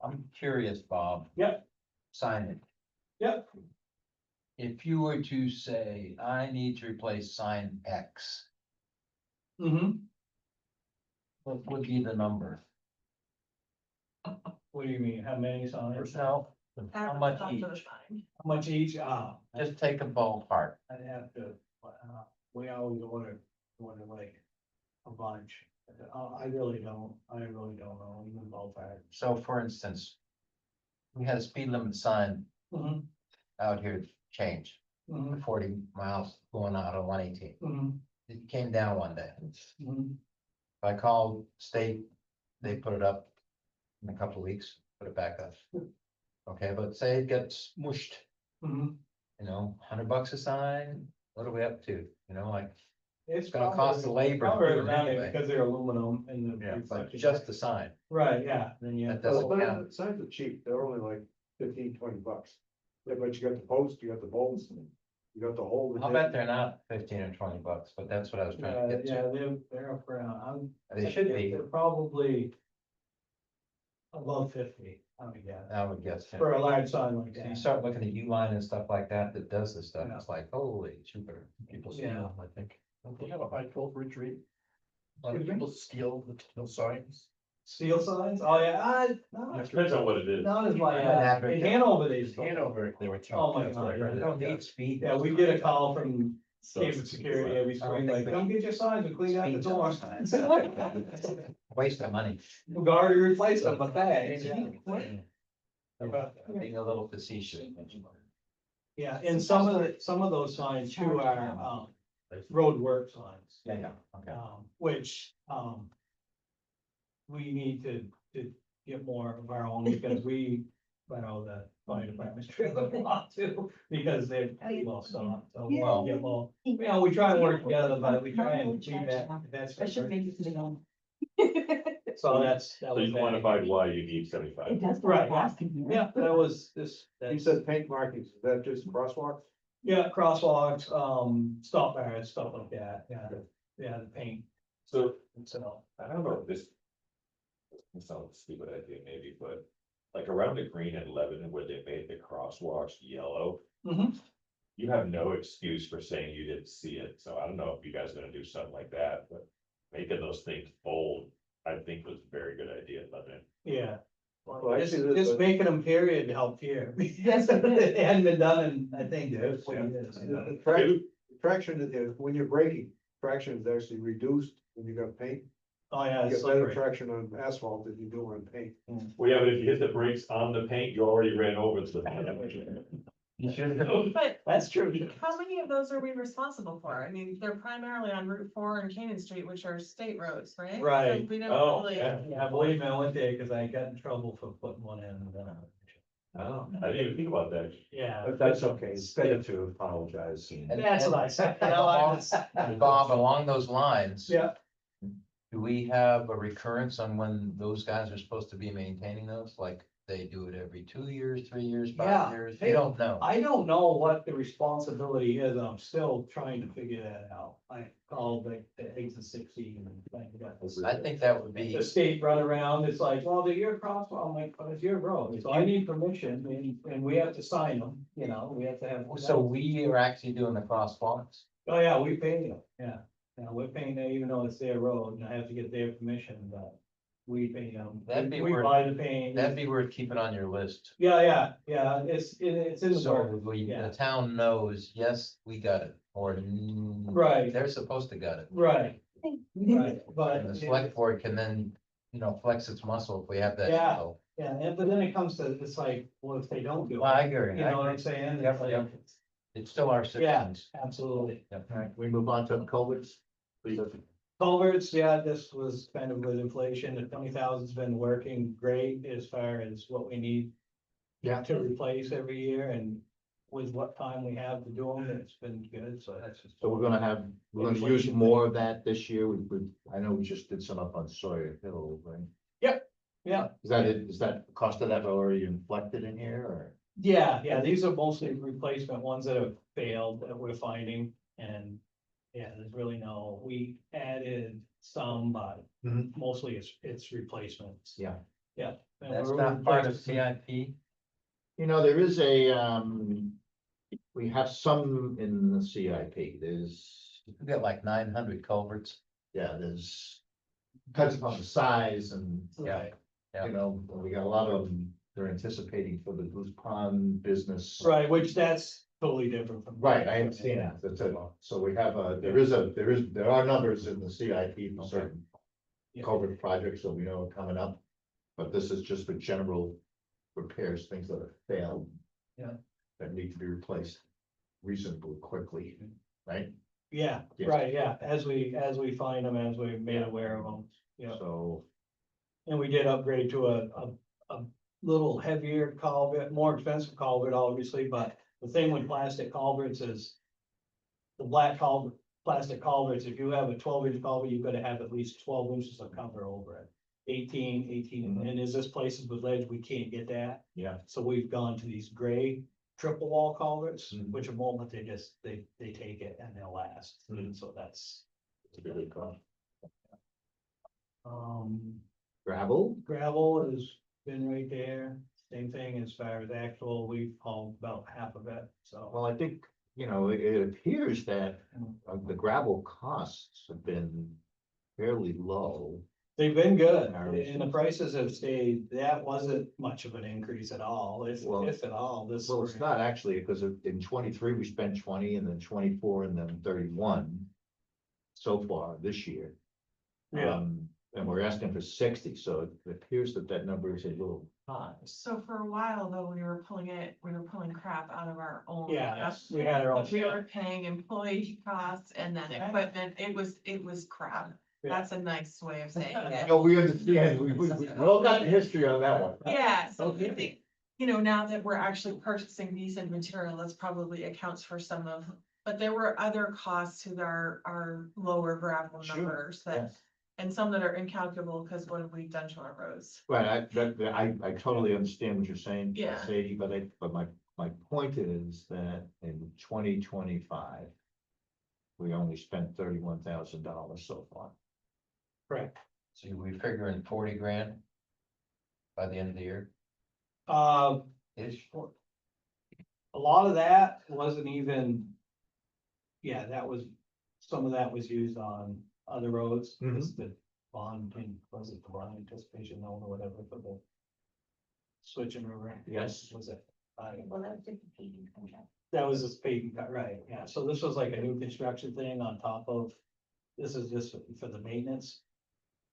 I'm curious, Bob. Yep. Signage. Yep. If you were to say, I need to replace sign X, Mm-hmm. what would be the number? What do you mean, how many signs? No, how much Average each? cost of the sign. How much each? Just take a ballpark. I'd have to, we always order like a bunch. I really don't know, even ballpark. So for instance, we had a speed limit sign Mm-hmm, out here change, mm-hmm, 40 miles going out of 118. mm-hmm, It came down one day. mm-hmm. I called state, they put it up in a couple of weeks, put it back up. Okay, but say it gets mushed, Mm-hmm. you know, $100 a sign, what are we up to? You know, like, It's gonna cost the labor to probably do it around it anyway. because they're aluminum and the. but reflective- just the sign. Right, yeah, then you. That doesn't Well, count. signs are cheap, they're only like 15, 20 bucks. Yeah, but you got the post, you got the bolts, you got the hole. I'll bet they're not 15 or 20 bucks, but that's what I was trying to get Yeah, to. they're up around, They should be, they're probably above 50, I would guess, I would guess. yeah. for a large sign like So you that. start looking at Uline and stuff like that, that does this stuff, it's like, holy Jupiter, people see Yeah. them, I think. Do you have a high twelve retreat? A lot of Excuse me? people steal the steel signs. Steel signs, oh yeah, no, Depends on what it is. not as my, I'm an advocate. in Hanover, they. do. Hanover, they were. Oh my that's what I God, heard. They don't need speed. Yeah, we get a call from So- Cambridge Security every I don't spring, think like, they- come get your signs and clean out the Speed door. signs. Waste of money. We've already replaced them, but thanks. Being a little facetious. Yeah, and some of those signs too are, road work signs. Yeah, okay. Which, we need to get more of our own because we, you know, fire department's trailer a lot too, because they're pretty well stocked, so Yeah. we'll get more. You know, we try and work together, but we try and leave that's. I should make it to the home. So that So was you that. quantified why you need 75. It does. Right, Yeah. Yeah, that was this. You that's- said paint markings, is that just crosswalks? Yeah, crosswalks, stop bars, stuff like that, yeah, the paint, So so. I don't know if this. This sounds a stupid idea maybe, but like around the green at Lebanon where they made the crosswalks yellow. Mhm. You have no excuse for saying you didn't see it, so I don't know if you guys are gonna do something like that, but making those things bold, I think was a very good idea in Lebanon. Yeah. Well, Just, actually, just making them period helped here. Yes, it did. It hadn't been done in, I think, 40 years. The traction is, when you're braking, traction is actually reduced when you got paint. Oh, yeah, You it's get better slippery. traction on asphalt than you do on paint. Well, yeah, but if you hit the brakes on the paint, you already ran over the. You should have. But That's true. how many of those are we responsible for? I mean, they're primarily on Route 4 and Canaan Street, which are state roads, right? So Right. We don't Oh, really. yeah. Yeah, believe me, I went there because I got in trouble for putting one in, Oh, I didn't even think about that. yeah. But that's okay, it's better to apologize. And- That's what I said. You know, I was- And Bob, along those lines. Yeah. Do we have a recurrence on when those guys are supposed to be maintaining those? Like they do it every 2 years, 3 years, Yeah, 5 years? they- You don't know. I don't know what the responsibility is, I'm still trying to figure that out. I called the exit 16 and I think that would be, the state run around, it's like, well, they're your crosswalk, I'm like, but it's your road, so I need permission, and we have to sign them, you know, we have to have. so we are actually doing the crosswalks. Oh, yeah, we pay them, yeah, we're paying them even though it's their road, and I have to get their permission, but we pay them. That'd be We worth- buy the paint. That'd be worth keeping on your list. Yeah, it's in the So work, we, yeah. the town knows, yes, we got it, or Right. they're supposed to got it. Right, right, but. And the select board can then, flex its muscle if we have that. Yeah. info. Yeah, but then it comes to, it's like, well, if they don't do Well, I it, agree. you know what I'm saying? It's Yep, like- yep. It's still our citizens. Absolutely. Yep. Alright, we move on to culverts. Please. Culverts, yeah, this was kind of with inflation, the 20,000's been working great as far as what we need. Yeah. To replace every year, and with what time we have to do them, it's been good, so that's just. So we're gonna use more of that this year. I know we just did some up on Sawyer Hill, right? Yeah, Is that it? Is that the cost of that already inflected in here or? yeah, these are mostly replacement ones that have failed that we're finding, and. Yeah, there's really no, we added some, but Mhm. mostly it's replacements. Yeah. Yeah. And That's we're not part of replacing- CIP. There is we have some in the CIP. There's, We got like 900 culverts. there's. Depends upon the size and, Right, Yeah. we got a lot of them, they're anticipating for the Goose Pond business. right, which that's totally different from. Right, I understand that. That's it. So we have there are numbers in the CIP for certain Yeah. culvert projects that we know are coming up. But this is just for general repairs, things that have failed. Yeah. That need to be replaced reasonably quickly, right? Yeah, Yes. right, yeah, as we find them, as we're made aware of them, yeah. So, And we did upgrade to a little heavier culvert, more expensive culvert, obviously, but the thing with plastic culverts is. The plastic culverts, if you have a 12-inch culvert, you've got to have at least 12 inches of cover over it. 18, and there's this places with ledge, we can't get that. yeah, So we've gone to these gray triple wall culverts, Mhm. which are more, but they take it and they'll last, Mhm. so that's. it's a good call. Gravel Gravel, has been right there, same thing as far as actual, we've hauled about half of it, so. well, I think, it appears that the gravel costs have been fairly low. They've been good, Alright. and the prices have stayed, that wasn't much of an increase at all, Well, if at all, this. Well, it's not actually, because in 23 we spent 20 and then 24 and then 31 so far this year. Yeah. And we're asking for 60, so it appears that number is a little high. So for a while though, we were pulling crap out of our own. Yeah, we had our own. We were paying employee costs and then equipment, it was crap. Yeah. That's a nice way of saying it. No, we understand, we all got the history on that one. Yeah, so Okay. you know, now that we're actually purchasing decent material, that's probably accounts for some of, but there were other costs to our lower gravel Sure, numbers that, Yes. and some that are incalculable, because what have we done to our roads? Right, I totally understand what you're saying, Yeah. Sadie, but my point is that in 2025. We only spent $31,000 so far. Correct. So we figuring 40 grand by the end of the year? Ish. A lot of that wasn't even. Yeah, that was, some of that was used on other roads, it's the bond, was it the bond anticipation loan or whatever for the. Switching over. Yes. Was it? Well, that was just a paving contract. That was a paving cut, right, yeah, so this was like a new construction thing on top of, this is just for the maintenance.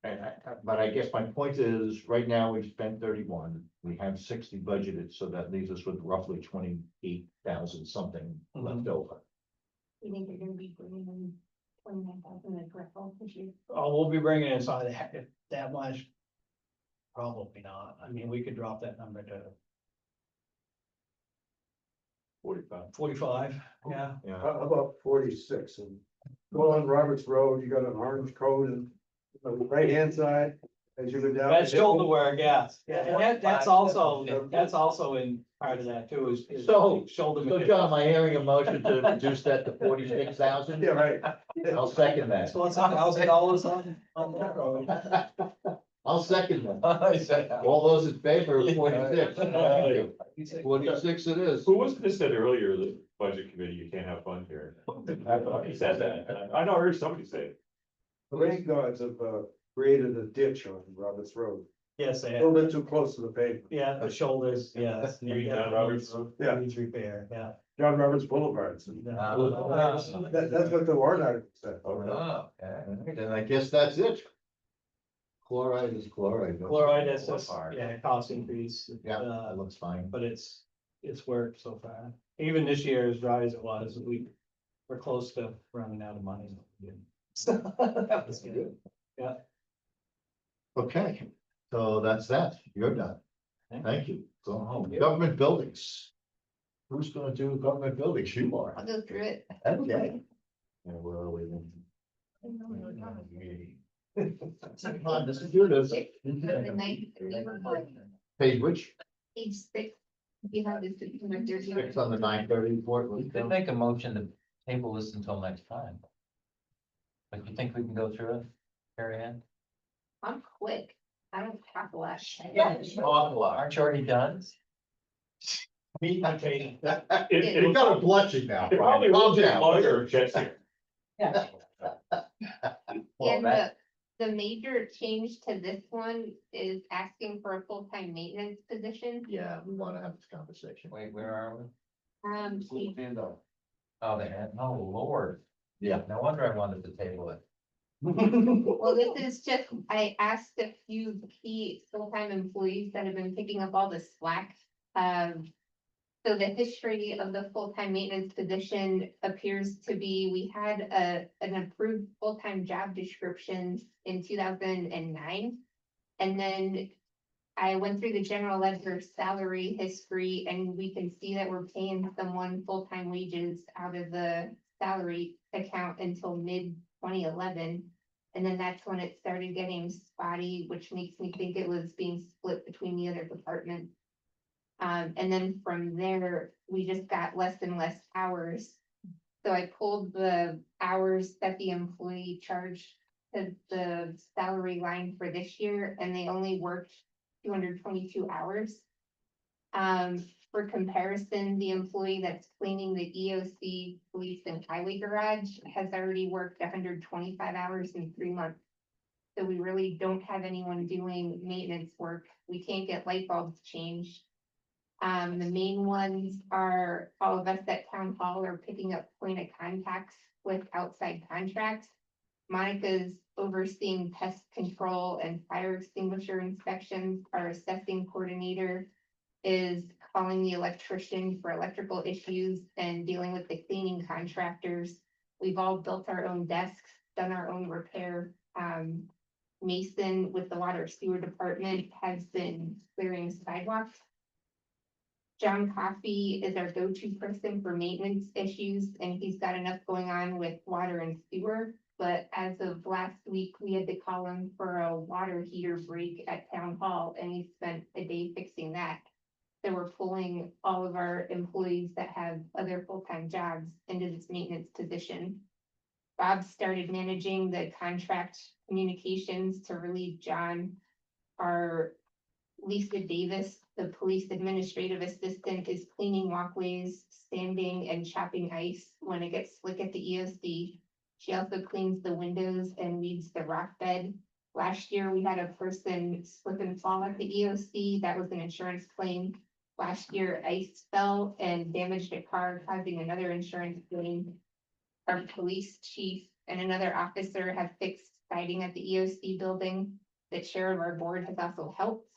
But I guess my point is, right now we've spent 31, we have 60 budgeted, so that leaves us with roughly 28,000 something left over. You think you're gonna be bringing in 29,000 in gravel this year? Oh, we'll be bringing inside that much. Probably not, I mean, we could drop that number to 45. 45, yeah. Yeah, How about 46 and go on Roberts Road, you got an orange code and on the right hand side, as you go down. That's shoulder work, yeah, and that's also in part of that too, is So- shoulder. so John, am I hearing a motion to reduce that to 46,000? Yeah, right. I'll second that. So it's $1,000 on that road. I'll second that. All those in favor of 46? Thank you. 46 it is. Who was this said earlier, the budget committee, you can't have fun here? I thought he said that. I know, I heard somebody say it. The rain gods have created a ditch on Roberts Road, Yes, a they little have, bit too close to the pavement. yeah, the shoulders, yeah. You mean John Roberts? Yeah. Needs repair, yeah. John Roberts Boulevard. So that's what the warrant article said. Oh, okay. Then I guess that's it. Chloride is chloride. Chloride, that's just, yeah, cost increase. Yeah, that looks fine. But it's worked so far. Even this year, as dry as it was, we're close to running out of money. So that was good. Okay, so that's that. You're done. Thank you. Go home. Government buildings. Who's gonna do government buildings? You are. I'll go through it. Okay. And where are we then? Come on, this is yours. The night, Page which? page 6. You have this. It's on the 9:30 report. We could make a motion to table this until next time. But you think we can go through it, Carrie Ann? I'm quick. I don't have to last. Aren't you already done? Me, I'm trading. You got a blushing now. It probably Brian. will Calm take down. longer if Chet's here. Well, And that- the major change to this one is asking for a full-time maintenance position. Yeah, we wanna have this conversation. Wait, where are we? Page Oh, they had, oh, Lord. Yeah. No wonder I wanted to table it. Well, this is just, I asked a few key full-time employees that have been picking up all the slack. So the history of the full-time maintenance position appears to be, we had an approved full-time job description in 2009. And then I went through the general ledger salary history, and we can see that we're paying someone full-time wages out of the salary account until mid-2011. And then that's when it started getting spotty, which makes me think it was being split between the other departments. And then from there, we just got less and less hours. So I pulled the hours that the employee charged to the salary line for this year, and they only worked 222 hours. For comparison, the employee that's cleaning the EOC, police and highway garage has already worked 125 hours in 3 months. So we really don't have anyone doing maintenance work. We can't get light bulbs changed. The main ones are all of us at town hall are picking up point of contacts with outside contracts. Monica's overseeing pest control and fire extinguisher inspections. Our assessing coordinator is calling the electrician for electrical issues and dealing with the cleaning contractors. We've all built our own desks, done our own repair. Mason with the water sewer department has been clearing sidewalks. John Coffey is our go-to person for maintenance issues, and he's got enough going on with water and sewer. But as of last week, we had to call him for a water heater break at town hall, and he spent a day fixing that. So we're pulling all of our employees that have other full-time jobs into this maintenance position. Bob started managing the contract communications to relieve John. Our Lisa Davis, the police administrative assistant, is cleaning walkways, sanding and chopping ice when it gets slick at the EOC. She also cleans the windows and weeds the rock bed. Last year, we had a person slip and fall at the EOC. That was an insurance claim. Last year, ice fell and damaged a car, causing another insurance claim. Our police chief and another officer have fixed siding at the EOC building. The chair of our board has also helped.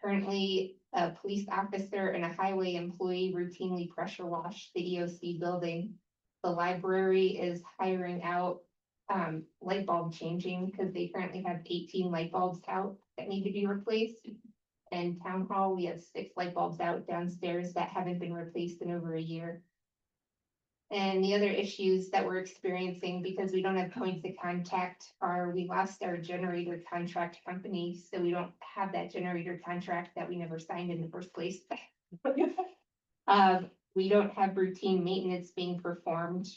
Currently, a police officer and a highway employee routinely pressure wash the EOC building. The library is hiring out light bulb changing because they currently have 18 light bulbs out that need to be replaced. And town hall, we have 6 light bulbs out downstairs that haven't been replaced in over a year. And the other issues that we're experiencing, because we don't have points of contact, are we lost our generator contract company, so we don't have that generator contract that we never signed in the first place. We don't have routine maintenance being performed,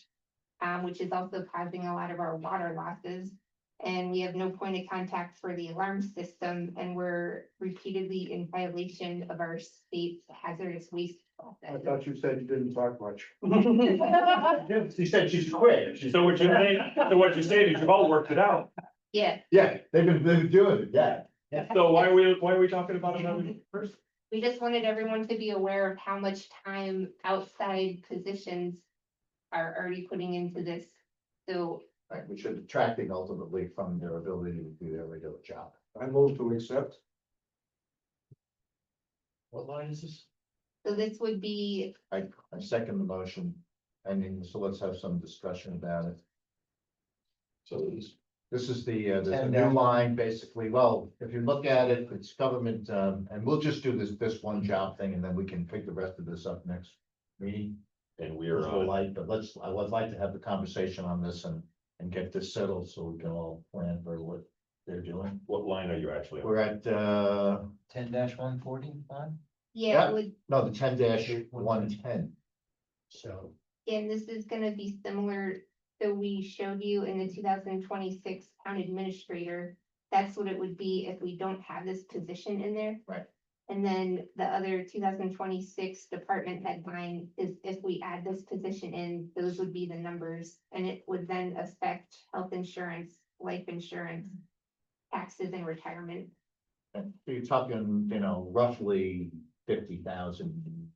which is also causing a lot of our water losses. And we have no point of contact for the alarm system, and we're repeatedly in violation of our state's hazardous waste I process. thought you said you didn't talk much. She said she's quit. So what you're saying is you've all worked it out. Yeah, Yeah, they've been doing it, yeah. So why are we talking about another person? we just wanted everyone to be aware of how much time outside positions are already putting into this. So Right, which are detracting ultimately from their ability to do their regular job. I move to accept. What line is this? So this would be, I second the motion, and then, so let's have some discussion about it. So This is there's a 10 new down. line, basically, well, if you look at it, it's government, and we'll just do this one job thing, and then we can pick the rest of this up next meeting. And We're we're on, light, but I would like to have the conversation on this and get this settled, so we can all plan for what they're doing. what line are you actually on? We're at, 10-140 line? yeah, Yeah. it would, no, the 10-110. So, and this is gonna be similar. So we showed you in the 2026 town administrator, that's what it would be if we don't have this position in there. Right. And then the other 2026 department head line is if we add this position in, those would be the numbers. And it would then affect health insurance, life insurance, taxes and retirement. So you're talking, roughly 50,000,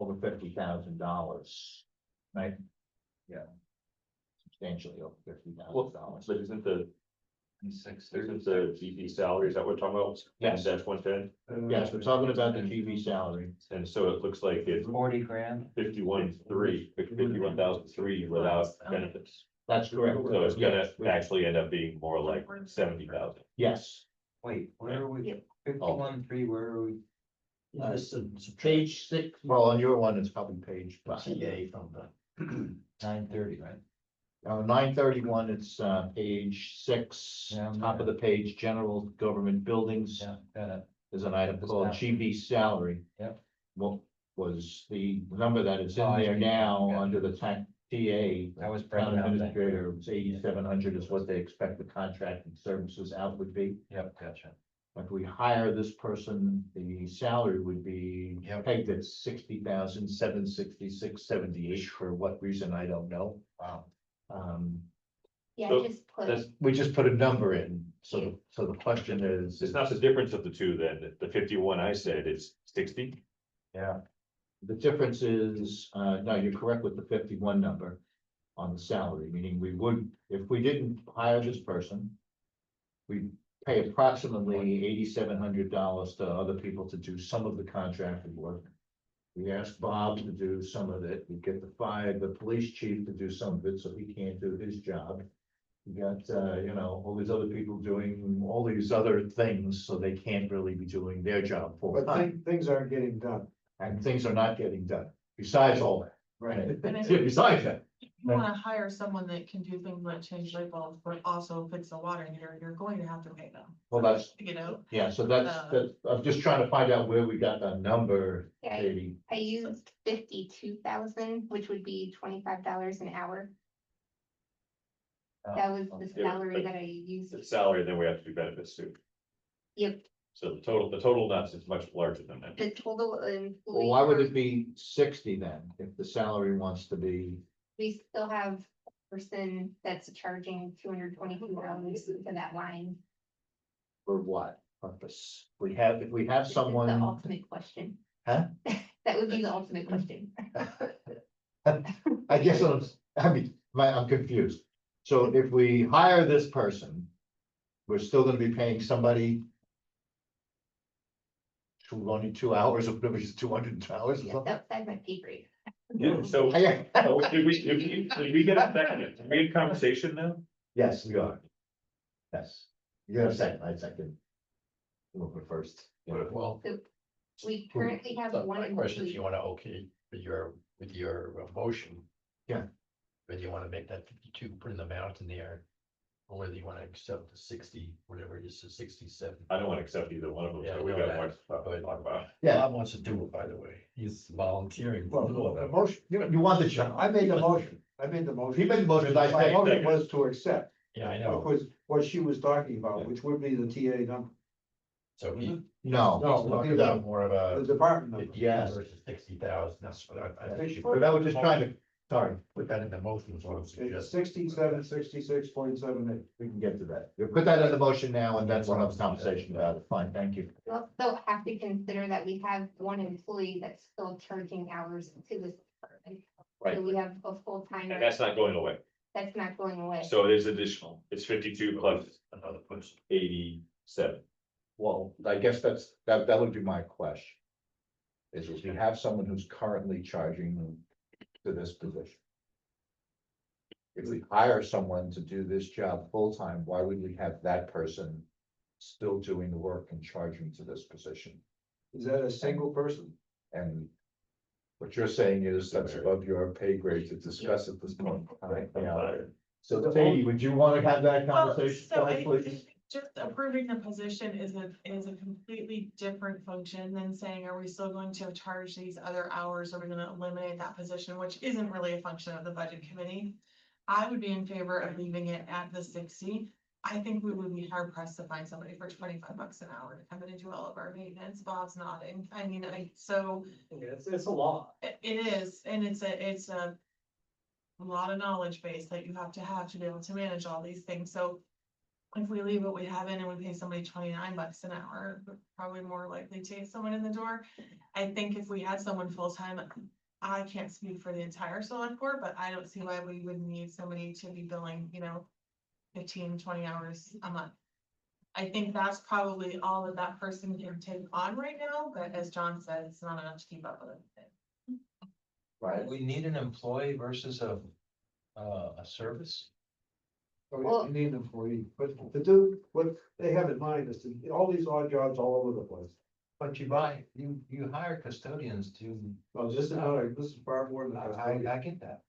over $50,000, right? Yeah. Substantially over $50,000. But isn't the 26. GP salary, is that what we're talking about? Yes. That's 110, Yes, we're talking about the GV salary. and so it looks like it's 40 grand. 51,300 without benefits. That's correct. So it's gonna actually end up being more like 70,000. Yes. Wait, where are we? Oh. 51.3, where are we? this is Page 6, well, on your one, it's probably page 5. CA from the. 930, right? 931, it's page 6, Yeah, I'm top of the page, general government buildings. Yeah, got it. There's an item Just called now. GV salary. Yep. What was the number that is Oh, in I there see. now Gotcha. under the TA? That was Town breaking out. administrator, it's 8,700 is what they expect the contracting services out would be. Yep, gotcha. If we hire this person, the salary would be Yep. pegged at 60,766.78. For what reason, I don't know. Wow. Yeah, So I just put, That's, We just put a number in, so the question is. it's not the difference of the two then, the 51 I said is 60. Yeah. The difference is, no, you're correct with the 51 number on the salary, meaning we would, if we didn't hire this person, we pay approximately $8,700 to other people to do some of the contracted work. We ask Bob to do some of it. We get the police chief to do some of it, so he can't do his job. We got, all these other people doing all these other things, so they can't really be doing their job full But time. things aren't getting done. and things are not getting done, besides all that. Right. Besides that, If you wanna hire someone that can do things like change light bulbs, but also fix a water heater, you're going to have to pay them, well, that's, you know? yeah, so that's, I'm just trying to find out where we got that number, Yeah, Katie. I used 52,000, which would be $25 an hour. That was the Yeah, salary but that I used. The salary, then we have to do benefits too. Yep, So the total nuts is much larger than that. the total Well, employee. why would count, it be 60 then, if the salary wants to be? We still have a person that's charging $222 for that line. For what purpose? If we have This is someone. The ultimate question. Huh? That would be the ultimate question. I guess I'm confused. So if we hire this person, we're still gonna be paying somebody. Only 2 hours of, which is 200 hours or That's something? outside my pay grade. Yeah, so, Yeah. so did we get a second, did we get conversation now? Yes, we are. Yes, you have a second, I second. We'll go first. Well. We currently have So one my question, if employee. you wanna okay with your motion. Yeah. Whether you wanna make that 52, put an amount in there. Or whether you wanna accept the 60, whatever it is, the 67. I don't want to accept either one of them, Yeah, so we no, got that- more stuff to talk about. Yeah. Bob wants to do it, by the way, he's volunteering. to Well, do all the that. motion, You want the job. I made the motion, He made the motion, I My second. motion was to accept, Yeah, I which know, was what she was talking about, which would be the TA number, so he, he's No, talking about more of the a department number. 50 Yes. versus 60,000, that's what I think. but I was just trying to, sorry, Put that in the motion, is what I'm It's suggesting. 67, 66.78. we can get to that. We'll put that in the motion now and then we'll have a conversation about it. Fine, thank you. You also have to consider that we have one employee that's still charging hours to this department. Right. So we have a full-time, And that's not going away, that's not going away. so it is additional, it's 52 plus Another person. 87. Well, I guess that would be my question. Is if we have someone who's currently charging to this position. If we hire someone to do this job full-time, why would we have that person still doing the work and charging to this position? Is that a single person? And what you're saying is that's above your pay grade to discuss at this point. in time. Yeah. So Katie, would you want to have that Well, conversation, so I please? think just approving the position is a completely different function than saying, are we still going to charge these other hours? Are we gonna eliminate that position, which isn't really a function of the budget committee? I would be in favor of leaving it at the 60. I think we would be hard pressed to find somebody for $25 an hour to come in and do all of our maintenance. Bob's nodding. I mean, It's a lot. it is, and it's a lot of knowledge base that you have to be able to manage all these things. So if we leave what we have in and we pay somebody $29 an hour, we're probably more likely to get someone in the door. I think if we had someone full-time, I can't speak for the entire select board, but I don't see why we would need somebody to be billing, 15, 20 hours a month. I think that's probably all that person can take on right now, but as John said, it's not enough to keep up with everything. Right. We need an employee versus a service. So you need an employee, but to do what they have in mind is to, all these odd jobs all over the place. But you hire custodians to, Well, this is far more than. I get that.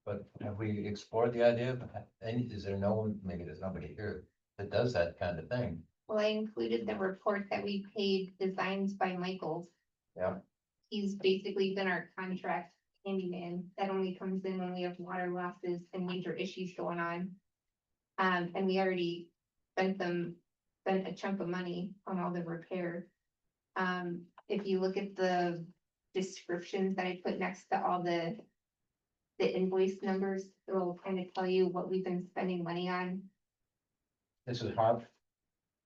But have we explored the idea of, is there no one, maybe there's nobody here that does that kind of thing? Well, I included the report that we paid Designs by Michaels. Yeah. He's basically been our contract handyman that only comes in when we have water losses and major issues going on. And we already spent a chunk of money on all the repair. If you look at the descriptions that I put next to all the invoice numbers, it'll kind of tell you what we've been spending money on. This is Harp.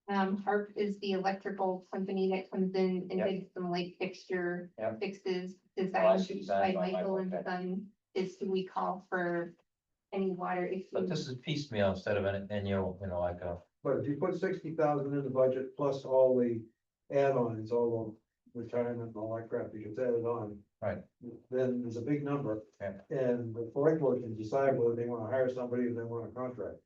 Harp is the electrical company that comes in and Yep. did some light fixture Yep. fixes. Oh, I Designed see, by Designed by Michael and Michael, okay. Son is who we call for any water But issues. this is piecemeal instead of an annual, like a, But if you put 60,000 in the budget plus all the add-ons, all the retirement and all that crap that gets added on. Right. Then there's a big number. Yeah. And the select board can decide whether they wanna hire somebody or they want a contract.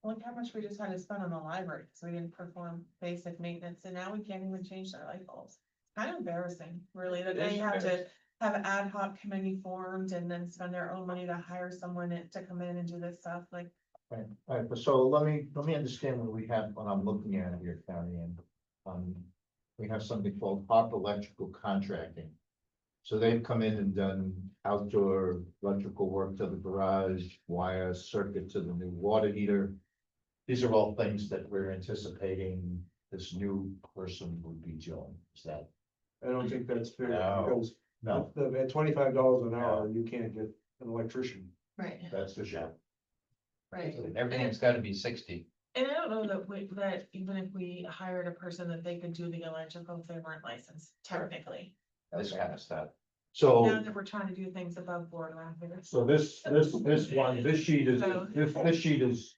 Look how much we just had to spend on the library, because we didn't perform basic maintenance, and now we can't even change their light bulbs. kind of embarrassing, really, that It they is have to have an ad hoc committee formed and then spend their own money to hire someone to come in and do this stuff, like. Right, but so let me understand what we have, what I'm looking at here, County, and, we have something called Harp Electrical Contracting. So they've come in and done outdoor electrical work to the garage, wire circuit to the new water heater. These are all things that we're anticipating this new person would be doing, is that? I don't think that's fair, No. because No, at $25 an hour, you can't get an electrician. Right. that's for sure. Right. Everything's gotta be 60. And I don't know that even if we hired a person that they could do the electrical if they weren't licensed, technically. This kind of stuff. So. Now that we're trying to do things above board around here. So this one, this sheet is, So- this sheet is,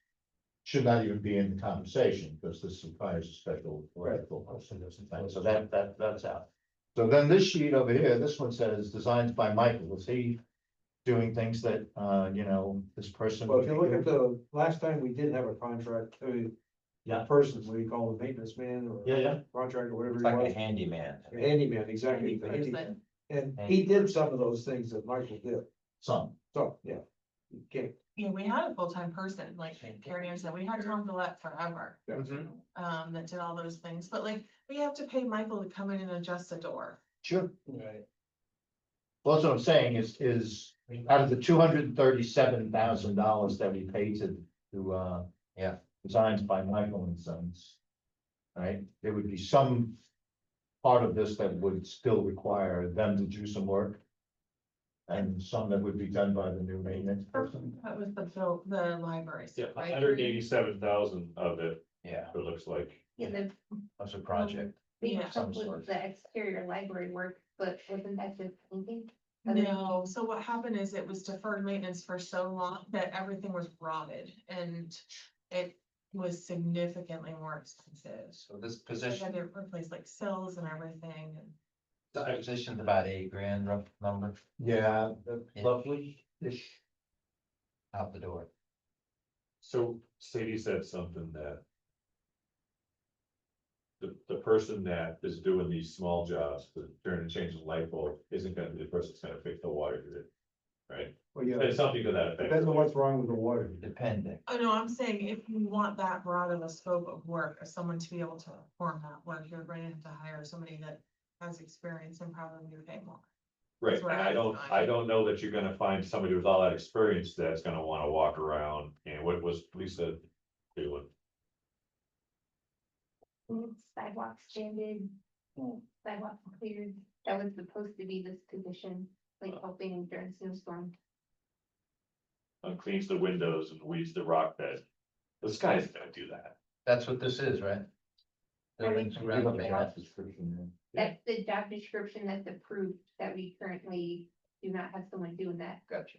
should not even be in the conversation, because this requires a special electrical person, so that's out. So then this sheet over here, this one says designs by Michael, is he doing things that, this person? Well, if you look at the last time we didn't have a contract, Yeah. person, what do you call it, maintenance man or Yeah. contractor, whatever It's he like a was. handyman. A handyman, exactly. the handyman. And he did some of those things that Michael did, Some, so, yeah. You can't, Yeah, we had a full-time person, like Karen Ann said, we had Tom Gillette forever. That did all those things, but like, we have to pay Michael to come in and adjust a door. sure. Right. Well, that's what I'm saying is out of the $237,000 that we paid to. Yeah. Designs by Michael and Sons. Right, there would be some part of this that would still require them to do some work. And some that would be done by the new maintenance person. That was the library. Yeah, stuff, right? 187,000 of it, Yeah, it looks like. Yeah, the, that's a project. they Yeah. come with the exterior library work, but wasn't that just painting? No, so what happened is it was deferred maintenance for so long that everything was rotted and it was significantly more expensive. So this So I position, had to replace like sills and everything and. this position's about $8,000 rough number Yeah, Yeah. lovely-ish. out the door. So Sadie said something that. The person that is doing these small jobs, to turn and change the light bulb, isn't gonna be the person that's gonna fix the water heater. Right, well, yeah, it's something to that effect. depends on what's wrong with the water. Depending. Oh, no, I'm saying if you want that broad of a scope of work, or someone to be able to perform that work, you're going to have to hire somebody that has experience and probably pay more. Right, That's and what I I don't, find. I don't know that you're gonna find somebody with all that experience that's gonna wanna walk around, and what was Lisa doing? Sidewalks standard, sidewalks cleared, that was supposed to be this position, like helping during snowstorm. Cleans the windows and weeds the rock bed. This guy isn't gonna do that. That's what this is, right? Buildings around the maintenance. Description, That's the job description that's approved, that we currently do not have someone doing that. Gotcha.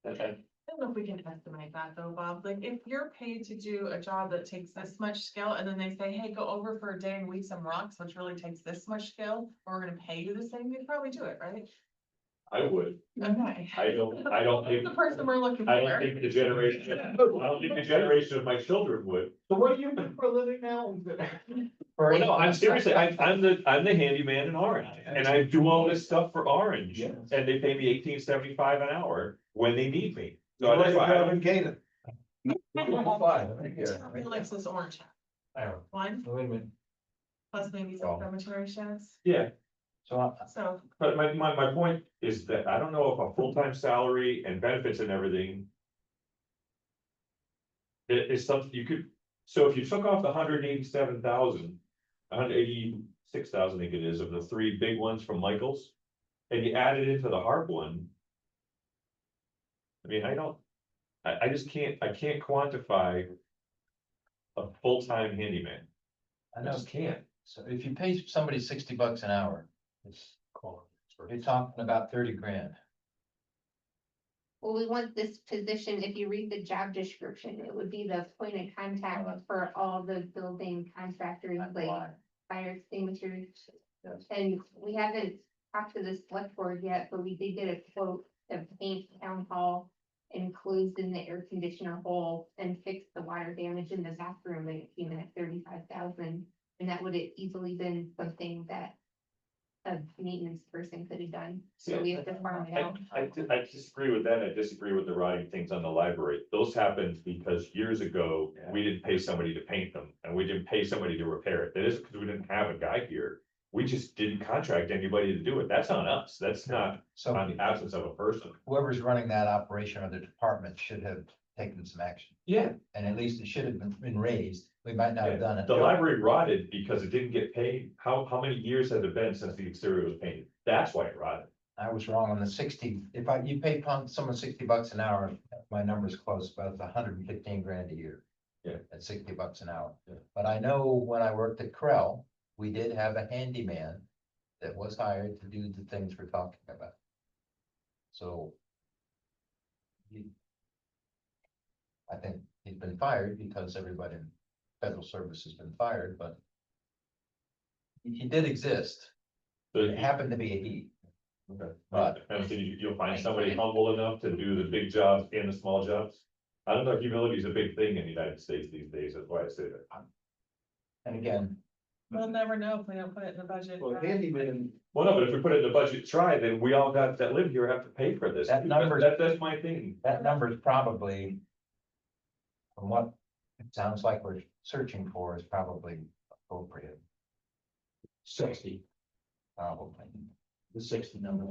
And I don't know if we can estimate that though, Bob, like if you're paid to do a job that takes this much skill and then they say, hey, go over for a day and weed some rocks, which really takes this much skill, or we're gonna pay you the same, you'd probably do it, right? I would, Okay. I don't That's think, the person we're looking I don't for. think the generation, I don't think the generation of my children would. So what do you do for a living now? Well, no, I'm seriously, I'm the handyman in Orange, and I do all this stuff for Orange, Yes. and they pay me $18.75 an hour when they need me. So So that's why I in don't, Canaan. Who likes this orange hat? One, Wait a minute. plus maybe some cemetery sheds, yeah, so. but my point is that I don't know if a full-time salary and benefits and everything. It is something you could, so if you took off the 187,000, 186,000, I think it is, of the three big ones from Michael's. And you added into the Harp one. I mean, I just can't quantify. A full-time handyman. I I know, just can't. so if you pay somebody $60 an hour, it's, you're talking about 30 grand. Well, we want this position, if you read the job description, it would be the point of contact for all the building contractors, like fire extinguishers. And we haven't talked to the select board yet, but we did get a quote to paint town hall and close in the air conditioner hole and fix the water damage in the bathroom, and it came in at 35,000. And that would have easily been something that a maintenance person could have done, so we have to farm it out. I disagree with that. I disagree with the rotting things on the library. Those happened because years ago, we didn't pay somebody to paint them and we didn't pay somebody to repair it. That isn't because we didn't have a guy here. We just didn't contract anybody to do it. That's on us. That's not So on the absence of a person. whoever's running that operation or the department should have taken some action. Yeah. And at least it should have been raised. We might not have done it. The library rotted because it didn't get paid. How many years has it been since the exterior was painted? That's why it rotted. I was wrong on the 60. If you pay someone $60 an hour, my number's close, about 115 grand a year. Yeah. At $60 an hour. But I know when I worked at Krell, we did have a handyman that was hired to do the things we're talking about. So. I think he's been fired because everybody in federal service has been fired, but. He did exist. So It happened to be a he. But and so you'll find somebody humble enough to do the big jobs and the small jobs. I don't know, humility is a big thing in the United States these days. That's why I say that. and again, We'll never know if we don't put it in the budget. Well, handyman, Well, no, but if we put it in the budget, try, then we all got that live here have to pay for this. That number- That's my thing. that number is probably. From what it sounds like we're searching for is probably appropriate, 60, probably. the 60 number.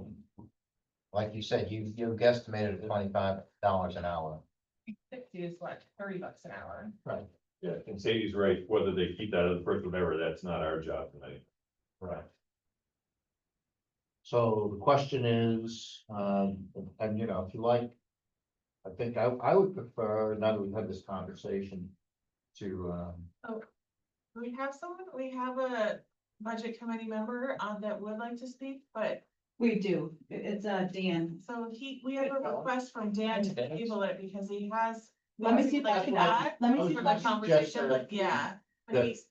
Like you said, you guesstimated at $25 an hour. 60 is what, $30 an hour? Yeah, and Sadie's right, whether they keep that other person, whatever, that's not our job tonight. Right. So the question is, and you know, if you like. I think I would prefer, now that we've had this conversation, to, We have a budget committee member that would like to speak, but We do, it's Dan. so we have a request from Dan to table it because he has. Let me see if I like can, that let me for see if the I can, conversation, but yeah. But that- he's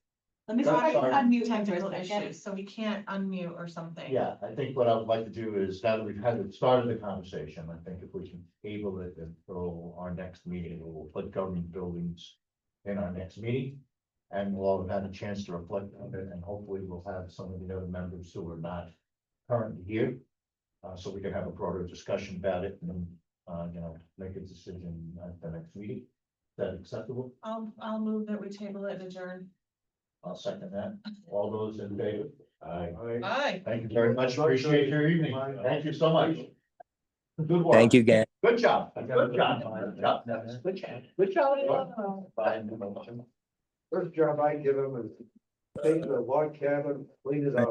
let me see if I can unmute him for technical a second. issues, so we can't unmute or something. yeah, I think what I would like to do is, now that we've started the conversation, I think if we can table it until our next meeting, we'll put government buildings in our next meeting. And we'll all have had a chance to reflect on it, and hopefully we'll have some of the other members who are not currently here. So we can have a broader discussion about it and, you know, make a decision at the next meeting. Is that acceptable? I'll move that we table it and adjourn. I'll second that. All those in favor? Aye. Aye. Thank you very much. Appreciate your evening. Thank you so much. Good work. Thank you, Gan. Good job. Good job. Good job. Good job. Fine. first job I give him is take the log cabin, clean it up.